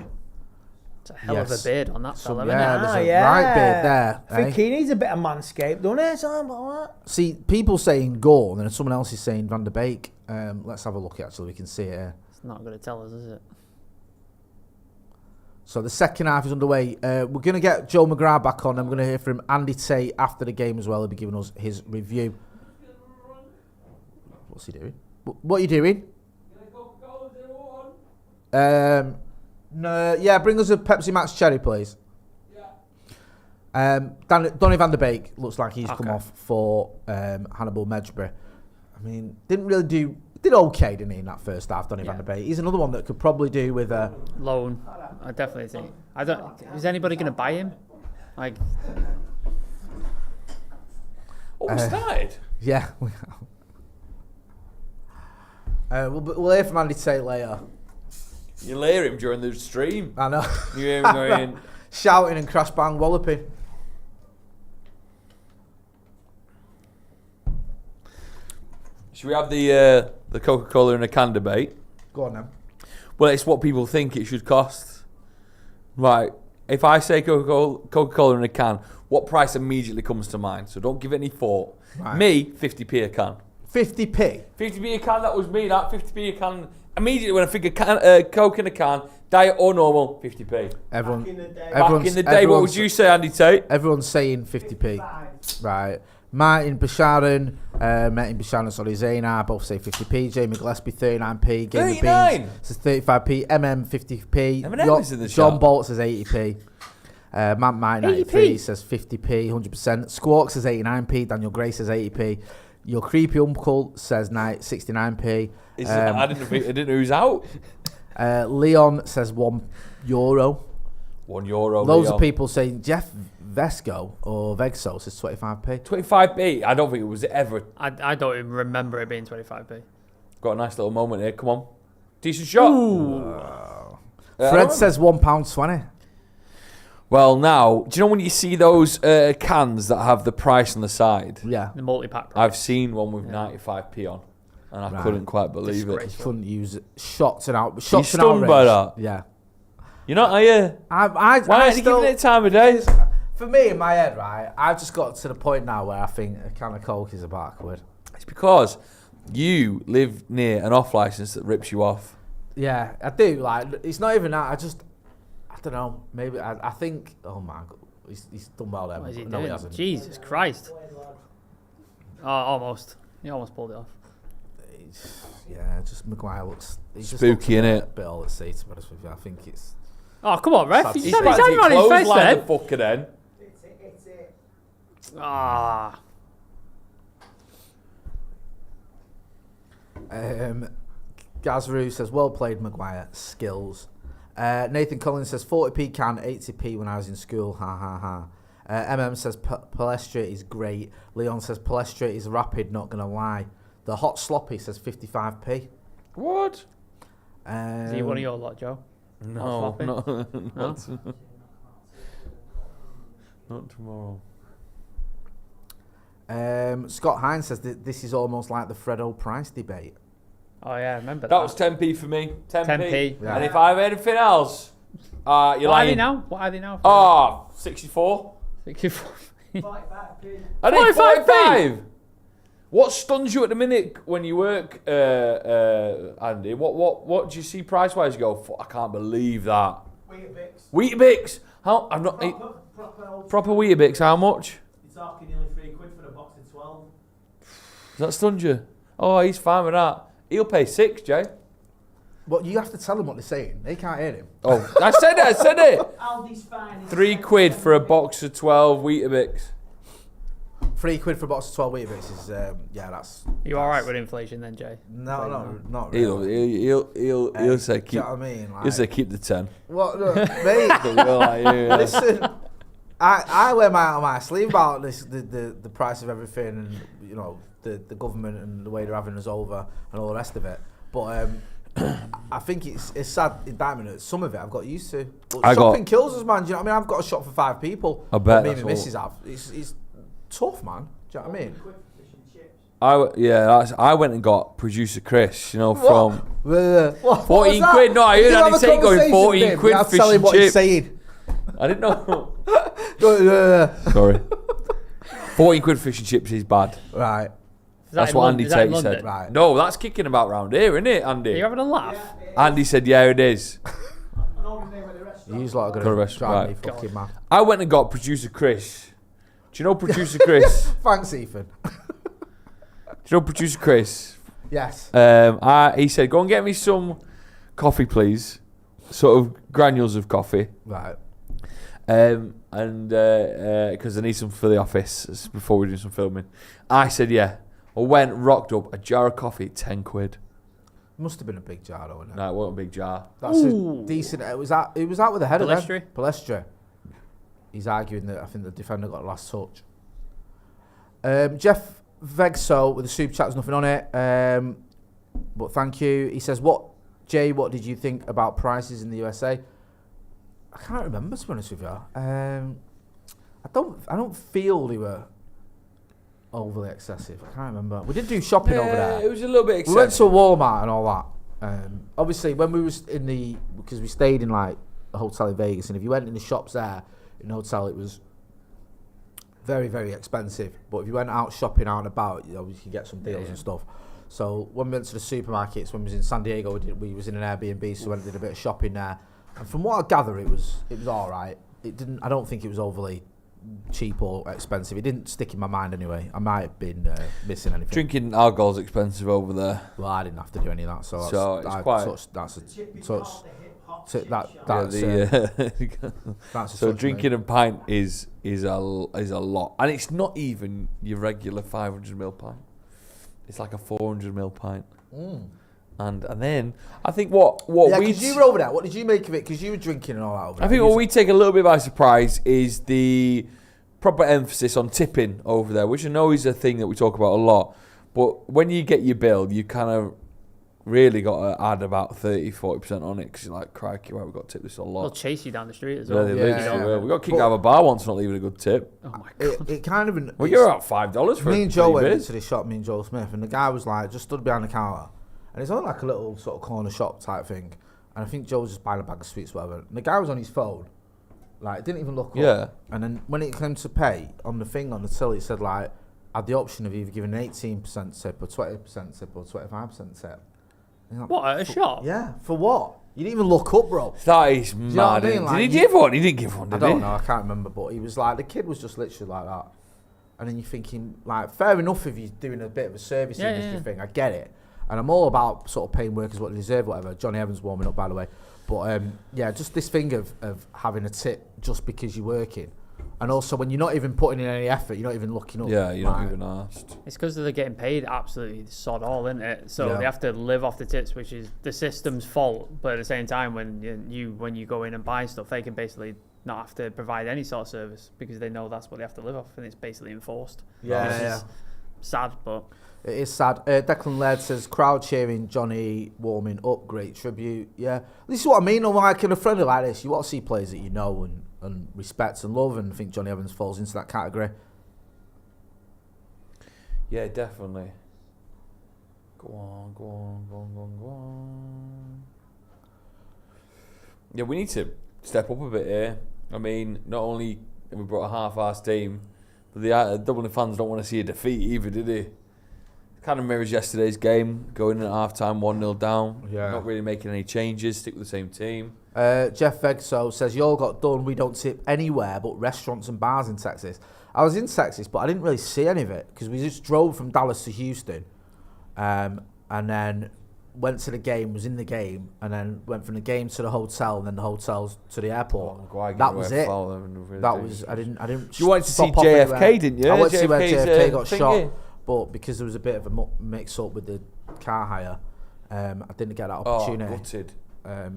It's a hell of a beard on that fella, isn't there's it? a right beard there. I think he needs a bit of manscape, don't he? Something like that. See, people saying Gore, and then someone else is saying Van der Beek. Let's have a look, actually. We can see it here. It's not going to tell us, is it? So the second half is underway. We're going to get Joe McGrath back on. I'm going to hear from Andy Tate after the game as well. He'll be giving us his review. What's he doing? What are you doing? No, yeah, bring us a Pepsi Max Cherry, please. Yeah. Donny van der Beek looks like he's come off for Hannibal Medjugorje. I mean, did okay, didn't he, in that first half, Donny van der Beek? He's another one that could probably do with a loan. I definitely think. Is anybody going to buy him? Like, Oh, we started? Yeah. We'll hear from Andy Tate later. You hear him during the stream. I know. You hear him going... Shouting and crash bang walloping. Should we have the Coca-Cola in a can debate? Go on then. Well, it's what people think it should cost. Right. If I say Coca-Cola in a can, what price immediately comes to mind? So don't give it any thought. Right. Me, 50p a can. 50p? 50p a can, that was me, that. 50p a can. Immediately when I think Coke in a can, diet or normal, 50p. Everyone, Back in the day. Back in the day, what would you say, Andy Tate? Everyone's saying 50p. Right. Martin Basharan, Zainab, both say 50p. Jamie Gillespie, 39p. Game of 39? Beans says 35p. MM, 50p. M&M is in the John shop. Bolt says 80p. Matt Mike, 93, says 50p, 100%. Squawk says 89p. Daniel Gray says 80p. Your creepy uncle says 69p. I didn't know who's out. Leon says €1. €1. Loads Leo. of people saying Jeff Vesco or Vegso says 25p. 25p. I don't think it was ever. I don't even remember it being 25p. Got a nice little moment here. Come on. Decent shot. Fred says £1.20. Well, now, do you know when you see those cans that have the price on the side? Yeah. The multi-pack price. I've seen one with 95p on, and I couldn't quite believe it. You couldn't use it. Shots and out. You're Shots and stunned by outrage. that? Yeah. You're not, are you? Why Why aren't you giving it time of day? For me, in my head, right, I've just got to the point now where I think a can of Coke is a backward. It's because you live near an off license that rips you off. Yeah, I do. Like, it's not even that. I don't know. Maybe I think. Oh my God, he's done well there. What is he No, doing? he hasn't. Jesus Christ. Oh, almost. He almost pulled it off. Yeah, just Maguire looks. He just Spooky, looks innit? a bit all at sea, to be honest with you. I think it's. Oh, come on, ref. Sad He's to had see. his hand on his face the then. fucker then. It's it. Ah. Gazru says, well played, Maguire. Skills. Nathan Collins says, 40p can, 80p when I was in school. Ha ha ha. MM says, Palestra is great. Leon says, Palestra is rapid, not going to lie. The Hot Sloppy says 55p. What? Is he one of your lot, Joe? No, No? not tomorrow. Scott Hines says that this is almost like the Fredo Price debate. Oh, yeah, I remember that. That was 10p for me. 10p. Yeah. And if I have anything else, you're What are they lying. now? What are they now? Oh, 64. 64. 45p. I need 45p. 45. What stuns you at the minute when you work, Andy? What do you see price wise? You go, I can't believe that. Weetabix. Weetabix. How? I'm not proper Weetabix. How much? You're talking nearly £3 for a box of 12. Does that stun you? Oh, he's fine with that. He'll pay 6, Jay. Well, you have to tell them what they're saying. They can't hear him. Oh, I said it. Aldi's fine. £3 for a box of 12 Weetabix. £3 for a box of 12 Weetabix is, yeah, that's... You all right with inflation then, Jay? No, not really. He'll say Do keep. you know what I mean? Like, He'll say keep the 10. what, look, mate, You're like, yeah. listen, I wear my out of my sleeve about this, the price of everything and, you know, the government and the way they're having us over and all the rest of it. But I think it's sad indictment that some of it I've got used to. But shopping kills us, man. Do you know what I mean? I've got a shop for 5 people. I bet Me that's and my all. missus have. It's tough, man. Do you know what I mean? I went and got producer Chris, you know, from What 14 was quid. No, I You heard didn't have Andy a Tate going conversation 14 with him. quid You had to fish tell him and what he's chips. saying. I didn't know. Right. Sorry. 14 quid fish and chips is bad. That's what Andy Tate said. Right. No, that's kicking about round here, isn't it, Andy? Are you having a laugh? Andy said, yeah, it is. He's like Got a going rest- to drive me right. fucking mad. I went and got producer Chris. Do you know producer Chris? Thanks, Ethan. Do you know producer Chris? Yes. He said, go and get me some coffee, please. Sort of granules of coffee. Right. And because I need some for the office before we do some filming. I said, yeah. I went, rocked up a jar of coffee, 10 quid. Must have been a big jar, though, wasn't it? No, it wasn't a big jar. That's a decent. It was out with the header. Palestri? Palestra. He's arguing that I think the defender got the last touch. Jeff Vegso with the super chat, there's nothing on it. But thank you. He says, what did you think about prices in the USA? I can't remember, to be honest with you. I don't feel they were overly excessive. I can't remember. We did do shopping over there. It was a little bit excessive. We went to a Walmart and all that. Obviously, when we was because we stayed in like a hotel in Vegas, and if you went in the shops there in the hotel, it was very, very expensive. But if you went out shopping out and about, you could get some deals and stuff. So when we went to the supermarkets, when we was in San Diego, we was in an Airbnb, so we went and did a bit of shopping there. And from what I gather, it was all right. I don't think it was overly cheap or expensive. It didn't stick in my mind anyway. I might have been missing anything. Drinking alcohol's expensive over there. Well, I didn't have to do any of that, so so drinking a pint is a lot, and it's not even your regular 500ml pint. It's like a 400ml pint. And then I think what because you were over there. What did you make of it? Because you were drinking and all that over there. I think what we take a little bit by surprise is the proper emphasis on tipping over there, which I know is a thing that we talk about a lot. But when you get your bill, you kind of really got to add about 30-40% on it, because you're like, crikey, right, we've got to tip this a lot. They'll chase you down the street as well. We got kicked out of a bar once for not leaving a good tip. Oh my god! It kind of. Well, you're out $5 for me and Joe went into this shop. Me and Joel Smith, and the guy was like, just stood behind the counter, and it's only like a little sort of corner shop type thing. And I think Joe was just buying a bag of sweets, whatever. And the guy was on his phone, like didn't even look up. Yeah. And then when it came to pay on the thing on the till, it said like, had the option of either giving an 18% tip or 20% tip or 25% tip. Like, what, at a shop? Yeah, for what? You didn't even look up, bro. That is mad. know what I mean? Did he give one? He didn't give one, did he? I don't know, I can't remember, but he was like, the kid was just literally like that. And then you're thinking, like, fair enough if you're doing a bit of a service industry thing, I get it. And I'm all about sort of paying workers what they deserve, whatever. Johnny Evans warming up, by the way. But yeah, just this thing of having a tip just because you're working. And also, when you're not even putting in any effort, you're not even looking up. Yeah, you're not even asked. It's because they're getting paid absolutely sod all, isn't it? So they have to live off the tips, which is the system's fault. But at the same time, when you go in and buy stuff, they can basically not have to provide any sort of service because they know that's what they have to live off, and it's basically enforced. Yeah. Sad, but It is sad. Declan Laird says, crowd cheering Johnny warming up, great tribute. Yeah, this is what I mean. Like in a friendly like this, you want to see players that you know and respect and love, and I think Johnny Evans falls into that category. Yeah, definitely. Go on. Yeah, we need to step up a bit here. I mean, not only have we brought a half-assed team, but the Dublin fans don't want to see a defeat either, do they? Kind of mirrors yesterday's game, going in at half-time 1-0 down, not really making any changes, stick with the same team. Jeff Vegso says, you all got done, we don't tip anywhere but restaurants and bars in Texas. I was in Texas, but I didn't really see any of it because we just drove from Dallas to Houston and then went to the game, was in the game, and then went from the game to the hotel and then the hotels to the airport. That was it. I didn't. You wanted to see JFK, didn't you? I went to see where JFK got thingy. shot, but because there was a bit of a mix-up with the car hire, I didn't get that opportunity. Oh, gutted.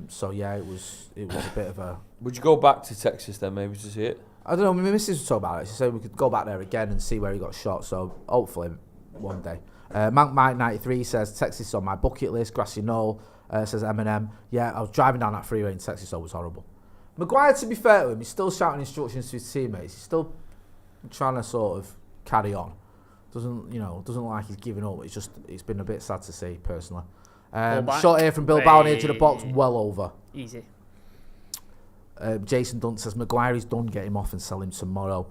So yeah, it was a bit of a. Would you go back to Texas then, maybe to see it? I don't know. My missus was talking about it. She said we could go back there again and see where he got shot. So hopefully one day. Mank Mike 93 says Texas is on my bucket list. Grassy Knoll says Eminem. Yeah, I was driving down that freeway in Texas. So it was horrible. Maguire, to be fair to him, he's still shouting instructions to his teammates. He's still trying to sort of carry on. Doesn't look like he's giving up. It's been a bit sad to see personally. Shot here from Bilbao near to the box, well over. easy. Jason Dunt says Maguire is done, get him off and sell him tomorrow.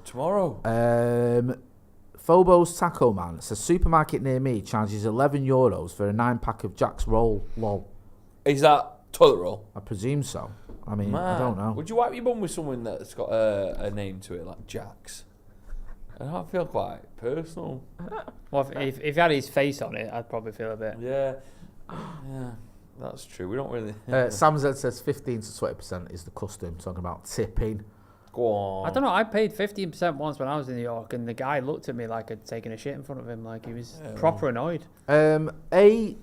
Phobos Taco Man says supermarket near me charges €11 for a 9-pack of Jack's roll. Lol. Is that toilet roll? I presume so. I mean, Man, I don't know. Would you wipe your bum with someone that's got a name to it, like Jack's? I don't feel quite personal. Well, if he had his face on it, I'd probably feel a bit. Yeah, that's true. We don't really. Sam Z says 15 to 20% is the custom. Talking about tipping. Go on. I don't know. I paid 15% once when I was in New York, and the guy looked at me like I'd taken a shit in front of him, like he was proper annoyed. ASEC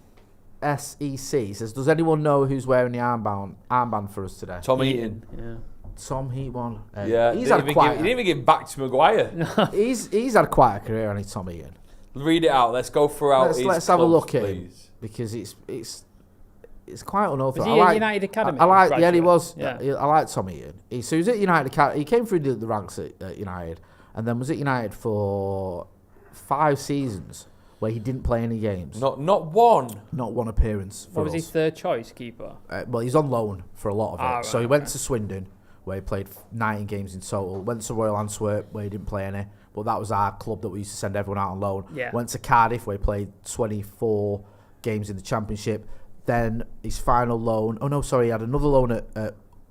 says, does anyone know who's wearing the armband for us today? Tom Eaton. Yeah. Tom Heat one. Yeah, he's he had didn't quite. even give back to Maguire. He's had quite a career, hasn't he, Tom Heaton? Read it out. Let's go through out. Let's have a look at him, please. because it's quite unorthodox. Was he at United Academy? I like. Yeah, he graduate? was. Yeah. I like Tom Heaton. So he was at United Academy. He came through the ranks at United, and then was at United for 5 seasons where he didn't play any games. Not one. Not one appearance for What was us. his third choice keeper? Well, he's on loan for a lot of it. Right, So he went to Swindon, where he played 19 games in total. Went to Royal Antwerp, where he didn't play any. But that was our club that we used to send everyone out on loan. Yeah. Went to Cardiff, where he played 24 games in the Championship. Then his final loan. Oh no, sorry, he had another loan at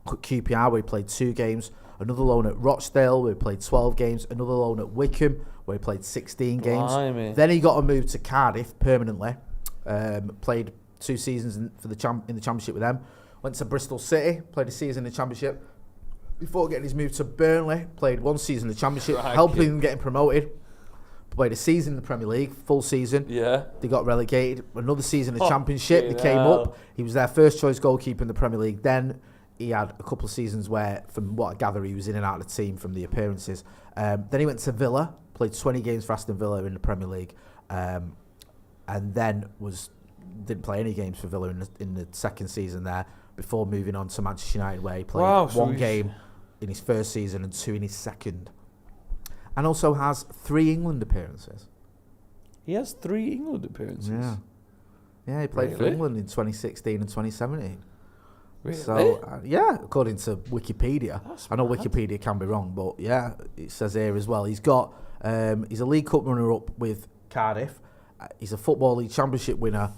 QPR, where he played 2 games. Another loan at Rochdale, where he played 12 games. Another loan at Wickham, where he played 16 games. Blimey. Then he got a move to Cardiff permanently. Played 2 seasons in the Championship with them. Went to Bristol City, played a season in the Championship. Before getting his move to Burnley, played 1 season in the Championship, Crikey. helping them getting promoted. Played a season in the Premier League, full season. Yeah. They got relegated. Another season in the Oh, Championship, they came hell. up. He was their first choice goalkeeper in the Premier League. Then he had a couple of seasons where, from what I gather, he was in and out of the team from the appearances. Then he went to Villa, played 20 games for Aston Villa in the Premier League, and then didn't play any games for Villa in the second season there, before moving on to Manchester United, where he played So 1 game in his first season and 2 in his second. And also has 3 England appearances. He has 3 England appearances. Yeah, he played for Really? England in 2016 and 2017. Really? So, yeah, according to Wikipedia. That's I know mad. Wikipedia can be wrong, but yeah, it says here as well. He's a League Cup runner-up with Cardiff. He's a Football League Championship winner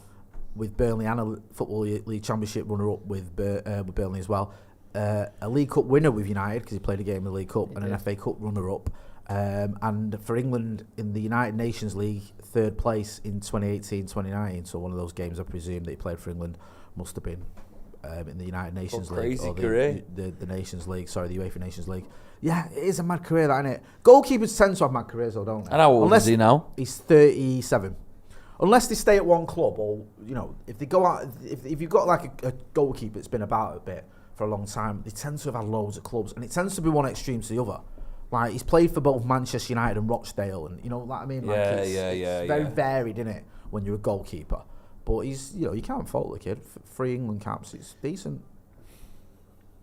with Burnley, and a Football League Championship runner-up with Burnley as well. A League Cup winner with United, because he played a game in the League Cup, and an FA Cup runner-up. And for England in the United Nations League, 3rd place in 2018-2019. So one of those games, I presume, that he played for England must have been in the United Nations League, crazy or career. the Nations League. Sorry, the UEFA Nations League. Yeah, it is a mad career, that, isn't it? Goalkeepers tend to have mad careers, though, don't they? And how old is he now? He's 37. Unless they stay at one club, or if they go out, if you've got like a goalkeeper that's been about a bit for a long time, they tend to have had loads of clubs, and it tends to be one extreme to the other. Like, he's played for both Manchester United and Rochdale, and you know what I mean. Like, it's very varied, isn't it, when you're a goalkeeper? But he's, you can't fault the kid. 3 England caps, it's decent.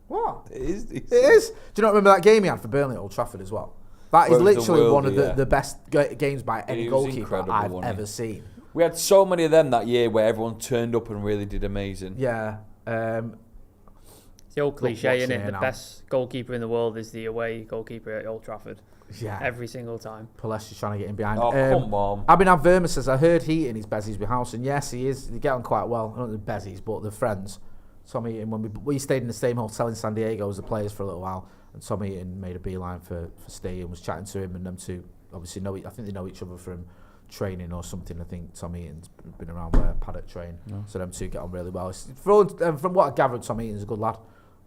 What? It is. It is. Do you not remember that game he had for Burnley at Old Trafford as well? That is Where it was the literally one of world, the best games by any He was goalkeeper incredible, I've wasn't he? ever seen. We had so many of them that year where everyone turned up and really did amazing. Yeah. It's the old cliche, watching isn't it it? The now. best goalkeeper in the world is the away goalkeeper at Old Trafford. Yeah. Every single time. Palestra's trying to get him behind. Oh, come on. Abhinav Verma says, I heard Heaton is Bezzy's with House, and yes, he is. They get on quite well. Not the Bezzies, but the friends. Tom Heaton, when we stayed in the same hotel in San Diego as the players for a little while, and Tom Heaton made a beeline for Steve and was chatting to him, and them two obviously I think they know each other from training or something. I think Tom Heaton's been around where Paddock train, so them two get on really well. From what I gathered, Tom Heaton's a good lad,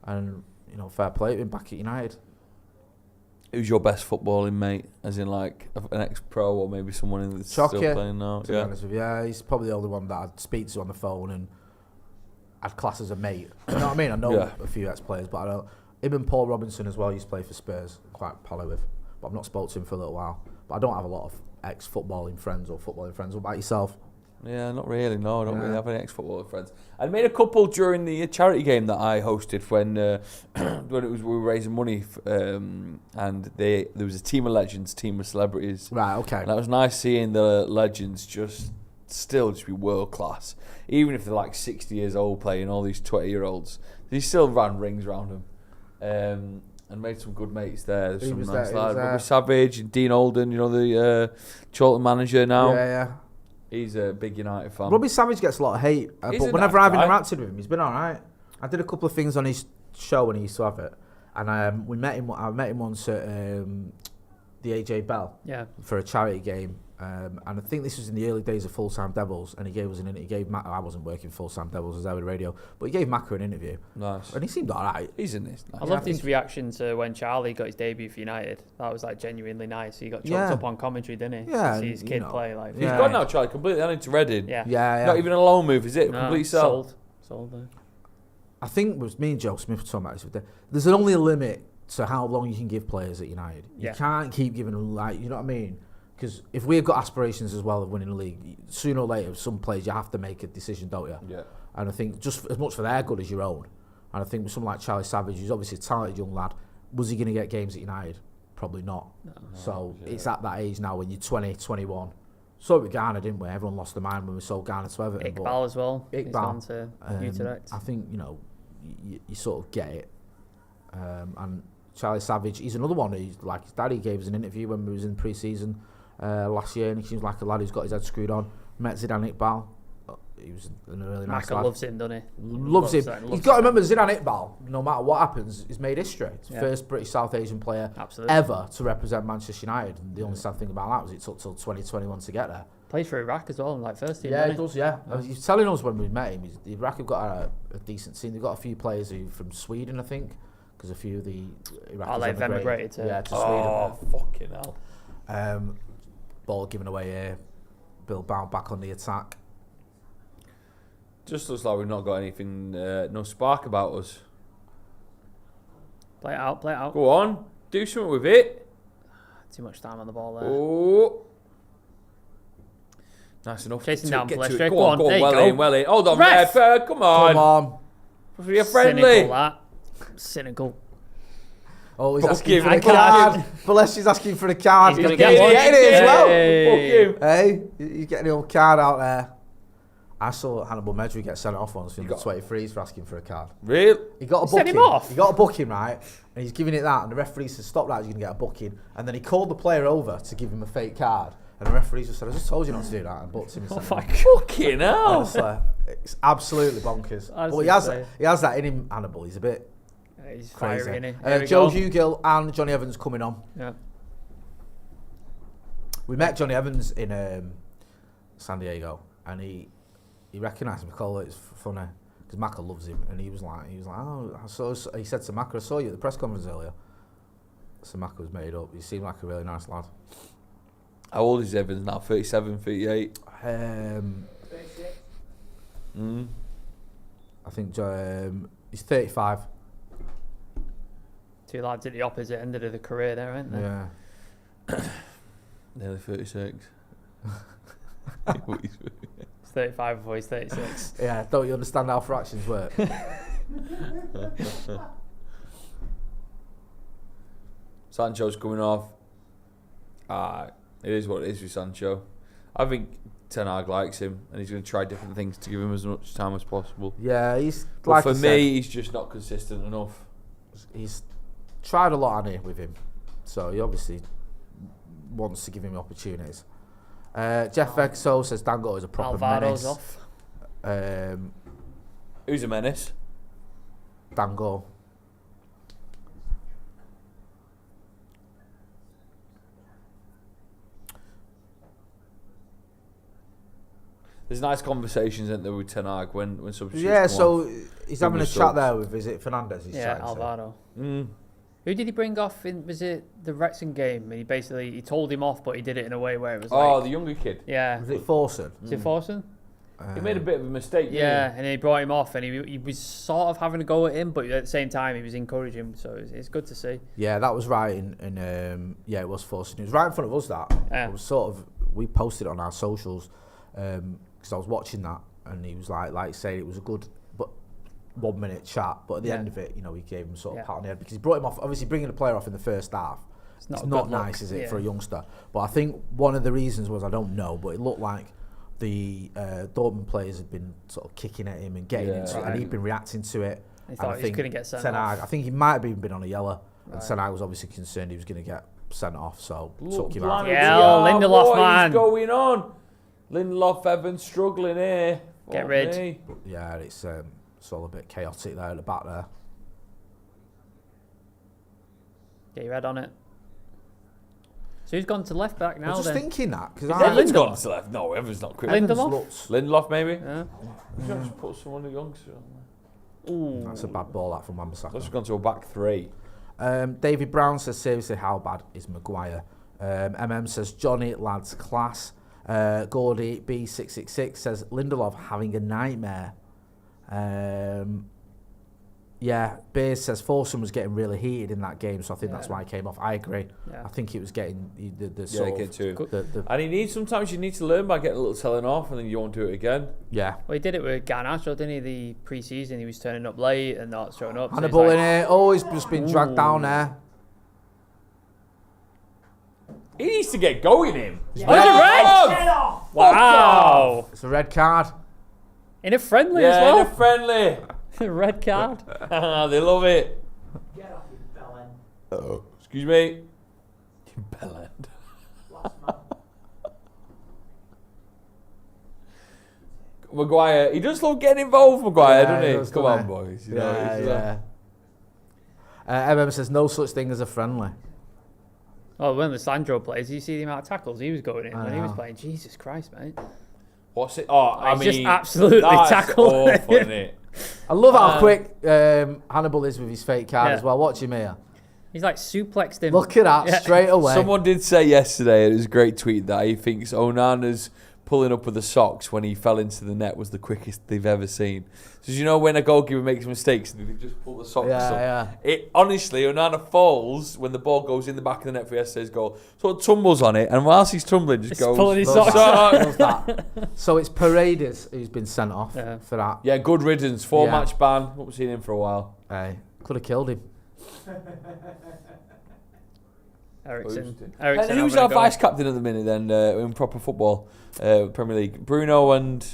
and fair play to him back at United. Who's your best footballing mate? As in, like, an ex-pro or maybe someone that's still playing now? To be honest with you, he's probably the only one that I'd speak to on the phone and I'd class as a mate. You know what I mean? I know a few ex-players, but I don't. Him and Paul Robinson as well used to play for Spurs. Quite pally with, but I've not spoke to him for a little while. But I don't have a lot of ex-footballing friends or footballing friends. What about yourself? Yeah, not really. No, I don't really have any ex-footballer friends. I made a couple during the charity game that I hosted when we were raising money, and there was a team of legends, team of celebrities. Right. Okay. And that was nice seeing the legends still be world class, even if they're like 60 years old playing all these 20-year-olds. They still ran rings around them, and made some good mates there. There's some nice lads. Robbie Savage and Dean Olden, the Charlton manager now. Yeah. He's a big United fan. Robbie Savage gets a lot of hate, but whenever I've interacted with him, he's been all right. I did a couple of things on his show when he used to have it, and I met him once at the AJ Bell for a charity game, and I think this was in the early days of Full Time Devils, and he gave us an interview. I wasn't working Full Time Devils, I was there with radio, but he gave Macca an interview. Nice. And he seemed all right. He's in this. Nice. I loved his reaction to when Charlie got his debut for United. That was like genuinely nice. He got choked up on commentary, didn't he? Yeah. To see his kid play. Like, He's gone now, Charlie, completely on into Reading. Yeah. Yeah. Not even a loan move, is it? No, Complete sell. Sold. I think was me and Joe Smith were talking about this. There's only a limit to how long you can give players at United. You can't keep giving them, like, you know what I mean? Because if we've got aspirations as well of winning the league, sooner or later, some players you have to make a decision, don't you? Yeah. And I think just as much for their good as your own. And I think with someone like Charlie Savage, who's obviously a talented young lad, was he going to get games at United? Probably not. No. So it's at that age now when you're 20, 21. So with Garner, didn't we? Everyone lost their mind when we sold Garner to Everton. Iqbal as well. Iqbal. He's gone to Utrecht. I think, you know, you sort of get it. And Charlie Savage, he's another one who's like his daddy gave us an interview when we was in pre-season last year, and he seems like a lad who's got his head screwed on. Met Zidane Iqbal. He was a really nice lad. Loves him, doesn't he? Loves him. You've got to remember Zidane Iqbal, no matter what happens, he's made history. He's the first British South Asian player ever to represent Manchester United. And the only sad thing about that was it took till 2021 to get there. Plays for Iraq as well, like first team. Yeah, he does, yeah. He was telling us when we met him, Iraq have got a decent team. They've got a few players who from Sweden, I think, because a few of the Iraqis they've emigrated to Sweden. Oh, fucking hell. Ball given away here. Bilbao back on the attack. Just looks like we've not got anything, no spark about us. Play it out. Go on, do something with it. Too much time on the ball there. Oh. Nice enough. Chasing down Pellistri. Go on, well in. Hold on, Ref. come on. You're friendly. Cynical, that. Cynical. Oh, he's Book asking him. for the card. Balestri's asking for the card. He's gonna getting get one. it as well. Hey. Book him. Hey, he's getting the old card out there. I saw Hannibal Medri get sent off once from the 23s for asking for a card. Really? He got a Sent booking. him off? He got a booking, right? And he's giving it that, and the referee said, "Stop that! You're gonna get a booking." And then he called the player over to give him a fake card, and the referee just said, "I just told you not to do that," and booked him. And sent him off. Fucking hell. Honestly, it's absolutely bonkers. But he has that in him, Hannibal. He's a bit He's crazy. fiery, isn't he? Joe Hugill and Johnny Evans coming on. Yeah. We met Johnny Evans in San Diego, and he recognised me. It's funny because Macca loves him, and he was like, "Oh, he said to Macca, I saw you at the press conference earlier." So Macca was made up. He seemed like a really nice lad. How old is Evans now? 37, 38? 36. I think he's 35. Two lads at the opposite end of the career there, aren't they? Yeah. Nearly 36. He's 35 before he's 36. Yeah, don't you understand how fractions work? Sancho's coming off. It is what it is with Sancho. I think Ten Hag likes him, and he's going to try different things to give him as much time as possible. Yeah, he's But like for I me, said, he's just not consistent enough. he's tried a lot on it with him, so he obviously wants to give him opportunities. Jeff Vexo says Dango is a proper Alvaro's menace. off. Who's a menace? Dango. There's nice conversations, isn't there, with Ten Hag when substitutes Yeah, come so off. he's having a subs. chat there with, is it Fernandez? He's Yeah, chatting to? Alvaro. Mm. Who did he bring off was it the Wrexham game? And he told him off, but he did it in a way where it was Oh, like... the younger kid. Yeah. Was it Forson? Was it Forson? He made a bit of a mistake, didn't Yeah, and he brought him off, and he was sort of having a go at him, but at the same time, he was encouraging him, so it's good to see. Yeah, that was right yeah, it was Forson. It was right in front of us, that. Yeah. It was we posted it on our socials, because I was watching that, and he was like saying it was a good 1 minute chat, but at the end of it, he gave him sort of a pat on the head, because he brought him off. Obviously, bringing a player off in the first half, it's not nice, is it, for a youngster? But I think one of the reasons was, I don't know, but it looked like the Dortmund players had been sort of kicking at him and getting into it, and he'd been reacting to it. He thought he couldn't get sent off. I think he might have even been on a yellow, and Ten Hag was obviously concerned he was going to get sent off, so took him out. Yeah, Lindelof, man. What is going on? Lindelof, Evans struggling here. Get rid. Yeah, it's all a bit chaotic there at the back there. Get your head on it. So who's gone to left back now? I was just then? thinking that, because Evans gone to left. No, Evans not quick. Lindelof? Lindelof, maybe? Yeah. Just put someone of the youngster on there. Ooh. That's a bad ball, that from Wan-Bissaka. Let's gone to a back three. David Brown says, seriously, how bad is Maguire? says, Johnny, lads, class. Gordy B666 says, Lindelof having a nightmare. Yeah, Beers says Forsum was getting really heated in that game, so I think that's why he came off. I agree. Yeah. I think he was getting the sort get to of... The, and he needs, sometimes you need to learn by getting a little telling off and then you won't do it again. yeah. Well, he did it with Garnacho, didn't he? The pre-season, he was turning up late and not showing up. Hannibal in here, always just been dragged down there. He needs to get going in. Oh, red! Wow. It's a red card. In a friendly Yeah, as well. they're friendly. Red card. They love it. Get off, you bellend. Excuse me. Bellend. Last man. Maguire, he does love getting involved, Maguire, Yeah, doesn't he he? does, Come doesn't on, he? boys. You know, Yeah, it's, yeah. MM says no such thing as a friendly. Oh, when the Sandro plays, you see the amount of tackles he was going in when he was know. playing. Jesus Christ, mate. What's it? Oh, I He's mean, just absolutely that's tackled. awful, isn't it? I love how quick Hannibal is with his fake card Yeah. as well. Watch him here. He's like suplexed him. Look at that, Yeah. straight away. Someone did say yesterday, it was a great tweet, that he thinks Onana's pulling up with the socks when he fell into the net was the quickest they've ever seen. So you know when a goalkeeper makes mistakes, they just pull the socks up. Yeah. It honestly, Onana falls when the ball goes in the back of the net for yesterday's goal. So it tumbles on it, and whilst he's tumbling, just It's goes. pulling his Love socks that. up. Love that. So it's Paredes who's been sent off Yeah. for that. Yeah, good riddance. 4-match ban. Not seen him for a while. Hey, could have killed him. Ericsson. And who's having a our go. vice captain at the minute then in proper football, Premier League? Bruno and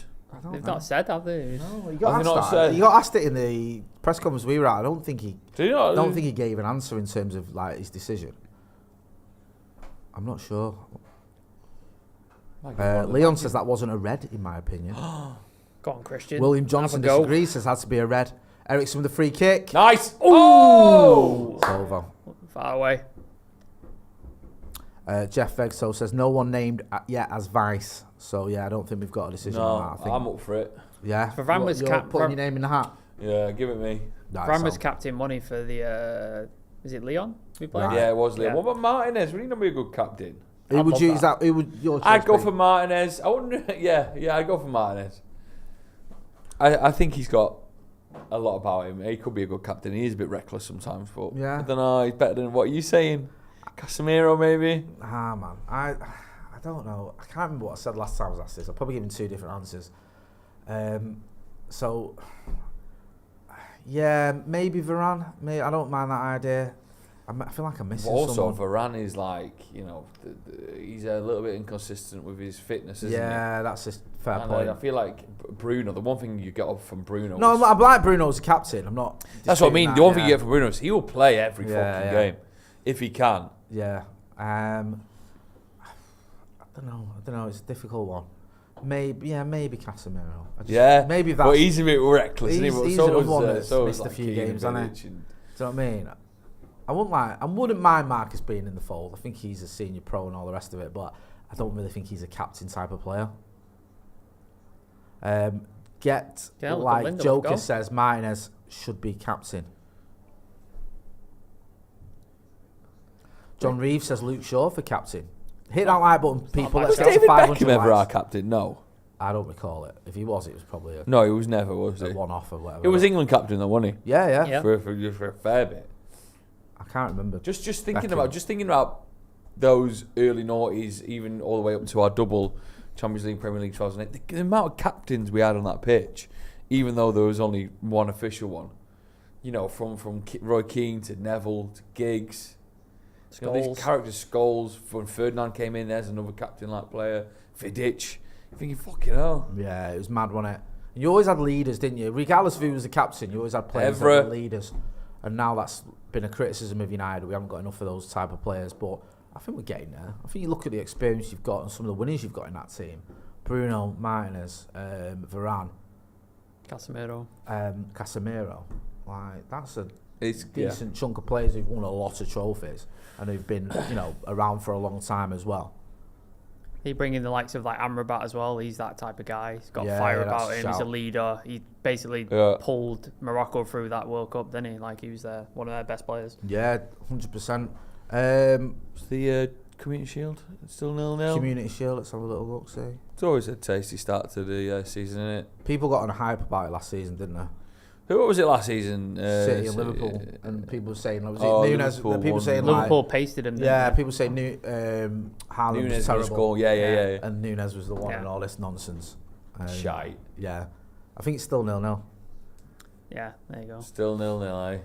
They've not said, have they? No, he Have got they not asked said? that. He got asked it in the press conference we were at. I don't think he gave an answer in terms of like his decision. I'm not sure. Leon says that wasn't a red, in my opinion. Go on, Christian. William Johnson Have a go. disagrees, says had to be a red. Ericsson with the free kick. Nice. Oh! It's over. Far away. Jeff Vegso says no one named yet as vice. So yeah, I don't think we've got a decision on that. I think, I'm up for it. yeah. For Van was You're cap- putting for- your name in the hat. Yeah, give it me. Right, Fran was so- captain money for the. Is it Leon? We played. Right. Yeah, it was Liam. Yeah. What about Martinez? Would he not be a good captain? Who I'd would love you use that. that? Who would your choice I'd go be? for Martinez. I wouldn't. Yeah, I'd go for Martinez. I think he's got a lot about him. He could be a good captain. He is a bit reckless sometimes, but Yeah. I don't know. He's better than what are you saying? Casemiro maybe. Ah man, I don't know. I can't remember what I said last time I was asked this. I'll probably give him two different answers. So yeah, maybe Varane. I don't mind that idea. I feel like I'm missing Also, someone. Varane is like, you know, he's a little bit inconsistent with his fitness, isn't he? Yeah, that's a fair And point. I feel like Bruno, the one thing you get up from Bruno. No, is- I'm like Bruno as a captain. I'm not. that's what I mean. disputing The one that, thing you get from Bruno is he will play every Yeah, fucking yeah. game if he can. Yeah. I don't know. It's a difficult one. Maybe Casemiro. Maybe that's. But he's a bit reckless, isn't he? But He's so another was, one that's so missed was a like few Keane games, and hasn't Vidic he? and- Do you know what I mean? I wouldn't mind Marcus being in the fold. I think he's a senior pro and all the rest of it, but I don't really think he's a captain type of player. Yeah, look, Like Lindelof, Joker go. says, Martinez should be captain. John Reeves says Luke Shaw for captain. Hit that like button, people. bad. Let's Was get to David 500 Beckham ever our likes. captain? No. I don't recall it. If he was, it was probably a No, he was never, was he? one-off or whatever. It was England captain though, wasn't he? Yeah. Yeah. For a fair bit. I can't remember. Just Beckham. thinking about those early noughties, even all the way up to our double Champions League, Premier League 2008. The amount of captains we had on that pitch, even though there was only one official one. You know, from Roy Keane to Neville to Giggs. You know, these Scholes. characters, Scholes. When Ferdinand came in, there's another captain-like player. Vidic. You're thinking, fucking hell. Yeah, it was mad, wasn't it? You always had leaders, didn't you? Regardless of who was the captain, you always had players that Evra. were leaders. And now that's been a criticism of United. We haven't got enough of those type of players. But I think we're getting there. I think you look at the experience you've got and some of the winners you've got in that team. Bruno, Martinez, Varane, Casemiro. Casemiro. Like, that's a It's decent chunk of players who've won a lot of trophies and who've been, around for a long time as well. He bring in the likes of like Amrabat as well. He's that type of guy. He's got Yeah, fire yeah, that's about a him. He's a shout. leader. He basically Yeah. pulled Morocco through that World Cup, didn't he? Like he was one of their best players. Yeah, 100%. It's the Community Shield. It's still 0-0. Community Shield, let's have a little look, see. It's always a tasty start to the season, isn't it? People got on a hype about it last season, didn't they? Who was it last season? City and Liverpool, and people were saying, was it Oh, Nunes? Liverpool People won. saying Liverpool pasted him. yeah, didn't people say Haaland Nunes was gonna terrible. score. Yeah. And Nunes was the one Yeah. and all this nonsense. Shite. Yeah, I think it's still 0-0. they? Yeah, there you go. Still 0-0.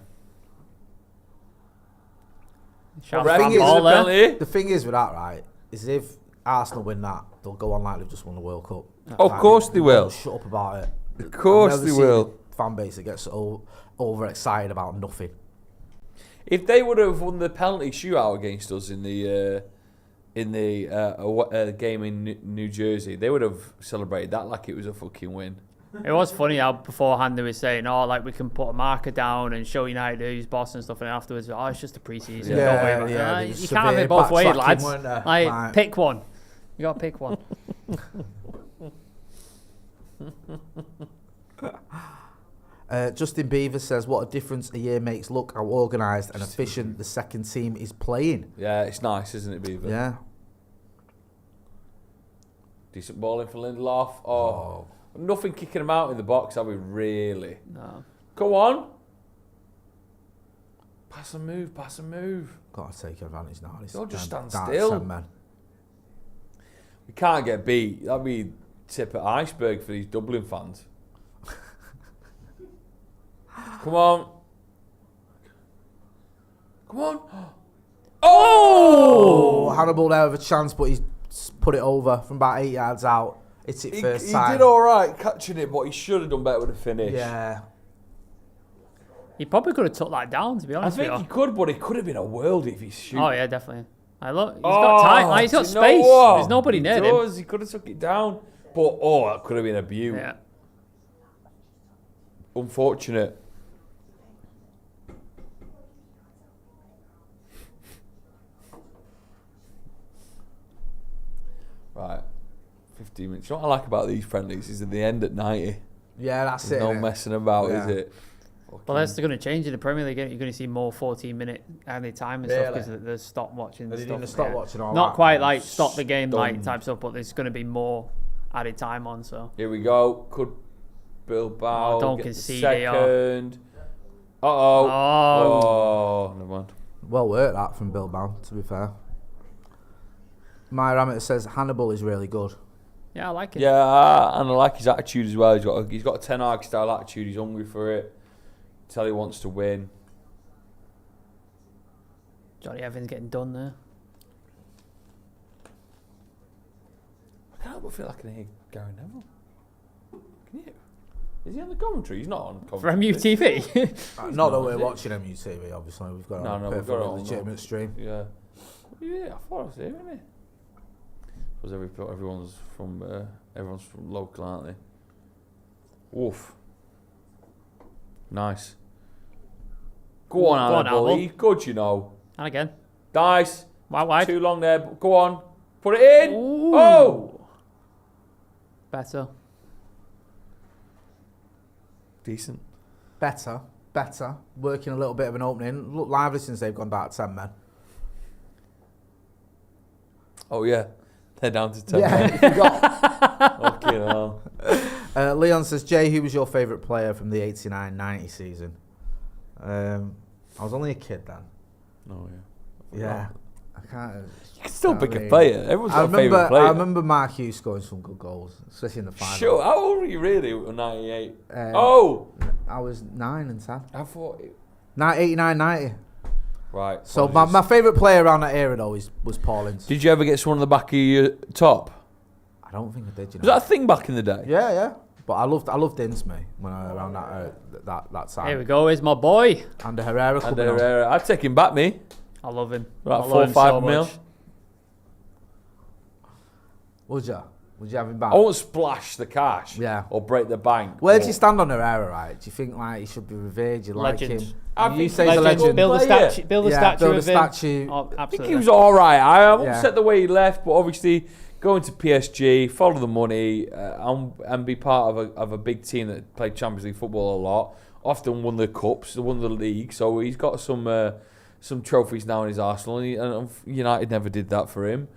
Shout the out thing to is- Ball there. penalty. The thing is with that, right, is if Arsenal win that, they'll go on like they've just won the World Cup. Of course they will. Shut up about it. Of course I've never they seen will. a fan base that gets so overexcited about nothing. If they would have won the penalty shootout against us in the game in New Jersey, they would have celebrated that like it was a fucking win. It was funny how beforehand they were saying, "Oh, like we can put a marker down and show United who's boss and stuff," and afterwards, "Oh, it's just a pre-season." Yeah, Don't worry about yeah, it. there was You can't have severe it both ways, backtracking, lads. weren't there? Like, Right. pick one. You got to pick one. Justin Beaver says, "What a difference a year makes. Look how organised and efficient the second team is playing." Yeah, it's nice, isn't it, Beaver? Yeah. Decent balling for Lindelof. Oh, nothing kicking him out in the box, are we really? No. Go on. Pass and move. Got to take advantage now. This Don't just stand dark still. 10 men. We can't get beat. That'd be tip of iceberg for these Dublin fans. Come on. Oh, Hannibal there with a chance, but he's put it over from about 8 yards out. It's it first He time. did all right catching it, but he should have done better with the finish. Yeah. He probably could have took that down, to be I honest think with he you. could, but it could have been a worldie if he's shooting. Oh, yeah, definitely. I look, he's got time. Like, he's got do you know space. what? There's nobody near him. He could have took it down. But, that could have been a beaut. Yeah. Unfortunate. Right. 15 minutes. You know what I like about these friendlies is at the end at 90. Yeah, that's There's it. no innit? messing about, Yeah. is it? Well, that's going to change in the Premier League. You're going to see more 14-minute added time and stuff Really? because there's stop watching. They're And doing the stuff. stop watching all Not that. quite like stop the game like Stunned. type stuff, but there's going to be more added time on. So Here we go. Could Bilbao don't get the concede, they are. second? Oh, never mind. Well worked that from Bilbao, to be fair. My Ramit says Hannibal is really good. yeah, I like it. Yeah, and I like his attitude as well. He's got a Ten Hag style attitude. He's hungry for it. Tell he wants to win. Johnny Evans getting done there. I can't help but feel like I can hear Gary Neville. Can you? Is he on the commentary? He's not on For commentary. MUTV. Not that we're watching MUTV, obviously. We've got No, a we've perfectly got it on, legitimate stream. Yeah. Yeah, I thought I was there, isn't it? Because everyone's from local, aren't they? Oof. Nice. Go on, Hannibal. He's good, you know. And again. Nice. Wide. Too long there. But go on. Put it in. Ooh. Oh. Better. Decent. Better. Working a little bit of an opening. Look lively since they've gone down to 10 men. Oh, yeah. They're down to 10. Yeah, you forgot. Fucking hell. Leon says, Jay, who was your favourite player from the 89-90 season? I was only a kid then. Oh, yeah. Yeah. I can't... You can still pick a really- player. Everyone's got a favourite player. I remember Mark Hughes scoring some good goals, especially in the final. Sure. How old were you really at 98? I was 9 and 10. I thought... 89-90. Right. So apologies. my favourite player around that era though was Paul Ince. Did you ever get someone on the back of your top? I don't think I did. You know? Was that a thing back in the day? Yeah. But I loved Ince, me, when I around that time. Here we go. Here's my boy. And Herrera And coming on. I'd take him back, me. I love him. About I love 4 or him 5 so mil. much. Would you have him back? I won't splash the cash. Yeah. Or break the bank. Where do but- you stand on Herrera, right? Do you think like he should be revered? Do you like Legend. him? I You think say he's a Legend. legend. Build a Player. statue. Build a Yeah, statue build a of him. statue. Oh, I think absolutely. he was all right. I won't Yeah. set the way he left, but obviously going to PSG, follow the money, and be part of a big team that played Champions League football a lot. Often won the cups, won the league, so he's got some trophies now in his arsenal. And United never did that for him.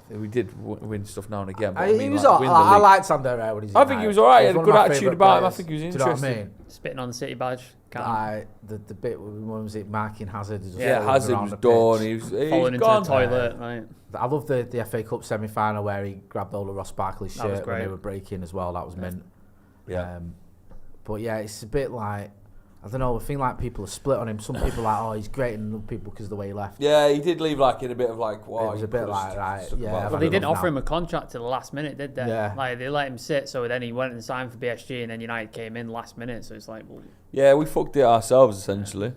Well, we did win stuff now and again. But He was all, I liked Sander when he's. I think he was alright. He had a good attitude about him. I think he was interesting. Do you know what I mean? Spitting on the City badge. The bit when was it marking Hazard? Hazard was done. He was falling into gone. the toilet. Right. I love the FA Cup semi-final where he grabbed all of Ross Barkley's shirt when they were breaking as well. That was mint. Yeah. But yeah, it's a bit like, I don't know, I think like people are split on him. Some people are like, oh, he's great, and other people because of the way he left. Yeah, he did leave like in a bit of like, wow. It was a bit like, right, yeah. Well, they didn't offer him a contract to the last minute, did they? Yeah. Like, they let him sit, so then he went and signed for PSG, and then United came in last minute, so it's like, well... Yeah, we fucked it ourselves, essentially.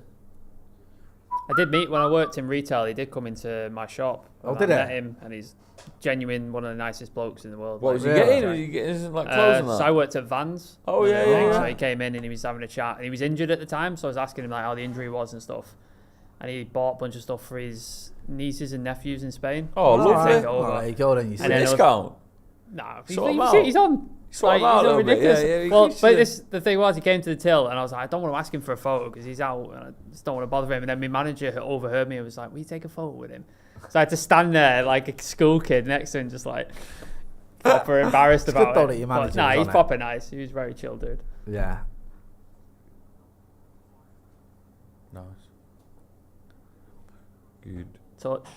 I did meet, when I worked in retail, he did come into my shop. Oh, I did met him, and he's genuine, one of the nicest blokes in the world. What was he Really? getting? Was he getting like clothes and that? So I worked at Vans. Oh, yeah. So he came in and he was having a chat, and he was injured at the time, so I was asking him like how the injury was and stuff. And he bought a bunch of stuff for his nieces and nephews in Spain. Oh, lovely. Take it over. There you go then, you And see. then Discount? Nah, Sort him out. he's on. Sort him out a he's on little bit, ridiculous. yeah, Well, he's- but the thing was, he came to the till, and I was like, I don't want to ask him for a photo because he's out, and I just don't want to bother him. And then my manager overheard me and was like, will you take a photo with him? So I had to stand there like a school kid next to him, just like proper embarrassed It's about good though it. that your But manager nah, was he's on it. proper nice. He was very chill, dude. Yeah. Nice. Good. Touch.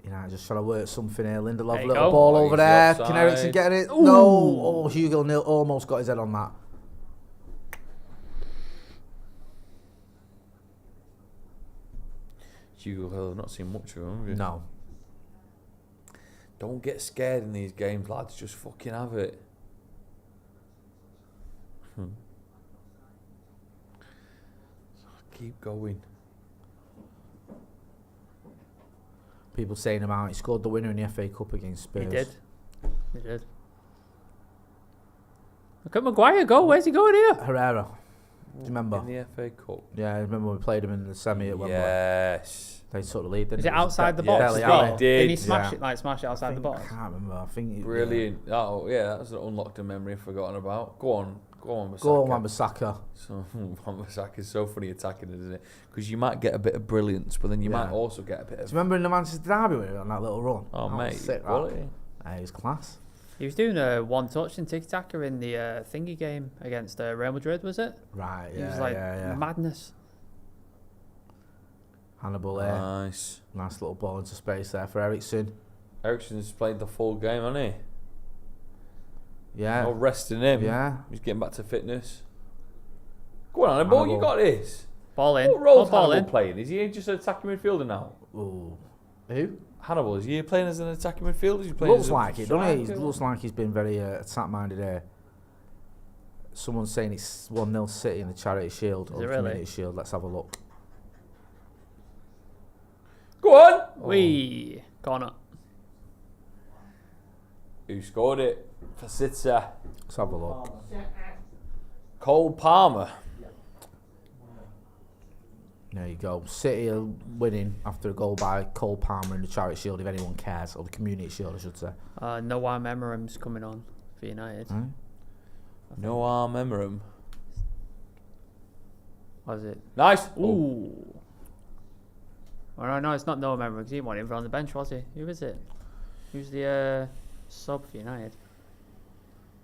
You know, just trying to work something here. Lindelof, There you little go. ball Oh, over he's there. offside. Can Ericsson get it? Ooh. No. Oh, Hugo Nil almost got his head on that. Hugo Hill, I've not seen much of him, have you? No. Don't get scared in these games, lads. Just fucking have it. Keep going. People saying about he scored the winner in the FA Cup against Spurs. He did. Look at Maguire go. Where's he going here? Herrera. Do you remember? In the FA Cup. Yeah, I remember when we played him in the semi at Wembley. Yes. They sort of lead, didn't Is it? it outside the yeah, box? Dele as well? Alli. Did, Didn't he smash yeah. it? Smash it outside the I box. can't remember. I think Brilliant. Oh, yeah, that's an unlocked a memory I've forgotten about. Go on, Wan-Bissaka. Go on, Wan-Bissaka. So, Wan-Bissaka is so funny attacking, isn't it? Because you might get a bit of brilliance, but then you might also get a bit Do you of... remember in the Manchester Derby when he was on that little run? Oh, That was mate, sick, that. quality. He was class. He was doing a one-touch and tiki-taka in the thingy game against Real Madrid, was it? Right, He yeah, was like yeah. madness. Hannibal there. Nice. Nice little ball into space there for Ericsson. Ericsson's played the full game, hasn't he? Yeah. No resting him. Yeah. He's getting back to fitness. Go on, Hannibal, you Hannibal. got this. Ball in. What role's Ball Hannibal in. playing? Is he just an attacking midfielder now? Ooh. Who? Hannibal, is he playing as an attacking midfielder? Is he playing Looks as a like it, doesn't he? striker? Looks like he's been very attack-minded here. Someone's saying it's 1-0 City in the Charity Shield or it the really? Community Shield. Let's have a look. Go on! Wee. Corner. Who scored it? For City. Let's have a look. Cole Palmer. There you go. City are winning after a goal by Cole Palmer in the Charity Shield, if anyone cares, or the Community Shield, I should say. Noah Memorum's coming on for United. Hmm? Noah Memorum. Was it? Nice. Ooh. Oh, no, it's not Noah Memorum because he wasn't even on the bench, was he? Who is it? Who's the sub for United?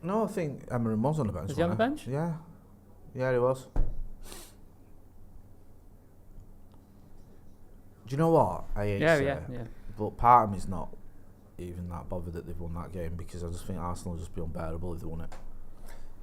No, I think Emery was on the bench. Was he on the wasn't bench? Yeah. Yeah, he was. Do you know what? I hate Yeah, City, yeah. but part of me's not even that bothered that they've won that game because I just think Arsenal will just be unbearable if they won it.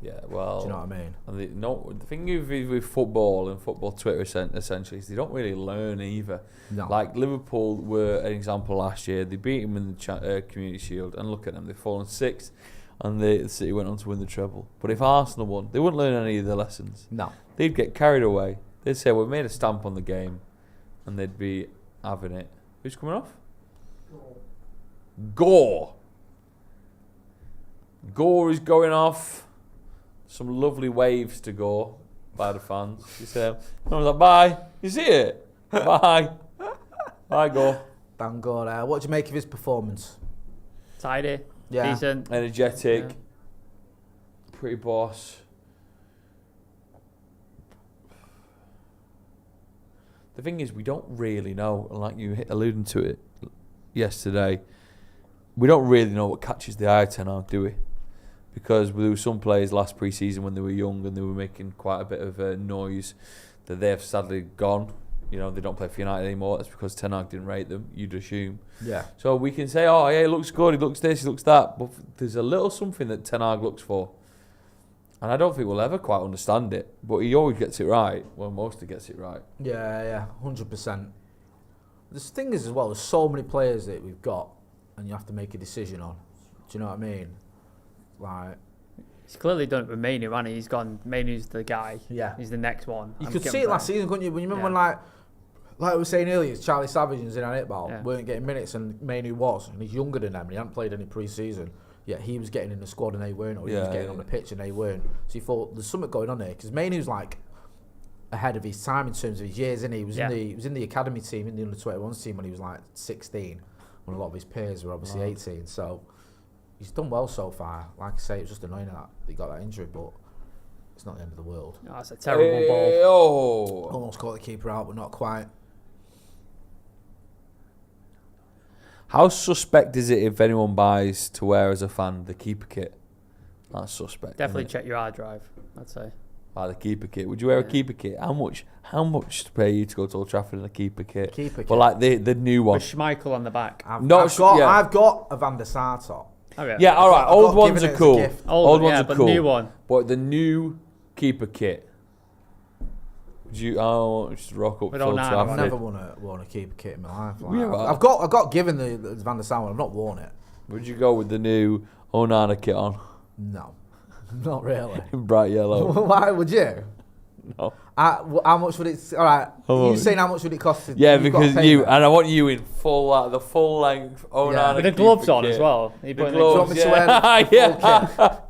Yeah, well... Do you know what I mean? And the thing with football and football Twitter essentially is they don't really learn either. No. Like Liverpool were an example last year. They beat them in the Community Shield, and look at them, they've fallen sixth, and the City went on to win the treble. But if Arsenal won, they wouldn't learn any of the lessons. No. They'd get carried away. They'd say, "We've made a stamp on the game," and they'd be having it. Who's coming off? Gore. Gore is going off. Some lovely waves to go by the fans. You say, I was like, bye. You see it? Bye. Bye, Gore. Dan Gore. What do you make of his performance? Tidy. Yeah. Decent. Energetic. Yeah. Pretty boss. The thing is, we don't really know, and like you alluding to it, yesterday. We don't really know what catches the eye of Ten Hag, do we? Because there were some players last pre-season when they were young and they were making quite a bit of noise that they have sadly gone. You know, they don't play for United anymore. That's because Ten Hag didn't rate them, you'd assume. Yeah. So we can say, oh, yeah, he looks good, he looks this, he looks that. But there's a little something that Ten Hag looks for. And I don't think we'll ever quite understand it. But he always gets it right. Well, mostly gets it right. Yeah, 100%. The thing is as well, there's so many players that we've got and you have to make a decision on. Do you know what I mean? Like, He's clearly done it with Manu, hasn't he? He's gone, Manu's the guy. Yeah. He's the next one. you I'm could getting see it last better. season, couldn't you? When you remember when, like I was saying earlier, Charlie Savage and Zinedine Iqbal weren't getting minutes and Manu was, and he's younger than them and he hadn't played any pre-season. Yet he was getting in the squad and they weren't, or he was getting on the pitch and they weren't. So you thought there's something going on there because Manu's like ahead of his time in terms of his years, isn't he? He was in the academy team, in the under-21s team when he was like 16, when a lot of his peers were obviously 18. So he's done well so far. Like I say, it was just annoying that he got that injury, but it's not the end of the world. Oh, that's a terrible ball. Oh. Almost caught the keeper out, but not quite. How suspect is it if anyone buys to wear as a fan the keeper kit? That's suspect. Definitely isn't it? check your hard drive, I'd say. The keeper kit. Would you wear a keeper kit? How much to pay you to go to Old Trafford in a keeper kit? Keeper But kit. like the new one. With Schmeichel on the back. I've Not got a Van der Sar top. Oh, yeah. Yeah, all right. I've Old got ones given are it as a cool. gift. Old ones yeah, are but cool. new one. But the new keeper kit. Would you? Oh, just rock up With to Old 09 on I've it. never Trafford. worn a keeper kit in my life. Yeah, well, I got given the Van der Sar one. I've not worn it. Would you go with the new Onana kit on No, not really. in bright yellow? Why would you? No. How much would it? All right, How you much? saying how much would it cost? Yeah, You've got to because pay you me. and I want you in full the full length Onana. With the keeper gloves on kit. as well. You The put gloves, Do you want me to wear yeah. the full Yeah. kit?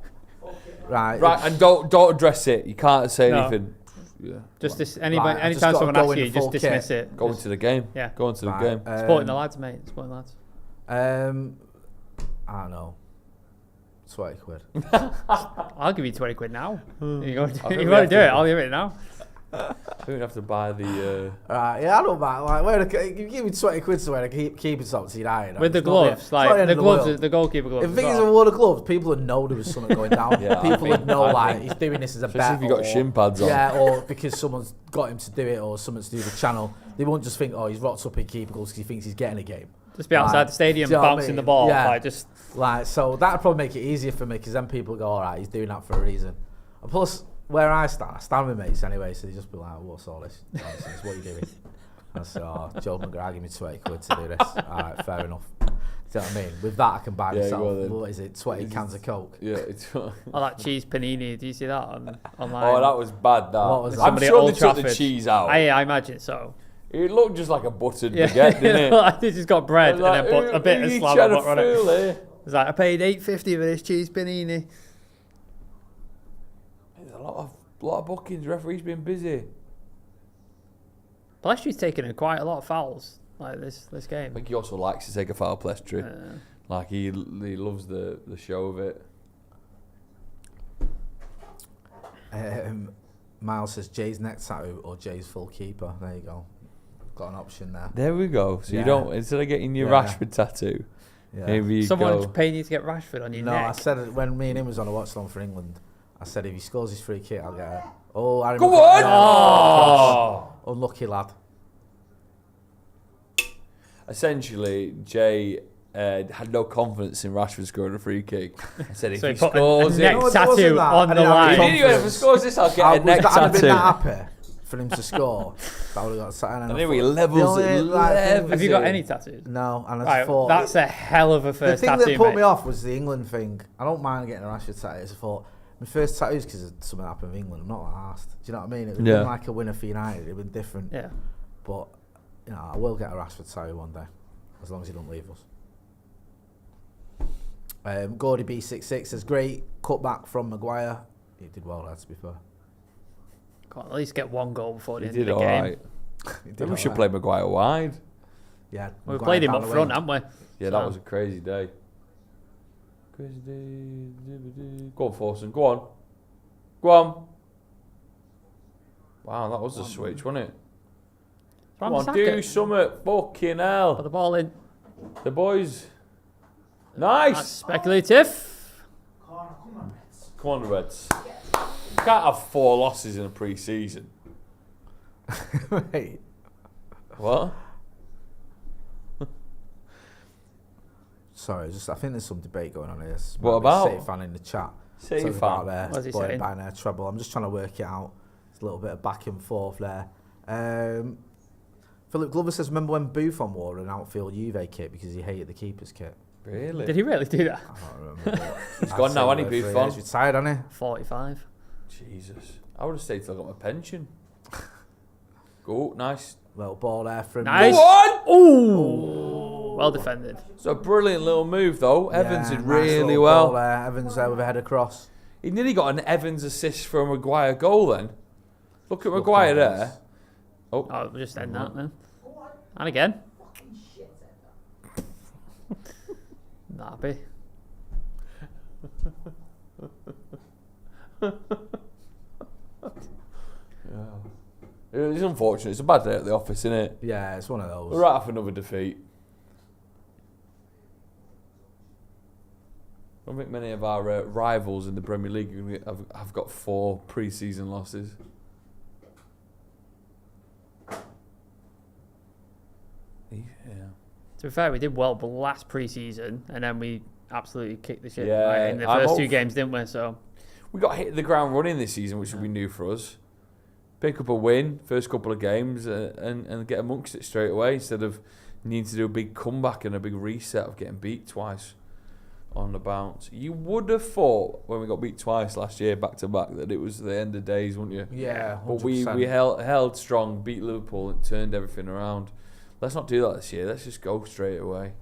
Right, Right, and don't address it. You can't say No. anything. Yeah. Just this, I've just anytime gotta someone go asks in you, the just full dismiss kit. it. Go Just into the game. Yeah. Go into the Right, game. supporting the lads, mate. Supporting the lads. I don't know. £20. I'll give you 20 quid now. You think want we to have do to- it? I'll give it now. I think we have to buy the. Right, yeah, I don't mind. Like, you give me £20 to wear a keeper top to United. With the It's not gloves, it's not like end the of gloves, world. the goalkeeper gloves. If as the thing is, well. a wore the gloves, people would know there was something going down. Yeah, I People think- would know, I like, think- he's doing this as a Especially bet. if you got or- shin pads on. Yeah, or because someone's got him to do it, or something to do with the channel. They won't just think, oh, he's rocked up in keeper gloves because he thinks he's getting a game. Just be outside Like, the stadium, do you know what I bouncing mean? the ball. Yeah. Like just Like, so that'd probably make it easier for me because then people go, all right, he's doing that for a reason. And plus, where I stand with mates anyway, so they just be like, what's all this nonsense? What are you doing? And I say, oh, Joe McGrath gave me £20 to do this. All right, fair enough. Do you know what I mean? With that, I can buy Yeah, myself, go on then. what is it, 20 cans of Coke? Yeah. It's, oh, that cheese panini. Do you see that online? oh, that was bad. That. What was that? I'm Somebody at sure they Old took the Trafford. cheese out. I imagine so. It looked just like a buttered Yeah, baguette, didn't it? they just got bread and then put a bit of slab of butter on it. it. It's like I paid $8.50 for this cheese panini. There's a lot of bookings. Referee's been busy. Palestri's taken quite a lot of fouls like this I game. think he also likes to take a foul, Plestry. Like he loves the show of it. Miles says Jay's neck tattoo or Jay's full keeper. There you go. Got an option there. There we go. So Yeah. you don't, instead of getting your Yeah. Rashford tattoo, Yeah. maybe you Someone's go. paying you to get Rashford on your No, I neck. said it when me and him was on a watch long for England. I said if he scores his free kick, I'll get it. Oh, I Go remember. on! Yeah. Oh! Unlucky lad. Essentially, Jay had no confidence in Rashford scoring a free kick. I said if So he he put a scores it, neck No, it wasn't tattoo that. on I the didn't have line. any anyway, if he scores this, I'll get a neck I'd have been tattoo. that happy for him to score. That would have got something. And then he levels it. Have you got it. any tattoos? No, and I Right, just thought that's a hell of a the first thing tattoo, that put mate. me off was the England thing. I don't mind getting a Rashford tattoo. I thought my first tattoo is because something happened in England. I'm not asked. Do you know what I mean? It would have Yeah. been like a winner for United. It would have been different. Yeah. But you know, I will get a Rashford tattoo one day, as long as he don't leave us. Gordy B66 says great cutback from Maguire. He did well, lads. To be fair, Can't at least get one goal before the He end did of the game. alright. He did Maybe we should alright. play Maguire wide. Yeah, We Maguire played him down up the front, wing. haven't we? Yeah, So- that was a crazy day. Crazy day. Go on, Forson. Go on. Go on. Wow, that was a switch, wasn't it? Come on, Wan-Bissaka do something. Fucking put hell. the ball in. The boys. Nice. That's speculative. Corner, come on, Reds. Come on, Reds. Can't have 4 losses in a pre-season. Wait. What? Sorry, I think there's some debate going on here. What about? City fan in the chat. City Talking fan? about What's he their saying? buying their treble. I'm just trying to work it out. It's a little bit of back and forth there. Philip Glover says, remember when Buffon wore an outfield Juve kit because he hated the keeper's kit? Really? Did he really do that? I don't remember. He's gone now, hasn't he, Buffon? He's retired, hasn't he? 45. Jesus. I would have stayed till I got my pension. Go, nice. Little ball there from Nice. Go on! Ooh. Well defended. It's a brilliant little move, though. Evans Yeah, did nice really little well. ball there. Evans there with a head across. He nearly got an Evans assist for a Maguire goal then. Look at Maguire Evans. there. Oh, we'll just end that then. And again. Fucking shit, Ed. Nappy. It's unfortunate. It's a bad day at the office, isn't it? Yeah, it's one of those. We're right for another defeat. I don't think many of our rivals in the Premier League have got 4 pre-season losses. Yeah. To be fair, we did well the last pre-season, and then we absolutely kicked the shit Yeah, in the I'm first 2 hope- games, didn't we? So We got hit the ground running this season, which will be new for us. Pick up a win, first couple of games, and get amongst it straight away instead of needing to do a big comeback and a big reset of getting beat twice on the bounce. You would have thought when we got beat twice last year, back to back, that it was the end of days, wouldn't you? Yeah, 100%. But we held strong, beat Liverpool, and turned everything around. Let's not do that this year. Let's just go straight away.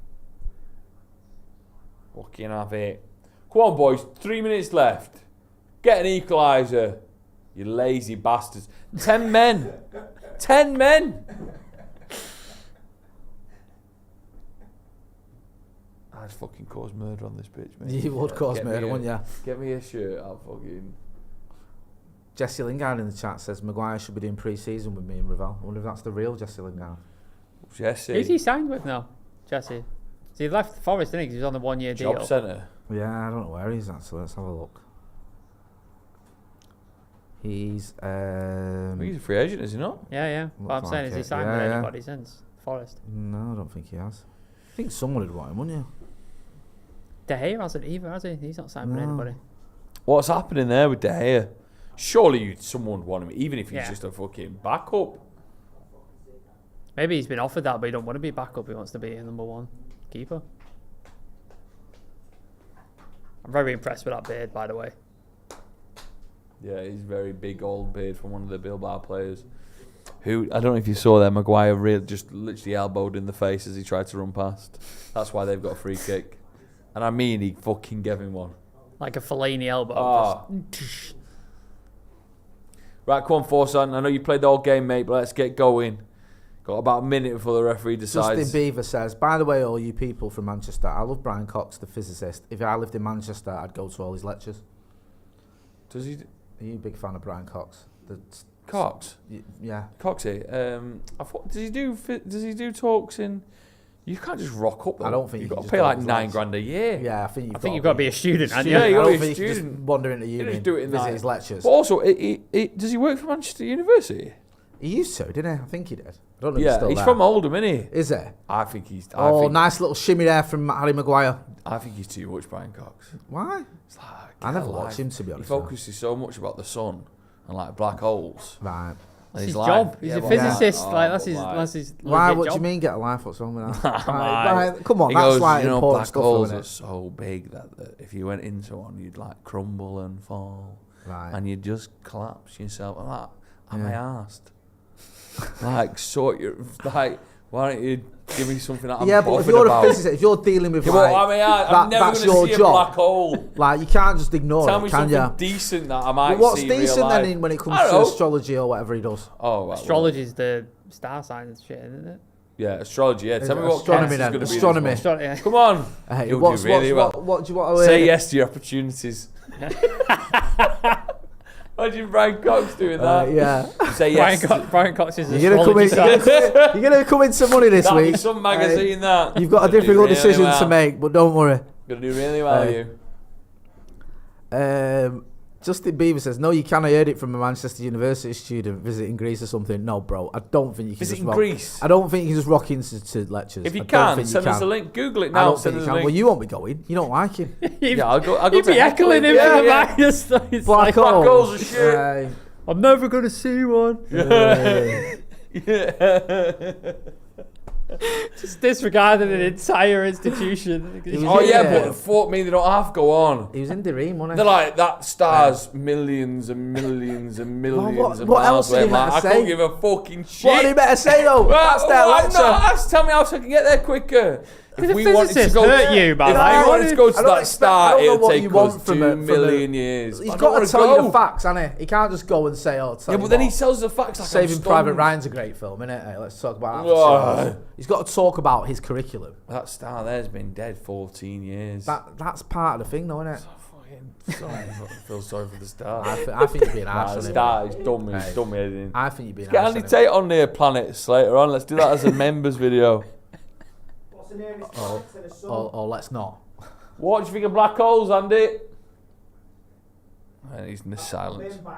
Fucking have it. Come on, boys. 3 minutes left. Get an equaliser. You lazy bastards. 10 men. 10 men. I'd fucking cause murder on this bitch, mate. You would cause Get murder, me wouldn't you? Get me a shirt. I'll fucking... Jesse Lingard in the chat says Maguire should be doing pre-season with me and Ravel. I wonder if that's the real Jesse Lingard. Jesse. who's he signed with now? Jesse. So he left Forest, didn't he? 'Cause he was on the 1-year deal. Job centre. Yeah, I don't know where he's at, so let's have a look. He's He's a free agent, is he not? Yeah. What I'm Looks saying like is he it. signed Yeah, with yeah. anybody since Forest. no, I don't think he has. I think someone would want him, wouldn't you? De Gea hasn't either, has he? He's not signed with No. anybody. What's happening there with De Gea? Surely someone would want him, even if he's Yeah. just a fucking backup. Maybe he's been offered that, but he don't want to be backup. He wants to be a number 1 keeper. I'm very impressed with that beard, by the way. Yeah, he's very big old beard from one of the Bilbao players. Who, I don't know if you saw there, Maguire just literally elbowed in the face as he tried to run past. That's why they've got a free kick. And I mean, he fucking gave him one. Like a Fellaini elbow. Ah. Right, come on, Forsan. I know you played the whole game, mate, but let's get going. Got about a minute before the referee decides. Justin Beaver says, by the way, all you people from Manchester, I love Brian Cox, the physicist. If I lived in Manchester, I'd go to all his lectures. Does he? Are you a big fan of Brian Cox? Cox? Yeah. Coxie. I thought, does he do talks in? You can't just rock up. Though. I don't think you've you got can to just pay go like with $9 lads. grand a year. Yeah, I think you've got to be a student, haven't Yeah, you? you I gotta don't be a think you can just student. wander into You uni just do it in visit that. his lectures. But also, does he work for Manchester University? He used to, didn't he? I think he did. I don't know if he's Yeah, still he's there. from Oldham, isn't he? Is he? I think he's. Nice little shimmy there from Harry Maguire. I think he's too much, Brian Cox. Why? It's like, I never get a watched life. him, to be He honest. focuses so much about the sun and like black holes. Right. That's And his life. job. He's a well, physicist. yeah. Like Oh, that's his. but That's his. Why? legit What do you job. mean get a life? What's wrong with that? Right. Right, come on, He that's goes, like you know, important black stuff, holes isn't are it? so big that if you went into one, you'd like crumble and fall, Right. and you'd just collapse yourself. I'm like, am Yeah. I arsed? Like, sort your like. Why don't you give me something that I'm Yeah, but if bothered you're about? a physicist, if you're dealing with Yeah, like, well, I mean, I'm never that's going your to see job. a black hole. Like you can't just ignore Tell it, me can something you? decent that I might But what's see in real decent life. then when it comes I to don't know. astrology or whatever he does? Oh, right, Astrology is the star sign and shit, isn't it? Yeah, astrology. Yeah, tell me what Astronomy Kent's then, going to be. astronomy. This Astrology. one. Come on. Hey, You'll what's, do really what do you want to Say hear? yes to your opportunities. Imagine Brian Cox doing that. Yeah. Say yes. Brian Cox is You're gonna come in some money this That'll week. be some magazine that. You've got a Gonna do difficult really decision well. to make, but don't worry. Gonna do really well, you. Justin Bieber says, no, you can't. I heard it from a Manchester University student visiting Greece or something. No, bro, I don't think you can Visiting just rock. Greece? I don't think you can just rock into lectures. If you I don't can, think you send us can. a link. Google it I now. don't Send think us you a can. Well, link. you won't be going. You don't like him. Yeah, I'll go You'd to be heckling him yeah, from the yeah. back. It's like, Black holes holes. are shit. I'm never going to see one. Just disregarding an entire institution. Oh yeah, Yeah. but fuck me, they don't have to go on. He was in the ring, wasn't he? They're like, that star's millions and millions and millions of what miles else did he away. have to I say? can't give a fucking shit. What did he better say though? That's their I'm lecture. not asked. Tell me how I can get there quicker. The physicists hurt you, man. If Like, I what wanted is- to go to I don't that expect- star, I don't know it'll what take you want us from 2 a- from a- million years. He's I don't got wanna to tell you go. the facts, hasn't he? He can't just go and say, "Oh, tell Yeah, you but then he what, sells the facts like Saving I'm Private stunned. Ryan's a great film, isn't it? Hey, let's talk about that. Ugh. He's got to talk about his curriculum. That star there's been dead 14 years. That's part of the thing, though, isn't it? Sorry, I feel sorry for the star. I think you're being harsh Nah, on the him. star is dumb. He's Hey. dumb heading. I think you're being Get harsh Andy on him. Tate on the planets later on. Let's do that as a members video. What's the name? It's Oh, to the sun. or let's not. What do you think of black holes, Andy? And he's in the silence. Bin bag.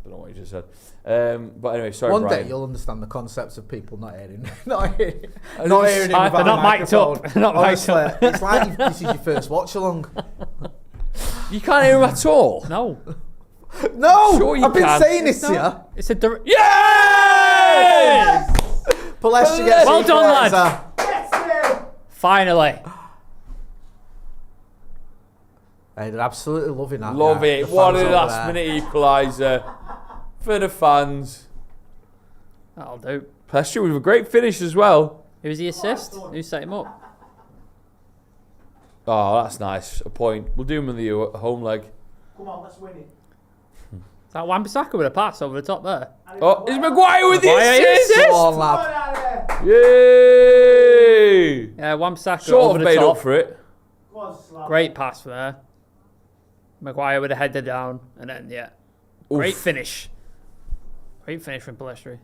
Don't know what he just said. But anyway, sorry, One Brian. day you'll understand the concepts of people not hearing, not hearing him They're without a not mic'd up. microphone. They're not mic'd Honestly, up. it's like this is your first watch along. You can't hear him at all. No. No, Sure you I've been can. saying this to you. It's a direct. Yes! Palestra gets Well done, lad. equaliser. Yes, sir. Finally. Hey, they're absolutely loving that. Love yeah. it. The What fans a over last there. minute equaliser for the fans. That'll do. Pastor with a great finish as well. Who was the assist? Who set him up? Oh, that's nice. A point. We'll do him in the home leg. Come on, let's win it. Is that Wan-Bissaka with a pass over the top there? Oh, is Maguire with the Maguire assist? Go on, Come lad. on out of there. Yay! Yeah, Wan-Bissaka Sort over of the made top. up for it. Go on, Slav. Great pass for there. Maguire with a header down, and then yeah, great Oof. finish. Great finish from Palestri.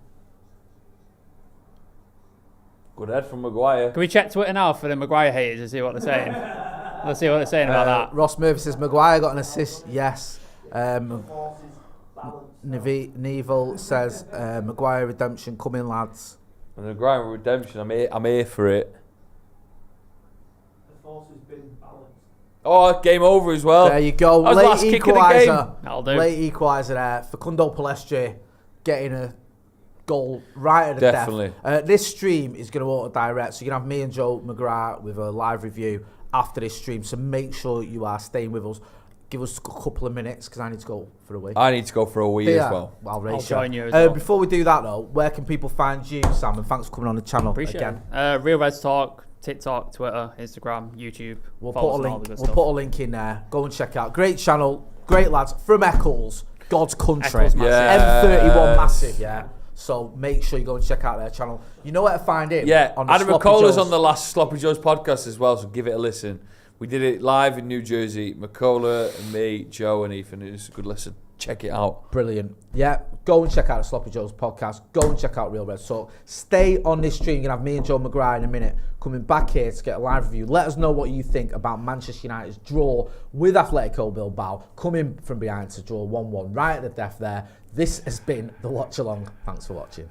Good head from Maguire. Can we check Twitter now for the Maguire haters and see what they're saying? Let's see what they're saying about that. Ross Murphy says Maguire got an assist. Yes. Forces, balance. Neville says Maguire redemption coming, lads. And the Maguire redemption, I'm here for it. The force has been balanced. Oh, game over as well. There you go. That was the last Late kick of the game. equaliser. That'll do. Late equaliser there. Facundo Palestri getting a goal right at the Definitely. death. This stream is going to auto-direct, so you're going to have me and Joe McGrath with a live review after this stream, so make sure you are staying with us. Give us a couple of minutes, because I need to go for a wee. I need to go for a wee as well. I'll race you. join you as well. Before we do that, though, where can people find you, Sam? And thanks for coming on the channel Appreciate again. it. Real Reds Talk, TikTok, Twitter, Instagram, YouTube. We'll Follow put a us on all link. the good We'll stuff. put a link in there. Go and check out. Great channel, great lads from Eccles, God's country. Eccles massive. M31 Yes. massive, yeah. So make sure you go and check out their channel. You know where to find him. Yeah, on the Adam Sloppy McCullough's Joes. on the last Sloppy Joe's podcast as well, so give it a listen. We did it live in New Jersey. McCullough and me, Joe and Ethan. It was a good listen. Check it out. Brilliant. Yeah, go and check out the Sloppy Joe's podcast. Go and check out Real Red Talk. Stay on this stream. You're going to have me and Joe McGrath in a minute coming back here to get a live review. Let us know what you think about Manchester United's draw with Atletico Bilbao, coming from behind to draw 1-1 right at the death there. This has been the Watch Along. Thanks for watching.